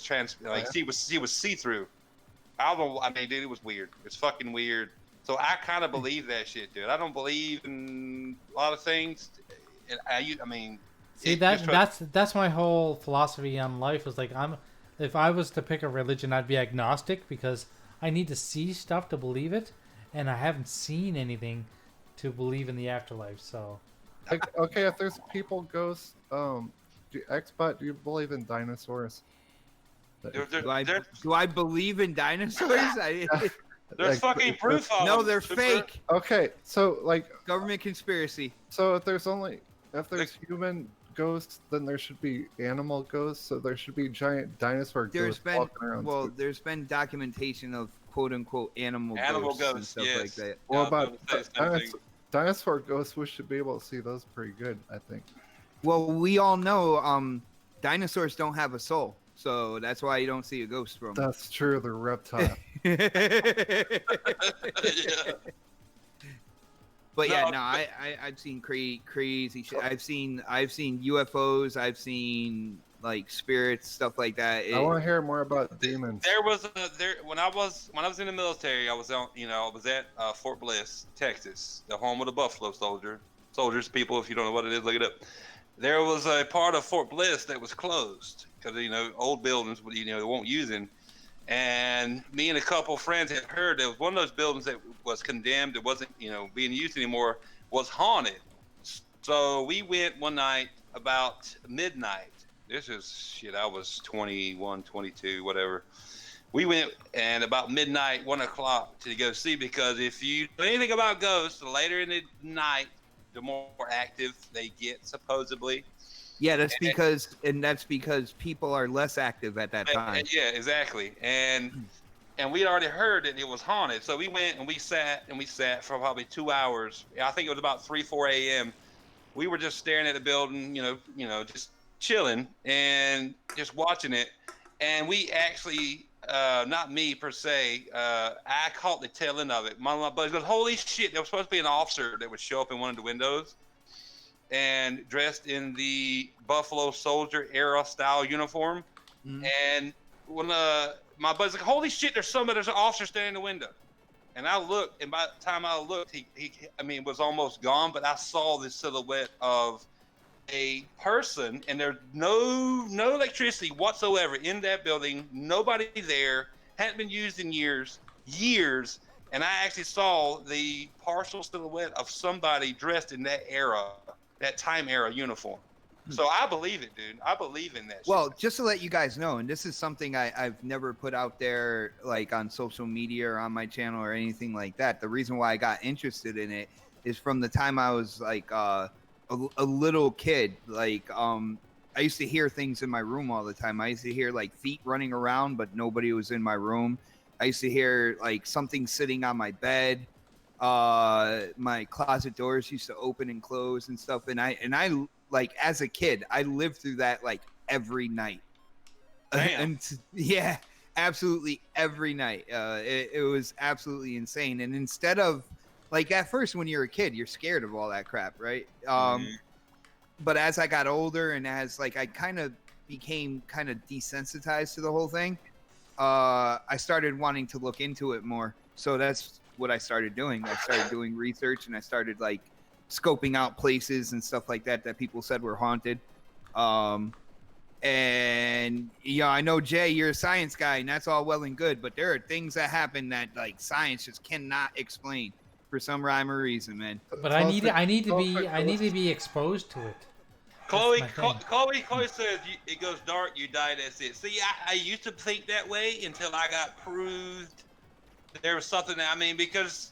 I mean, dude, it was weird. It's fucking weird. So I kind of believe that shit, dude. I don't believe in a lot of things. And that's my whole philosophy on life. Is like if I was to pick a religion, I'd be agnostic because I need to see stuff to believe it, and I haven't seen anything to believe in the afterlife. So, okay, if there's people, ghosts, Xbot, do you believe in dinosaurs? Do I believe in dinosaurs? There's fucking proof of No, them. they're fake. Okay, so like government conspiracy. So if there's human ghosts, then there should be animal ghosts. So there should be giant dinosaur ghosts walking around. There's been documentation of quote unquote animal ghosts and stuff like that. What about dinosaur ghosts? We should be able to see those pretty good, I think. Well, we all know dinosaurs don't have a soul. So that's why you don't see a ghost from them. That's true. They're reptile. But yeah, I've seen crazy shit. I've seen UFOs. I've seen like spirits, stuff like that. I want to hear more about demons. When I was in the military, I was at Fort Bliss, Texas, the home of the Buffalo soldiers. People, if you don't know what it is, look it up. There was a part of Fort Bliss that was closed because old buildings they won't use it. And me and a couple friends had heard there was one of those buildings that was condemned. It wasn't being used anymore. Was haunted. So we went one night about midnight. This is shit. I was 21, 22, whatever. We went and about midnight, 1 o'clock to go see, because if you know anything about ghosts, the later in the night, the more active they get, supposedly. Yeah, that's because people are less active at that time. Yeah, exactly. And we'd already heard that it was haunted. So we went and we sat for probably 2 hours. I think it was about 3, 4 a.m. We were just staring at the building, just chilling and just watching it. And we actually, not me per se, I caught the tail end of it. My buddy goes, holy shit, there was supposed to be an officer that would show up in one of the windows and dressed in the Buffalo Soldier era style uniform. Mm-hmm. And when my buddy's like, holy shit, there's an officer standing in the window. And I looked, and by the time I looked, he was almost gone, but I saw this silhouette of a person, and there's no electricity whatsoever in that building. Nobody there, hadn't been used in years, and I actually saw the partial silhouette of somebody dressed in that time era uniform. So I believe it, dude. I believe in that shit. Well, just to let you guys know, and this is something I've never put out there like on social media or on my channel or anything like that. The reason why I got interested in it is from the time I was like a little kid. Like I used to hear things in my room all the time. I used to hear like feet running around, but nobody was in my room. I used to hear like something sitting on my bed. My closet doors used to open and close and stuff. And I like as a kid, I lived through that like every night. And yeah, absolutely every night. It was absolutely insane. And instead of like at first when you're a kid, you're scared of all that crap, right? But as I got older and as like I kind of became kind of desensitized to the whole thing, I started wanting to look into it more. So that's what I started doing. I started doing research and I started like scoping out places and stuff like that people said were haunted. And yeah, I know Jay, you're a science guy, and that's all well and good, but there are things that happen that like science just cannot explain for some rhyme or reason, man. But I need to be exposed to it. Chloe says it goes dark, you die, that's it. See, I used to think that way until I got proved there was something. I mean, because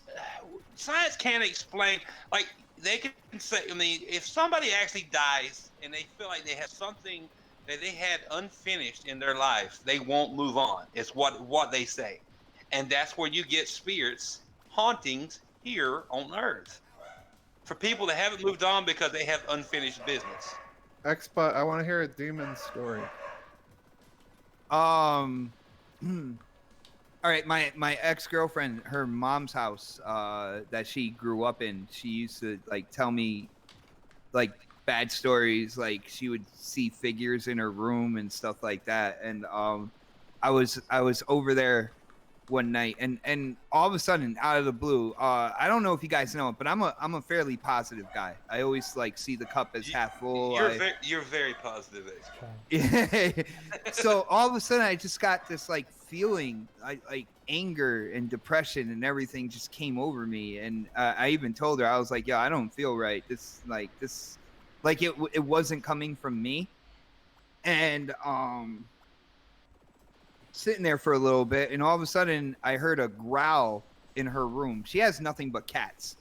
science can't explain. Like they can say, I mean, if somebody actually dies and they feel like they have something that they had unfinished in their life, they won't move on. It's what they say, and that's where you get spirits, hauntings here on Earth, for people that haven't moved on because they have unfinished business. Xbot, I want to hear a demon story. All right, my ex-girlfriend, her mom's house that she grew up in, she used to like tell me like bad stories. Like she would see figures in her room and stuff like that. And I was over there one night, and all of a sudden, out of the blue, I don't know if you guys know it, but I'm a fairly positive guy. I always like see the cup as half full. You're very positive. Yeah. So all of a sudden, I just got this like feeling, like anger and depression and everything just came over me. And I even told her, I was like, "Yo, I don't feel right. This, it wasn't coming from me." And sitting there for a little bit, and all of a sudden I heard a growl in her room. She has nothing but cats.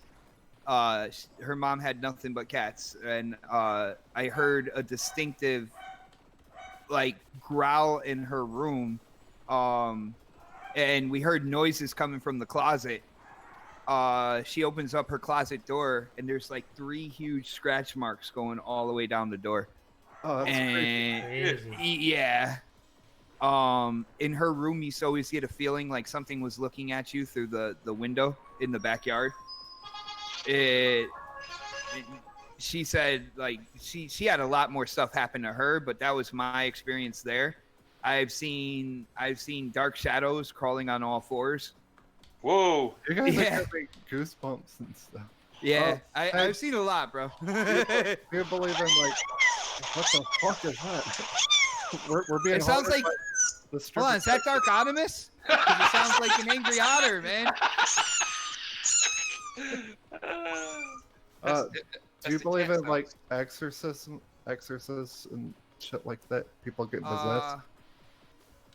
Her mom had nothing but cats, and I heard a distinctive like growl in her room, and we heard noises coming from the closet. She opens up her closet door, and there's like 3 huge scratch marks going all the way down the door. Oh, that's crazy. Yeah. In her room, you used to always get a feeling like something was looking at you through the window in the backyard. She said like she had a lot more stuff happen to her, but that was my experience there. I've seen dark shadows crawling on all 4s. Whoa! You guys are having goosebumps and stuff. Yeah, I've seen a lot, bro. Do you believe in like what the fuck is that? We're being. It sounds like. Hold on, is that Dark Optimus? It sounds like an angry otter, man. Do you believe in like exorcists and shit like that? People get possessed.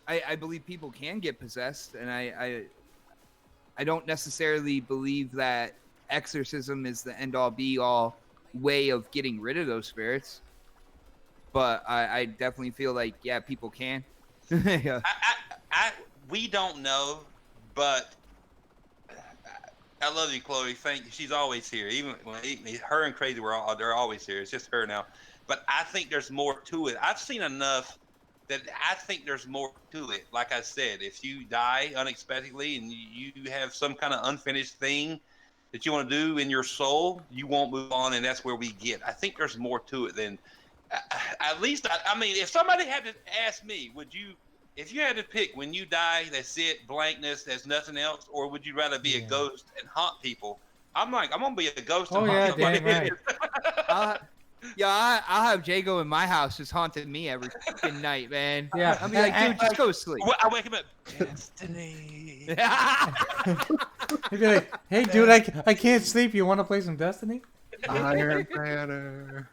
I believe people can get possessed, and I don't necessarily believe that exorcism is the end-all be-all way of getting rid of those spirits. But I definitely feel like people can. Yeah. We don't know, but I love you, Chloe. Thank you. She's always here. Even her and Crazy they're always here. It's just her now. But I think there's more to it. I've seen enough that I think there's more to it. Like I said, if you die unexpectedly and you have some kind of unfinished thing that you want to do in your soul, you won't move on, and that's where we get. I think there's more to it than. At least, I mean, if somebody had to ask me, if you had to pick when you die, that's it, blankness, there's nothing else, or would you rather be a ghost and haunt people? I'm like, I'm going to be a ghost and haunt somebody. Damn right. I'll have Jago in my house just haunting me every fucking night, man. Yeah. I'll be like, dude, just go sleep. I wake him up, Destiny. You'd be like, hey, dude, I can't sleep. You want to play some Destiny? Iron Banner.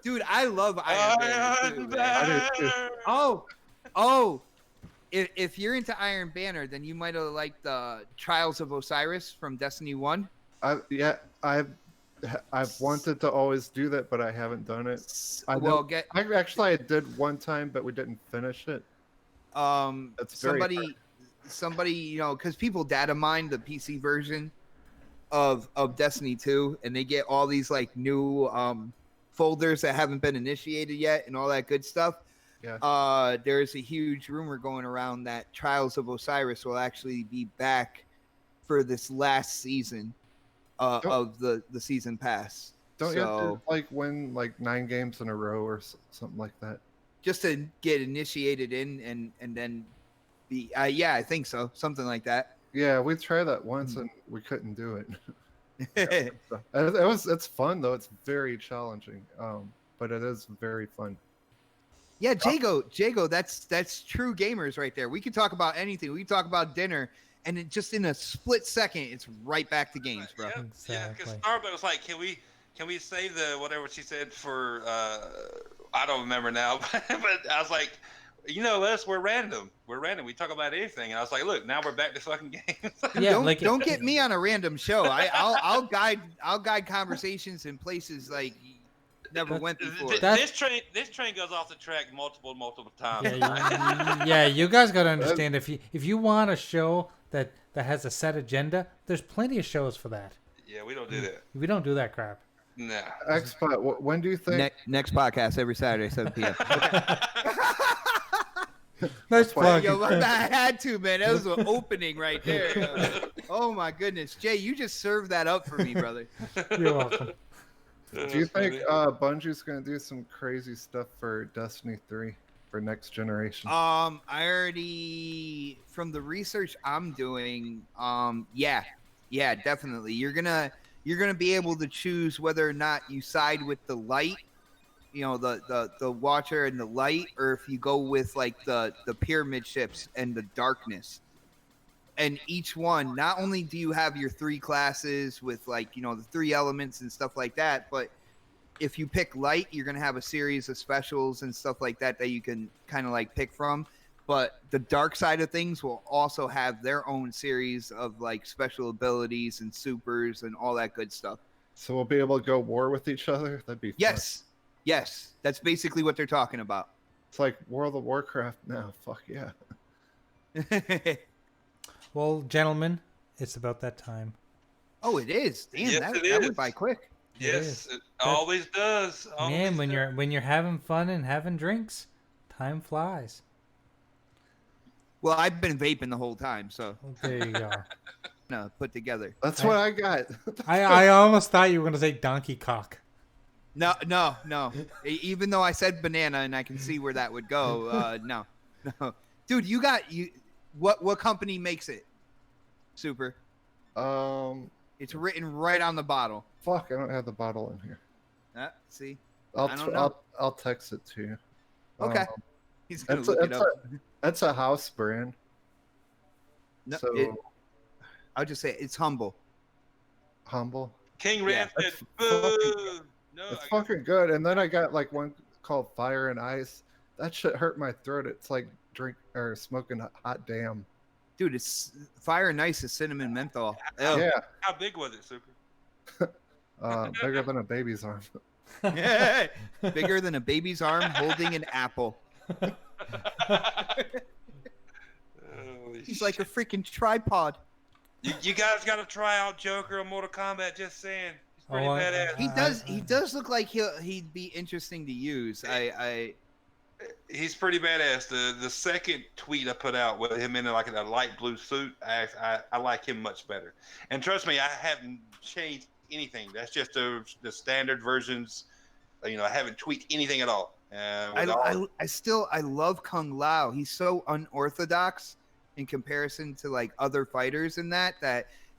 Dude, I love Iron Banner too. Oh, if you're into Iron Banner, then you might have liked the Trials of Osiris from Destiny 1. I've wanted to always do that, but I haven't done it. I did one time, but we didn't finish it. That's very hard. somebody, you know, because people data mine the PC version of Destiny 2, and they get all these like new folders that haven't been initiated yet and all that good stuff. Yeah. There's a huge rumor going around that Trials of Osiris will actually be back for this last season of the season pass. Don't you have to like win like 9 games in a row or something like that? Just to get initiated in and then be yeah, I think so, something like that. Yeah, we tried that once and we couldn't do it. It's fun though. It's very challenging, but it is very fun. Yeah, Jago, that's true gamers right there. We can talk about anything. We can talk about dinner, and it just in a split second, it's right back to games, bro. Yeah, because Starbucks was like, can we save the whatever she said for I don't remember now, but I was like, you know us, we're random. We talk about anything, and I was like, look, now we're back to fucking games. Yeah, don't get me on a random show. I'll guide conversations in places like never went before. This train goes off the track multiple times. Yeah, you guys got to understand, if you want a show that has a set agenda, there's plenty of shows for that. Yeah, we don't do that. We don't do that crap. No. Xpot, when do you think next podcast every Saturday 7 p.m. Nice plug. Yo, I had to, man. That was an opening right there. Oh my goodness, Jay, you just served that up for me, brother. You're welcome. Do you think Bungie's gonna do some crazy stuff for Destiny 3 for next generation? I already, from the research I'm doing, yeah, definitely. You're gonna be able to choose whether or not you side with the light, you know, the Watcher and the light, or if you go with like the pyramid ships and the darkness. And each one, not only do you have your 3 classes with like, you know, the 3 elements and stuff like that, but if you pick light, you're going to have a series of specials and stuff like that you can kind of like pick from. But the dark side of things will also have their own series of like special abilities and supers and all that good stuff. So we'll be able to go war with each other? That'd be fun. Yes. That's basically what they're talking about. It's like World of Warcraft now. Fuck yeah. Well, gentlemen, it's about that time. Oh, it is. Damn, Yes, that is. went by quick. Yes, it always does. Man, when you're having fun and having drinks, time flies. Well, I've been vaping the whole time, so there you go. No, put together. That's what I got. I almost thought you were gonna say donkey cock. No. Even though I said banana, and I can see where that would go. No. Dude, what company makes it? Super. It's written right on the bottle. Fuck, I don't have the bottle in here. See, I'll text it to you. Okay. He's gonna look it up. That's a house brand. No, so I'll just say it's humble. Humble. King Ram said, "Boo." It's fucking good. And then I got like one called Fire and Ice. That shit hurt my throat. It's like smoking hot damn. Dude, it's Fire and Ice is cinnamon menthol. Yeah. How big was it, Super? Bigger than a baby's arm. Bigger than a baby's arm holding an apple. He's like a freaking tripod. You guys got to try out Joker on Mortal Kombat. Just saying, he's pretty badass. He does look like he'd be interesting to use. He's pretty badass. The second tweet I put out with him in like a light blue suit, I like him much better. And trust me, I haven't changed anything. That's just the standard versions. You know, I haven't tweaked anything at all. I love Kung Lao. He's so unorthodox in comparison to like other fighters in that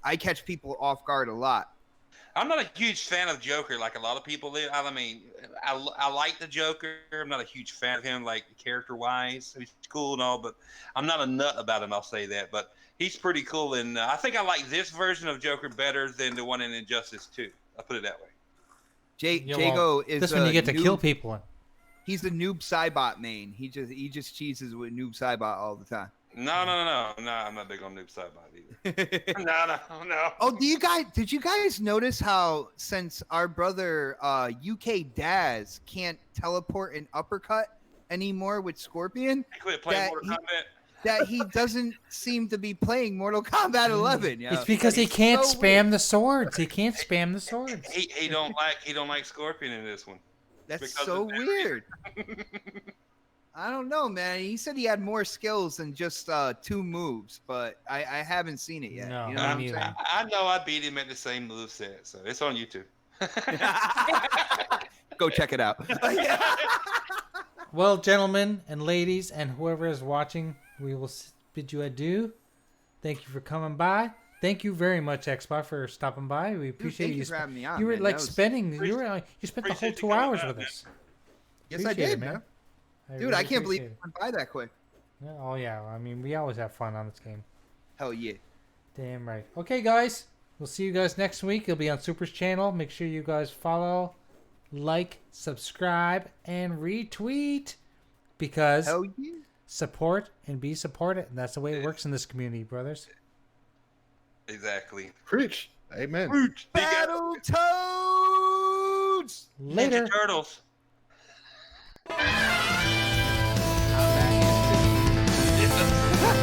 I catch people off guard a lot. I'm not a huge fan of Joker like a lot of people do. I mean, I like the Joker. I'm not a huge fan of him, like character-wise. He's cool and all, but I'm not a nut about him, I'll say that. But he's pretty cool, and I think I like this version of Joker better than the one in Injustice 2. I'll put it that way. Jago is this when you get to kill people. He's the Noob Saibot main. He just cheeses with Noob Saibot all the time. No. I'm not big on Noob Saibot either. No. Oh, did you guys notice how since our brother UK Daz can't teleport an uppercut anymore with Scorpion, He quit playing Mortal Kombat. that he doesn't seem to be playing Mortal Kombat 11. It's because he can't spam the swords. He can't spam the swords. He don't like Scorpion in this one. That's so weird. I don't know, man. He said he had more skills than just 2 moves, but I haven't seen it yet. No, you know what I'm saying? I know I beat him at the same moveset, so it's on YouTube. Go check it out. Well, gentlemen and ladies and whoever is watching, we will bid you adieu. Thank you for coming by. Thank you very much, Xbox, for stopping by. We appreciate thank you for having me on, You were man. like That was- spending. You spent the whole 2 hours with us. Yes, I Appreciate did, it, man. Dude, really I can't believe appreciate it went by that quick. Yeah, oh yeah, I mean we always have fun on this game. Hell yeah. Damn right. Okay, guys, we'll see you guys next week. It'll be on Super's channel. Make sure you guys follow, like, subscribe, and retweet because Hell yeah. support and be supported. And that's the way it works in this community, brothers. Exactly. Preach. Amen. Battletoads! Later. Ninja Turtles.